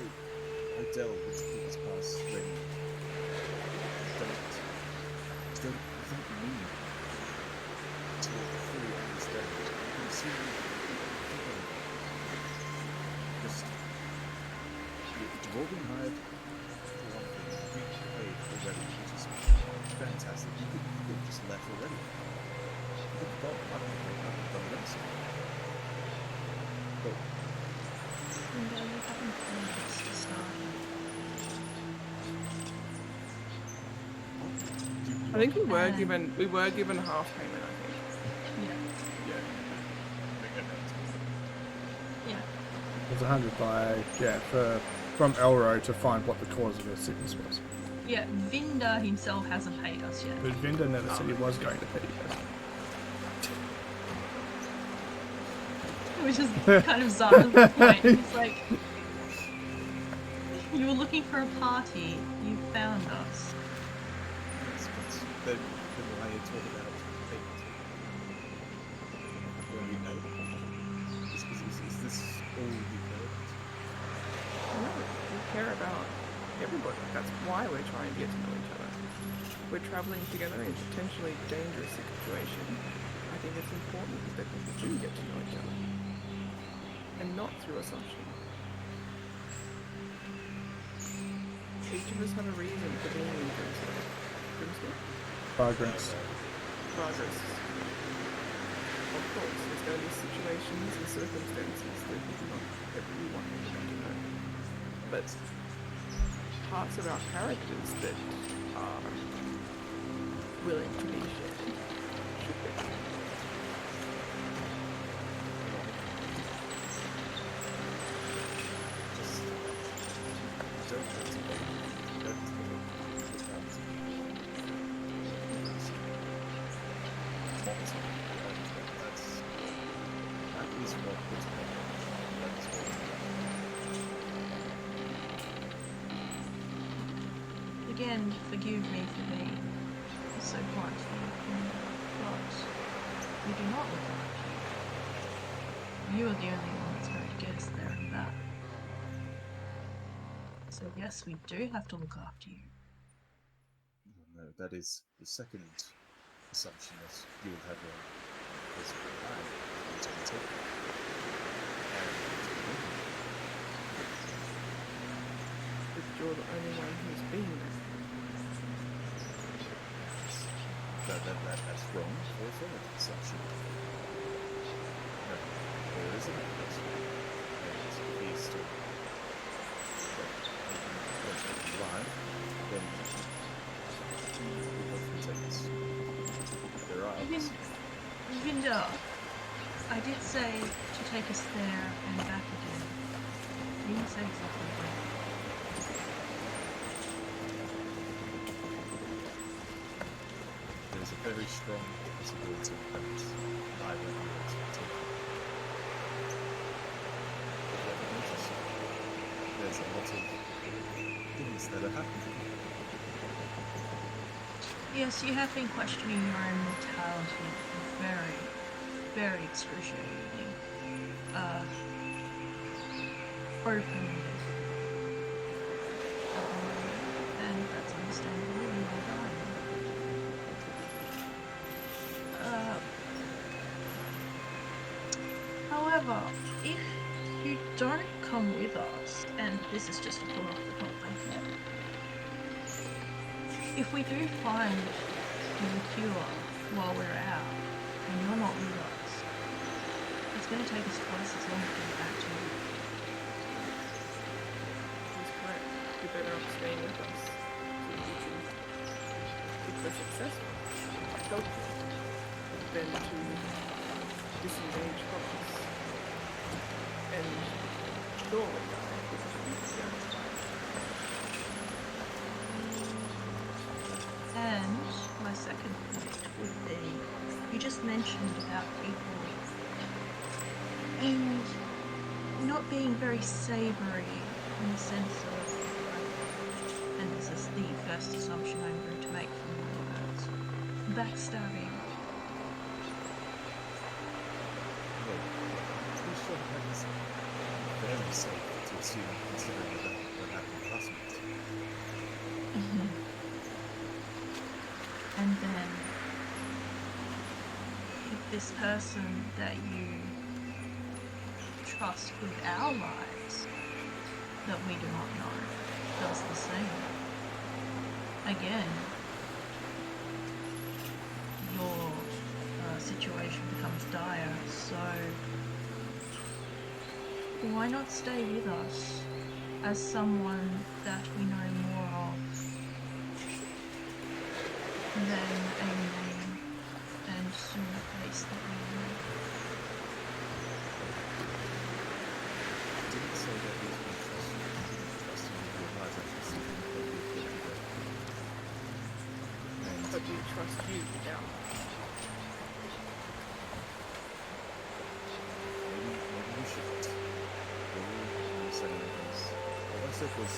delve into people's past when you don't need to fully understand it? You see, just you've all been hired for one thing, being paid for already. Look at that, I haven't done this. But And you haven't played this to start. I think we were given half payment. I think. Yeah. Yeah. Yeah. There's 100 from Elro to find what the cause of her sickness was. Yeah, Vinda himself hasn't paid us yet. But Vinda never said he was going to pay you guys. Which is kind of Zara's point. He's like, you were looking for a party, you found us. then why are you talking about payment? When we know? Is this all you care about? No, we care about everybody. That's why we're trying to get to know each other. We're traveling together in a potentially dangerous situation. I think it's important that we do get to know each other. And not through assumption. Each of us have a reason for being in Grimsby. Progress. Progress. Of course, there's going to be situations and circumstances that not everyone will get to know. But parts of our characters that are willing to be shared should be. Just don't hesitate. Don't that is what was Again, forgive me for being so blunt, but we do not look after you. You are the only one that's going to get us there and back. So yes, we do have to look after you. No, that is the second assumption that you will have a physical mind to take. But you're the only one who's been there. That's wrong for a third assumption. No, there is another person. And he is still alive, then we hopefully take this. There are others. Vinda, I did say to take us there and back again. You didn't say exactly where. There's a very strong possibility that I won't be able to take it. There's a lot of things that are happening. Yes, you have been questioning your own mortality very, very excruciatingly. Openly. And that's understandable, you are dying. However, if you don't come with us, and this is just a thought off the top of my head, if we do find the cure while we're out, and you're not with us, it's going to take us twice as long to get back to you. That's correct. You're better off staying with us so that you can, if we're successful, help you, than to disengage from us. And surely die because we don't die. And my second point would be, you just mentioned about people and not being very savoury in the sense of, and this is the first assumption I'm going to make from my words, backstabbing. It's very safe to assume, considering that what happened last month. And then, if this person that you trust with our lives, that we do not know, does the same, again, your So, why not stay with us as someone that we know more of than a name and soon a face that we know? Didn't say that he was going to trust you. He didn't trust you with your lives. Actually, something that would be important. And But do you trust you now? maybe we shouldn't. All we were saying was, all I said was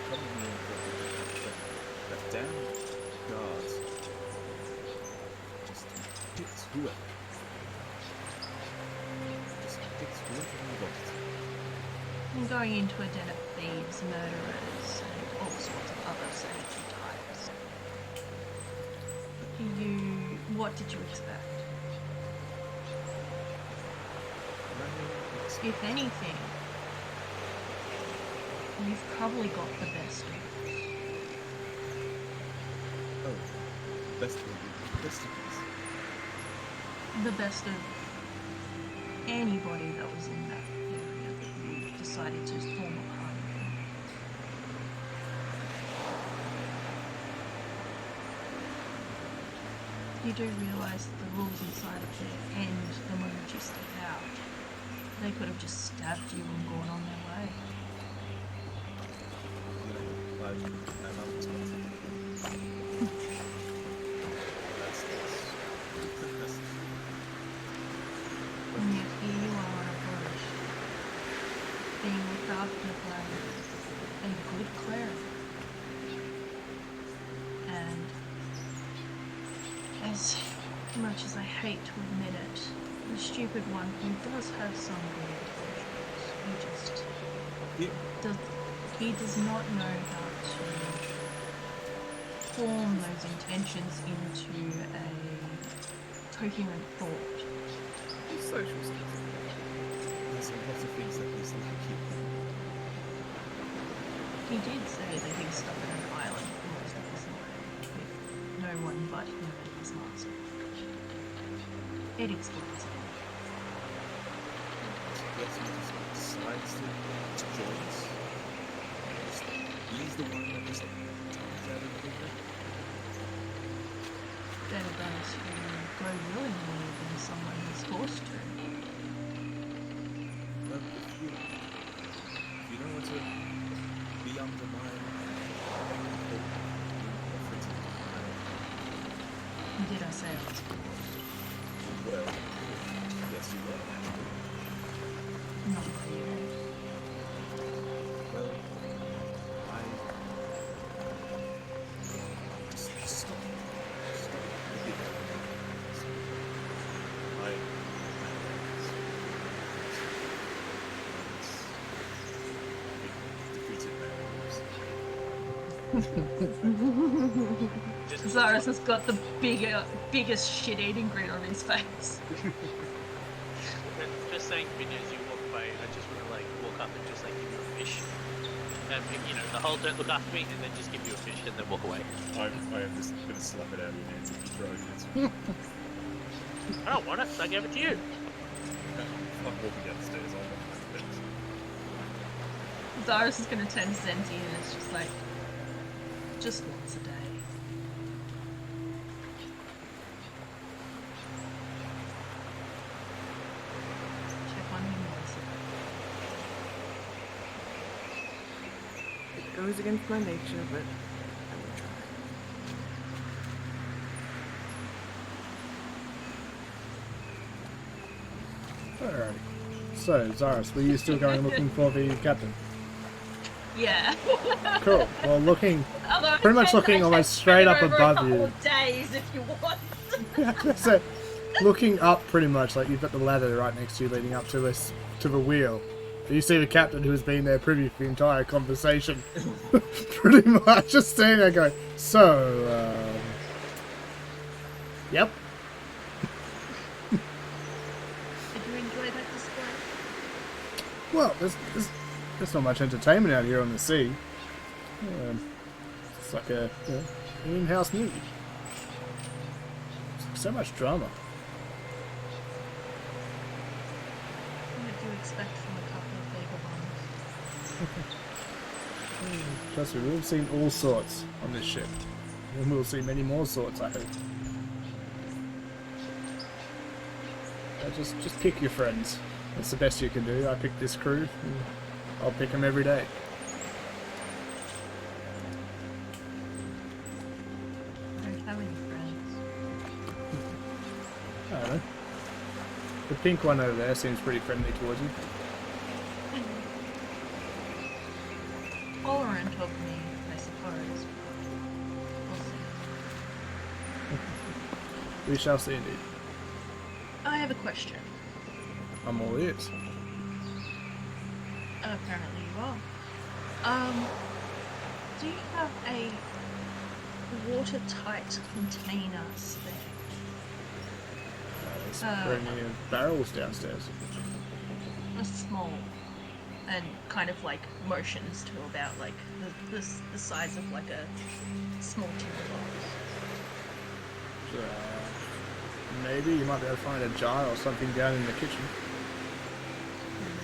probably important that damn guard just picked whoever. Just picked whoever he wanted. And going into a den of thieves, murderers, and all sorts of other sanity types. What did you expect? If anything, you've probably got the best of us. Oh, best of us. The best of anybody that was in that area that you decided to form a party with. You do realise that the rules inside of there end the moment you step out. They could have just stabbed you and gone on their way. I'm unexpected. That's And yet here you are on a bush, being looked after by a good cleric. And as much as I hate to admit it, the stupid one who does have some good intentions, he does not know how to form those intentions into a coherent thought. Social skills. There's a lot of things that these little kids do. He did say that he was stuck on an island for most of his life, with no one but him and his master. It explains it. Yes, he just decides to join us. He's the one that just comes out of the picture. There are those who go willingly when someone is forced to. But if you don't want to be under my Did I say it? well, yes, you were. Not clear. Well, stop. Zaris has got the biggest shit-eating grin on his face. Just saying, as you walk by, I just want to walk up and just give you a fish. And the whole don't look after me, and then just give you a fish and then walk away. I am just going to slap it out of your hands if you throw it. I don't want it, so I gave it to you. I'm walking downstairs. I'll walk downstairs. Zaris is going to turn sentient and it's just once a day. Check on him once a day. It goes against my nature, but I will try. Alright. So, Zaris, were you still going looking for the captain? Yeah. Cool. Well, looking Although pretty much looking almost straight up above you. Days if you want. So, looking up pretty much, like you've got the ladder right next to you leading up to this, to the wheel. You see the captain who has been there privy for the entire conversation. Pretty much just standing there going, so, yep. Did you enjoy that display? Well, there's not much entertainment out here on the sea. It's like an in-house movie. So much drama. Trust me, we've seen all sorts on this ship. And we'll see many more sorts, I hope. Just pick your friends. That's the best you can do. I pick this crew, and I'll pick them every day. I don't have any friends. I don't know. The pink one over there seems pretty friendly towards you. Tolerant of me, I suppose. We'll see. We shall see indeed. I have a question. I'm all ears. Apparently you are. Do you have a watertight container spare? There's plenty of barrels downstairs. A small, and kind of like motions to about like the size of like a small timber box. Maybe you might be able to find a jar or something down in the kitchen.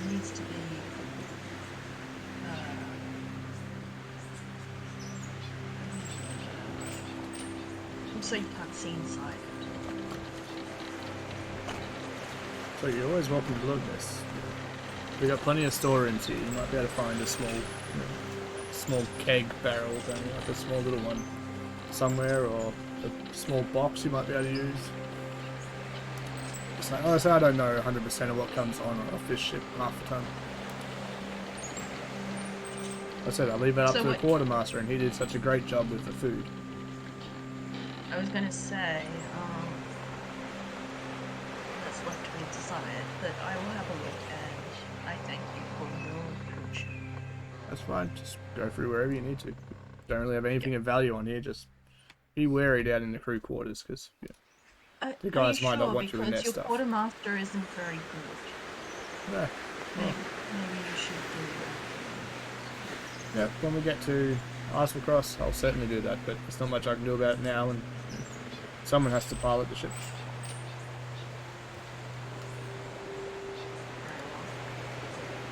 There needs to be. So you can't see inside. So you're always welcome to look at this. We've got plenty of storerooms here. You might be able to find a small keg barrel, like a small little one somewhere, or a small box you might be able to use. So, honestly, I don't know 100% of what comes on or off this ship half the time. I said I'll leave it up to the quartermaster, and he did such a great job with the food. I was gonna say, that's left to be desired, but I will have a look, and I thank you for your approach. That's fine. Just go through wherever you need to. Don't really have anything of value on here. Just be wary down in the crew quarters, because the guys might not want you in their because stuff. your quartermaster isn't very good. Yeah. Maybe you should do that. Yeah, when we get to Eiselcross, I'll certainly do that, but there's not much I can do about it now, and someone has to pilot the ship.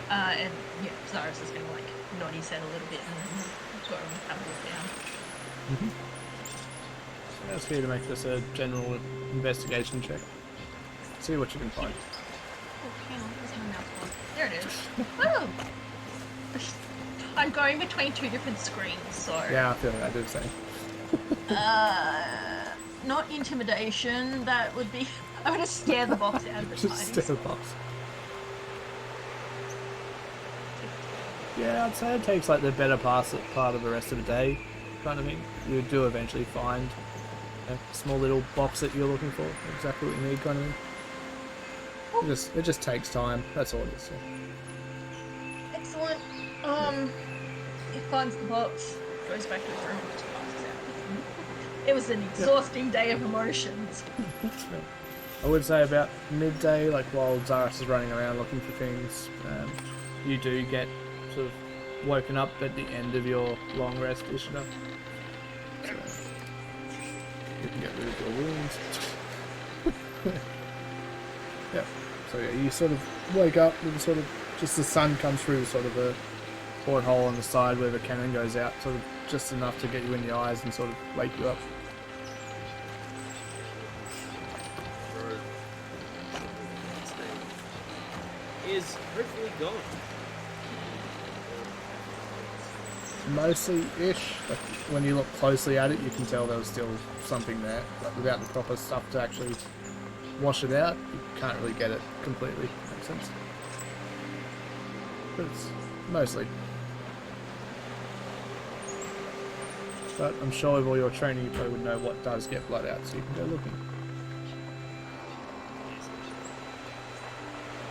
And yeah, Cyrus is gonna like nod his head a little bit and go and have a look down. So that's here to make this a general investigation check. See what you can find. Oh, hang on, where's my mouse gone? There it is. Oh! I'm going between two different screens, so... Yeah, I feel like I do the same. Not intimidation, that would be... I'm gonna scare the box out of its Just eyes. stare the box. Yeah, I'd say it takes like the better part of the rest of the day, kind of thing. You do eventually find a small little box that you're looking for, exactly what you need, kind of thing. It just takes time. That's all it is. Excellent. He finds the box, goes back to his room, and just passes out. It was an exhausting day of emotions. I would say about midday, like while Zaris is running around looking for things, you do get sort of woken up at the end of your long rest, Ishida. So you can get rid of your wounds. Yeah. So yeah, you sort of wake up with sort of just the sun comes through sort of a porthole on the side where the cannon goes out, sort of just enough to get you in the eyes and sort of wake you up. Is hopefully gone. Mostly ish. Like when you look closely at it, you can tell there was still something there, but without the proper stuff to actually wash it out, you can't really get it completely. Makes sense. But it's mostly. But I'm sure with all your training, you probably would know what does get blood out, so you can go looking.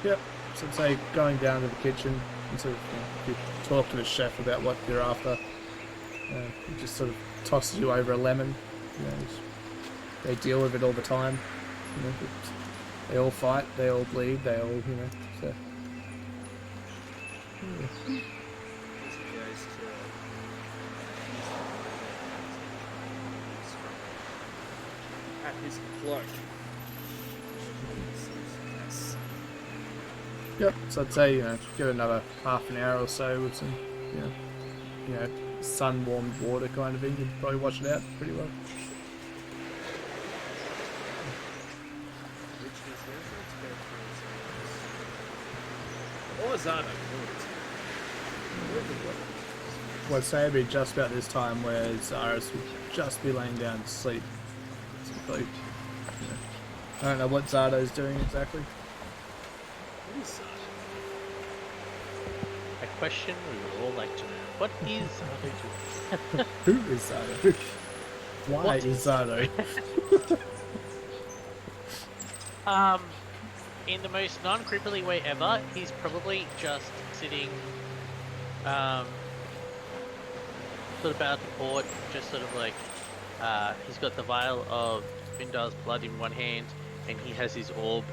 Yep. So I'd say going down to the kitchen and sort of you talk to the chef about what you're after. He just sort of tosses you over a lemon. You know, they deal with it all the time. You know, they all fight, they all bleed, they all, you know. So. Yeah. At his cloak. Yep. So I'd say give it another half an hour or so with some sun warmed water kind of thing. You'd probably wash it out pretty well. Or Zana. Well, I'd say it'd be just about this time where Zaris would just be laying down to sleep. So probably, I don't know what Zardo's doing exactly. What is Zana? A question we would all like to know. What is Zardo doing? Who is Zardo? Why What is is Zardo? In the most non-creepily way ever, he's probably just sitting, sort of out the port, just sort of like, he's got the vial of Vindar's blood in one hand, and he has his orb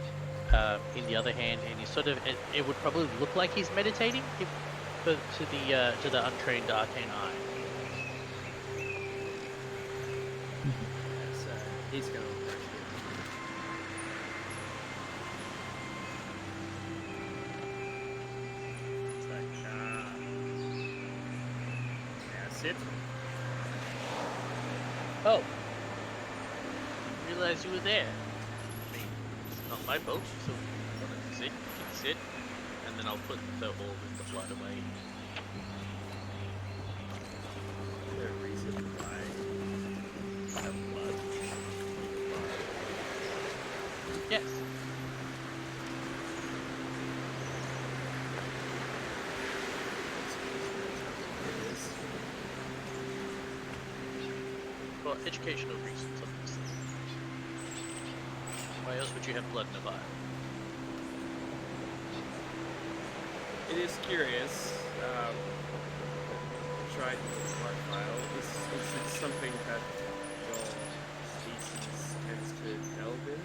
in the other hand, and he's sort of, it would probably look like he's meditating to the untrained arcane eye. He's gonna approach you. It's like, yeah, sit. Oh, realized you were there. I mean, it's not my boat, so if you want to sit, you can sit, and then I'll put the orb and the blood away. Is there a reason why I have blood? Yes. For educational reasons, obviously. Why else would you have blood in a vial? It is curious. Tried smart file. Is it something that your species tends to delve in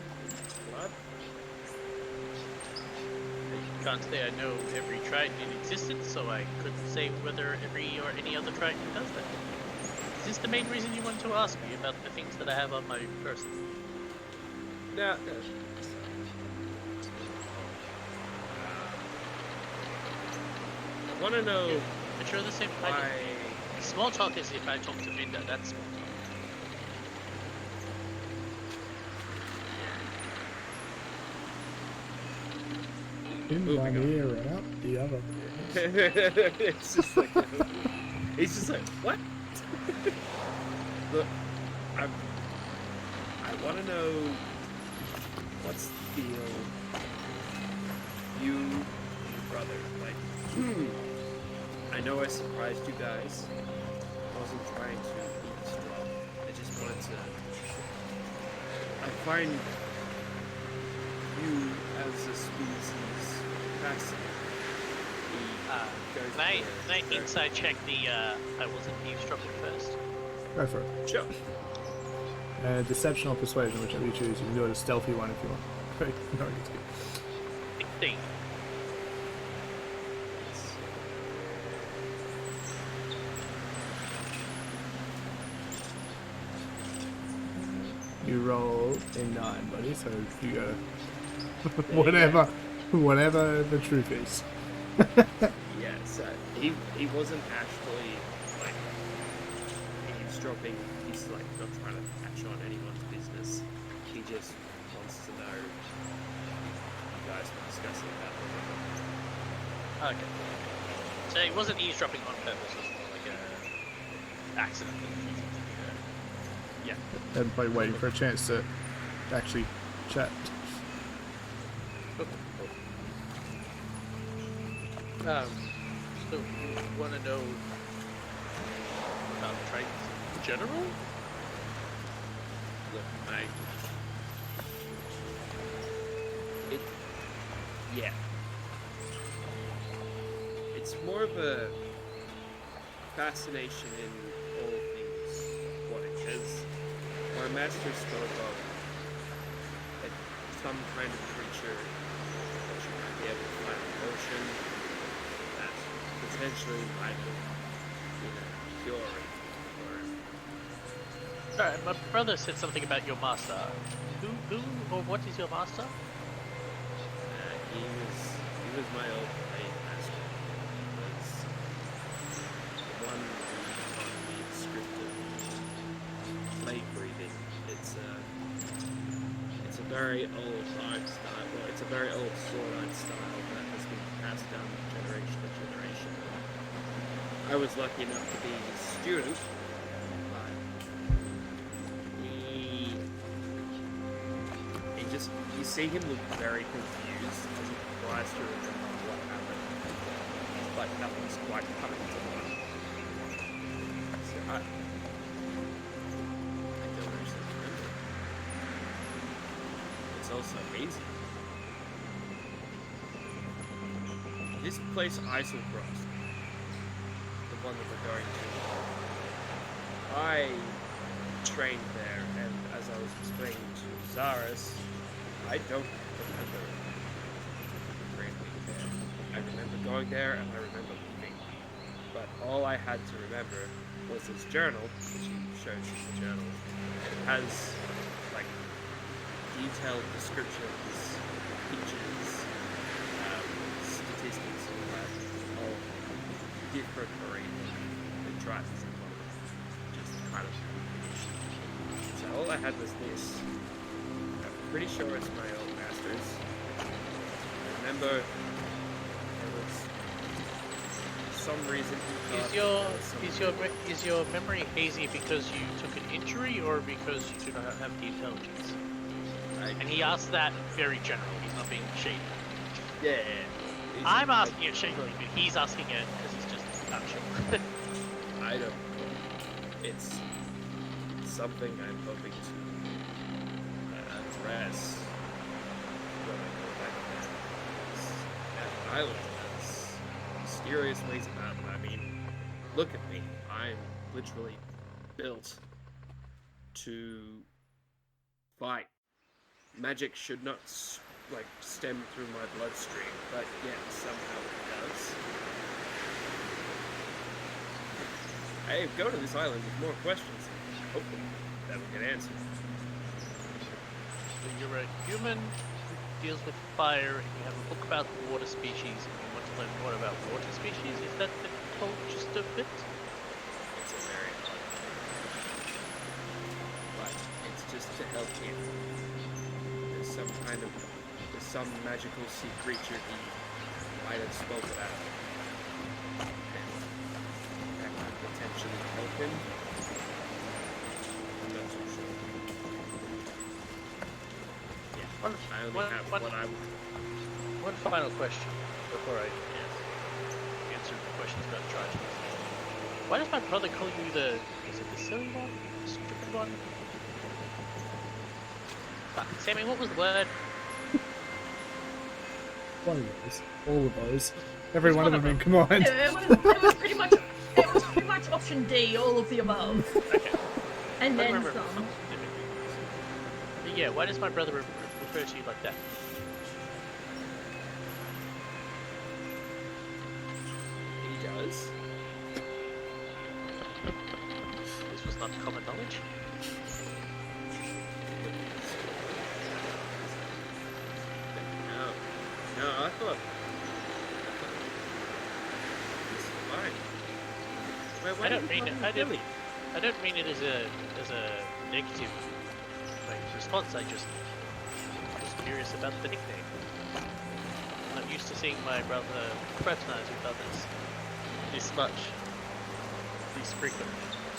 blood? I can't say I know every Triton in existence, so I couldn't say whether every or any other Triton does that. Is this the main reason you want to ask me about the things that I have on my person? No. I want to know But you're the same why. kind. Small talk is if I talk to Vinda, that's small talk. In one ear and out the other. It's just like he's just like, what? Look, I want to know what's the deal. You and your brother, like, I know I surprised you guys. I wasn't trying to eavesdrop. I just wanted to. I find you as a species fascinating. Can I inside check the, I wasn't eavesdropping first? Go for it. Sure. Deception or persuasion, whichever you choose. You can do it a stealthy one if you want. Okay, no, it's good. 16. You roll a 9, buddy, so you go whatever the truth is. Yes, he wasn't actually like eavesdropping. He's like not trying to catch on anyone's business. He just wants to know you guys were discussing that. Okay. So it wasn't eavesdropping on purpose, it was more like a accident. Yeah. And probably waiting for a chance to actually chat. So you want to know about Tritons in general? Look, yeah. It's more of a fascination in all things aquatic, because our master spoke of some kind of creature that you might be able to find in the ocean that potentially might have, cure or Alright, my brother said something about your master. Who or what is your master? he was as my old blade master was the one who taught me the script of blade breathing. It's a very old art style. Well, it's a very old sword art style that has been passed down generation to generation. I was lucky enough to be his student, but you see him look very confused as he tries to remember what happened. But nothing's quite coming to mind. So I don't actually remember. It's also easy. This place, Eiselcross, the one that we're going to, I trained there, and as I was explaining to Zaris, I don't remember training there. I remember going there, and I remember leaving. But all I had to remember was his journal, which he shows us the journal. It has, like, detailed description of his features, statistics, and all that, all different marine and tribes and all that. Just kind of. So all I had was this. I'm pretty sure it's my old master's. I remember there was some reason he thought Is your memory hazy because you took an injury or because you do not have the intelligence? And he asked that very general. He's not being shady. Yeah. I'm asking it shadily, but he's asking it because he's just not sure. I don't know. It's something I'm hoping to address when I go back there. That island has mysterious ways about it. I mean, look at me. I'm literally built to fight. Magic should not stem through my bloodstream, but yet somehow it does. I go to this island with more questions. Hopefully, that will get answered. So you're a human who deals with fire, and you have a book about water species, and you want to learn more about water species? Is that the whole gist of it? It's a very hard thing. But it's just to help him. There's some magical sea creature he might have spoke about. And that could potentially help him. I'm not so sure. Yeah, I only have what I would. One final question before I answer the questions about Tritons. Why does my brother call you is it the silly one? The stupid one? Fuck, Sammy, what was the word? One of those. All of those. Every one of them combined. It was pretty much option D, all of the above. Okay. And I then remember some. But yeah, why does my brother refer to you like that? He does. This was not common knowledge. No, I thought it's fine. Why I don't did you mean it. call him Billy? I don't mean it as a negative response. I just was curious about the nickname. I'm not used to seeing my brother fraternize with others this frequent.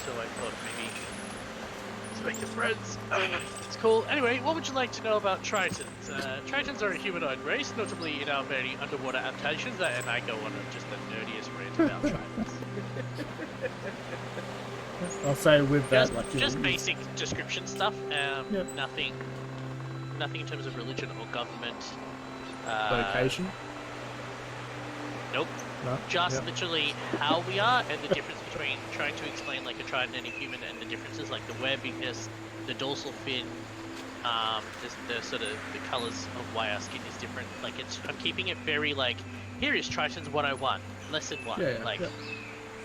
So I thought maybe to make them friends. It's cool. Anyway, what would you like to know about Tritons? Tritons are a humanoid race, notably in our very underwater adaptations, and I go on just the nerdiest rant about Tritons. I'll say with that, Just basic description stuff. Yep. Nothing in terms of religion or government. Location. Nope. No? Just Yep. literally how we are and the difference between trying to explain like a Triton and a human and the differences like the webbiness, the dorsal fin, the sort of the colours of why our skin is different. Like I'm keeping it very like, here is Tritons 101, lesson 1.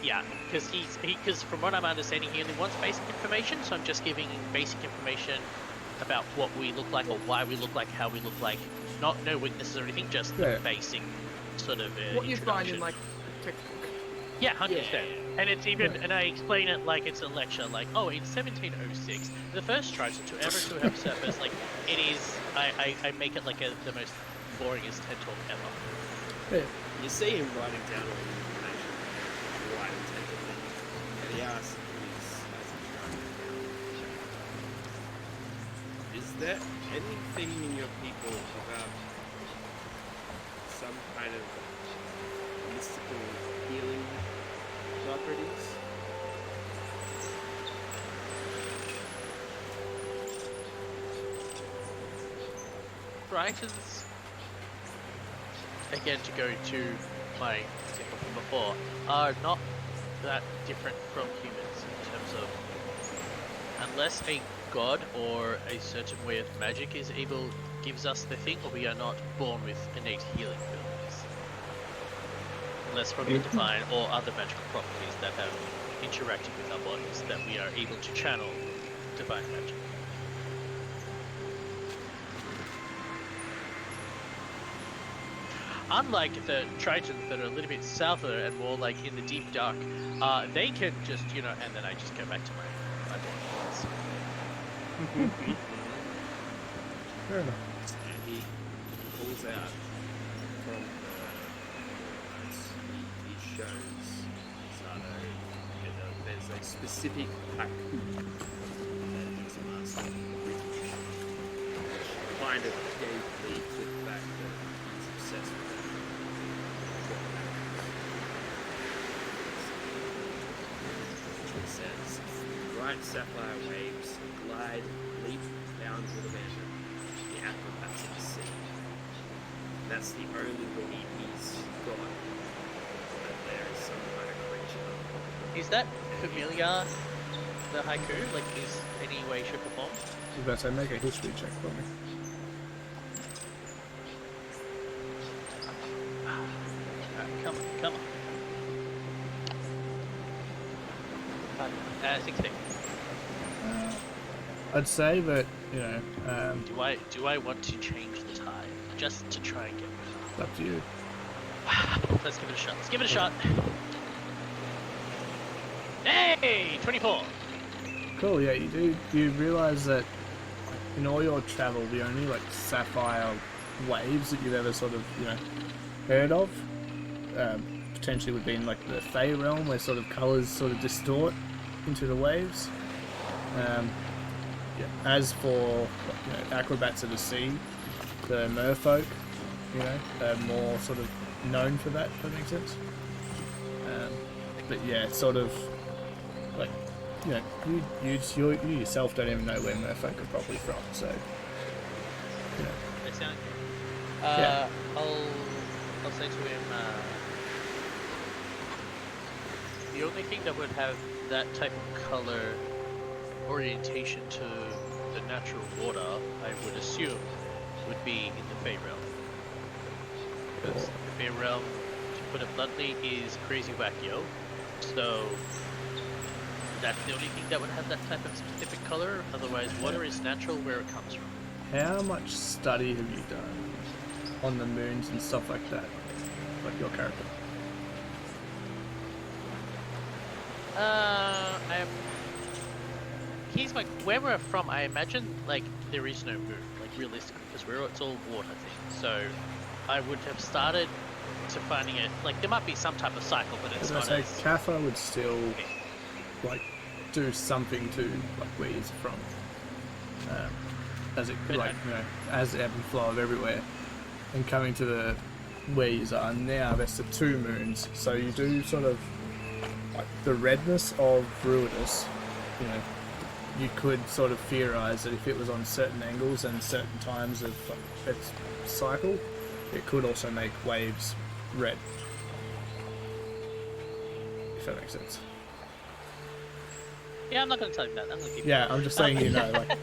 Yeah, because from what I'm understanding he only wants basic information, so I'm just giving basic information about what we look like or why we look like, how we look like. No weaknesses or anything, just the basic sort of What you find in introduction. like a textbook. Yeah, 100%. And it's even, and I explain it like it's a lecture, like, oh, in 1706, the first Triton to ever to have surfaced, like, it is, I make it like the most boringest TED talk ever. Yeah. You see him writing down all the information right attentively, and he asks as he's writing it down, is there anything in your people about some kind of mystical healing properties? Tritons, again, to go to my example from before, are not that different from humans in terms of, unless a god or a certain way of magic is able, gives us the thing, or we are not born with innate healing abilities. Unless from the divine or other magical properties that have interacted with our bodies, that we are able to channel divine magic. Unlike the Tritons that are a little bit souther and more like in the deep dark, they can just, you know, and then I just go back to my board. Fair enough. And he pulls out from the notes, he shows Sato, there's a specific haiku that his master written, which kind of gave me to the fact that he's obsessed with it. It says, bright sapphire waves glide, leap, bound with abandon, the acrobats of the sea. And that's the only belief he's got, that there is some kind of creature. Is that familiar, the haiku? Like, is any way, shape, or form? You better make a history check for me. Come on, come on. 16. I'd say that, you know, Do I want to change the tide just to try and get it's up to you. Let's give it a shot. Let's give it a shot. Hey, 24. Cool, yeah, you realise that in all your travel, the only like sapphire waves that you've ever sort of, you know, heard of, potentially would be in like the Fey realm, where sort of colours sort of distort into the waves. Yeah. As for, you know, acrobats of the sea, the merfolk, you know, are more sort of known for that. If that makes sense. But yeah, sort of like, you know, you yourself don't even know where merfolk are probably from, so you know. They sound good. Yeah. I'll say to him, the only thing that would have that type of color orientation to the natural water, I would assume, would be in the Fey realm. Because the Fey realm, to put it bluntly, is crazy wacky-o. So that's the only thing that would have that type of specific color. Otherwise, water is natural where it comes from. How much study have you done on the moons and stuff like that, like your character? He's like, where we're from, I imagine, like, there is no moon, like, realistically, because it's all water thing. So, I would have started to finding it, like, there might be some type of cycle, but it's As I not say, as... Kaffa would still like do something to like where he's from, as it But like, you know, as the ebb and flow of everywhere, and coming to the where you are now, there's the two moons, so you do sort of like the redness of Ruidus, you know. You could sort of theorize that if it was on certain angles and certain times of its cycle, it could also make waves red. If that makes sense. Yeah, I'm not going to tell you that. I'm going to keep Yeah, I'm just saying, you know, like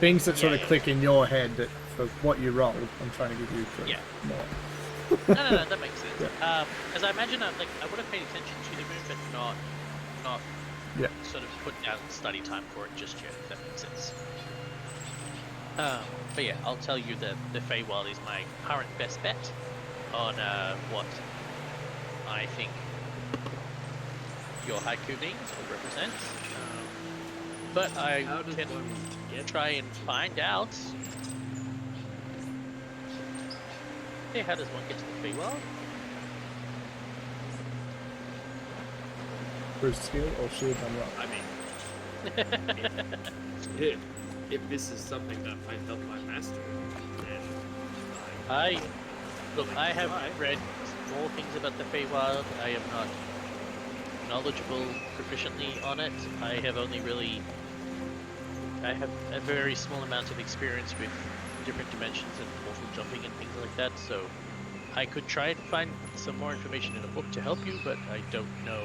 things that sort of click in your head that for what you rolled, I'm trying to give you for more. No, that makes sense. As I imagine, I would have paid attention to the moon, but not Yeah. sort of put down study time for it just yet, if that makes sense. But yeah, I'll tell you that the Feywild is my current best bet. on what I think your haiku means or represents, but I How does can one get try and find out. Hey, how does one get to the Feywild? Through skill or sheer dumb luck? I mean, if this is something that might help my master, then I have try. read more things about the Feywild. I am not knowledgeable proficiently on it. I have a very small amount of experience with different dimensions and portal jumping and things like that, so I could try and find some more information in a book to help you, but I don't know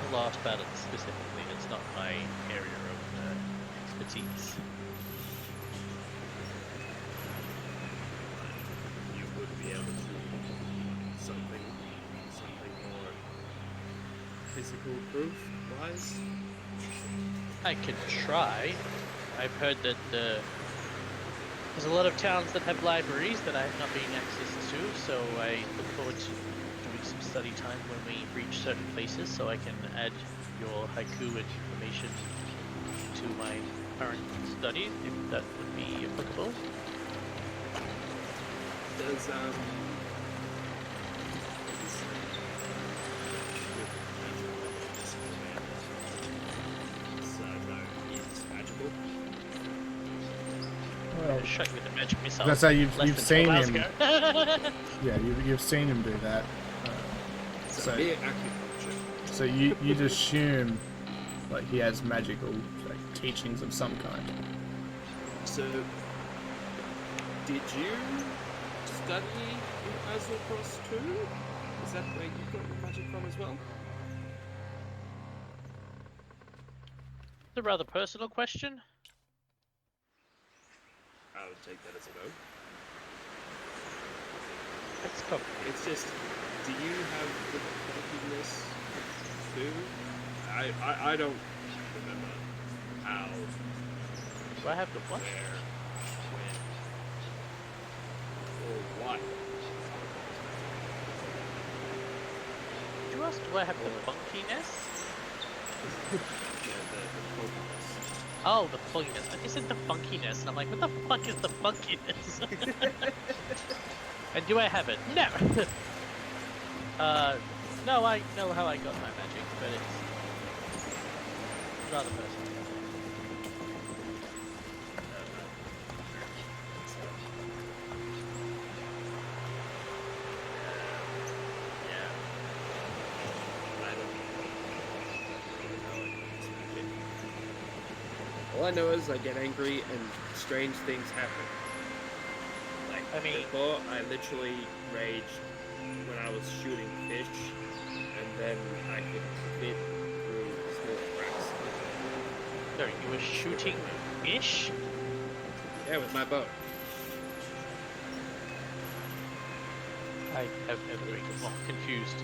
a lot about it specifically. It's not my area of expertise. You would be able to do something more physical proof wise. I can try. I've heard that there's a lot of towns that have libraries that I have not been access to, so I look forward to doing some study time when we reach certain places, so I can add your haiku and information to my current studies, if that would be applicable. Does is magical? I'm Well, gonna shut you with a magic missile. that's how less you've than seen 12 hours him. ago. Yeah, you've seen him do that. So So, mere acupuncture. so you'd assume like he has magical like teachings of some kind. So, did you study in Eiselcross too? Is that where you got your magic from as well? It's a rather personal question. I would take that as a no. Let's go. It's just, do you have the funkiness too? I don't remember how, Do I have the what? where, when, or what. Did you ask, do I have the funkiness? Yeah, the funkiness. Oh, the funkiness. I said the funkiness, and I'm like, what the fuck is the funkiness? And do I have it? No! No, I know how I got my magic, but it's rather personal. Yeah. I don't really know it's magic. All I know is I get angry and strange things happen. Like, I mean- before I literally raged when I was shooting fish, and then I could fit through small cracks. So you were shooting fish? Yeah, with my bow. I have never been more confused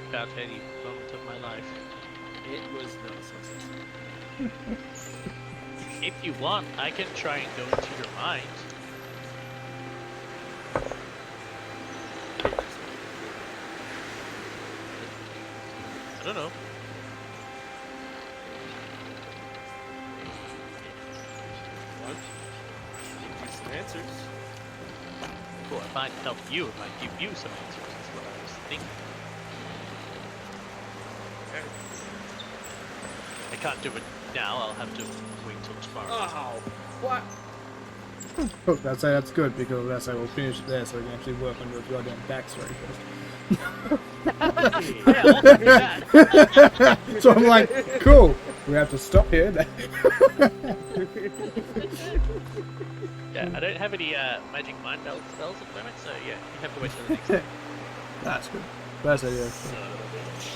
about any moment of my life. It was no success. If you want, I can try and go into your mind. I don't know. What? Give you some answers. Well, it might help you, it might give you some answers, is what I was thinking. Okay. I can't do it now, I'll have to wait till tomorrow. Oh, what? Oh, that's good because that's how we'll finish it there, so we can actually work on your goddamn backstory first. Yeah, I'll do that. So I'm like, cool. We have to stop here. Yeah, I don't have any magic mind meld spells at the moment, so yeah, you have to wait till the next day. That's good. That's it. Yeah. Son of a bitch.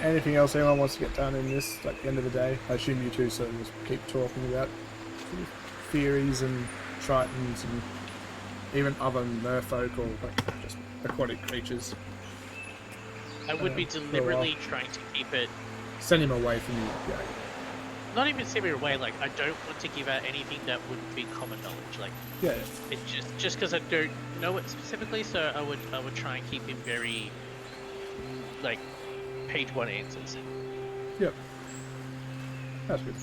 Anything else anyone wants to get done in this, like the end of the day? I assume you two, so just keep talking about theories and tritons and even other merfolk or like just aquatic creatures. I would be for a deliberately trying to keep it. Send him away from you. Yeah. not even similar way. Like, I don't want to give out anything that wouldn't be common knowledge. Like, Yeah. it just because I don't know it specifically, so I would try and keep him very like page 1 answers. Yep. That's good.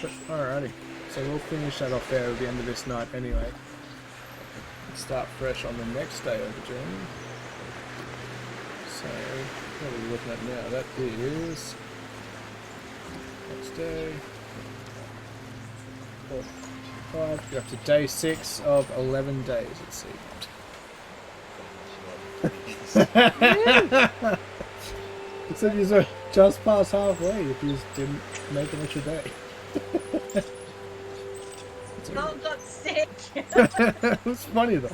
But, alrighty. So we'll finish that off there at the end of this night anyway. Start fresh on the next day of the journey. So, what are we looking at now? That is next day. 4, 5. We're up to day 6 of 11 days, it seemed. It said you were just past halfway if you just didn't make an extra day. Mom got sick. It was funny though.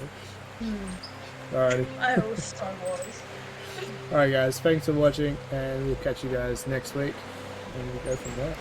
Alrighty. I was so was. Alright guys, thanks for watching and we'll catch you guys next week and we'll go from there.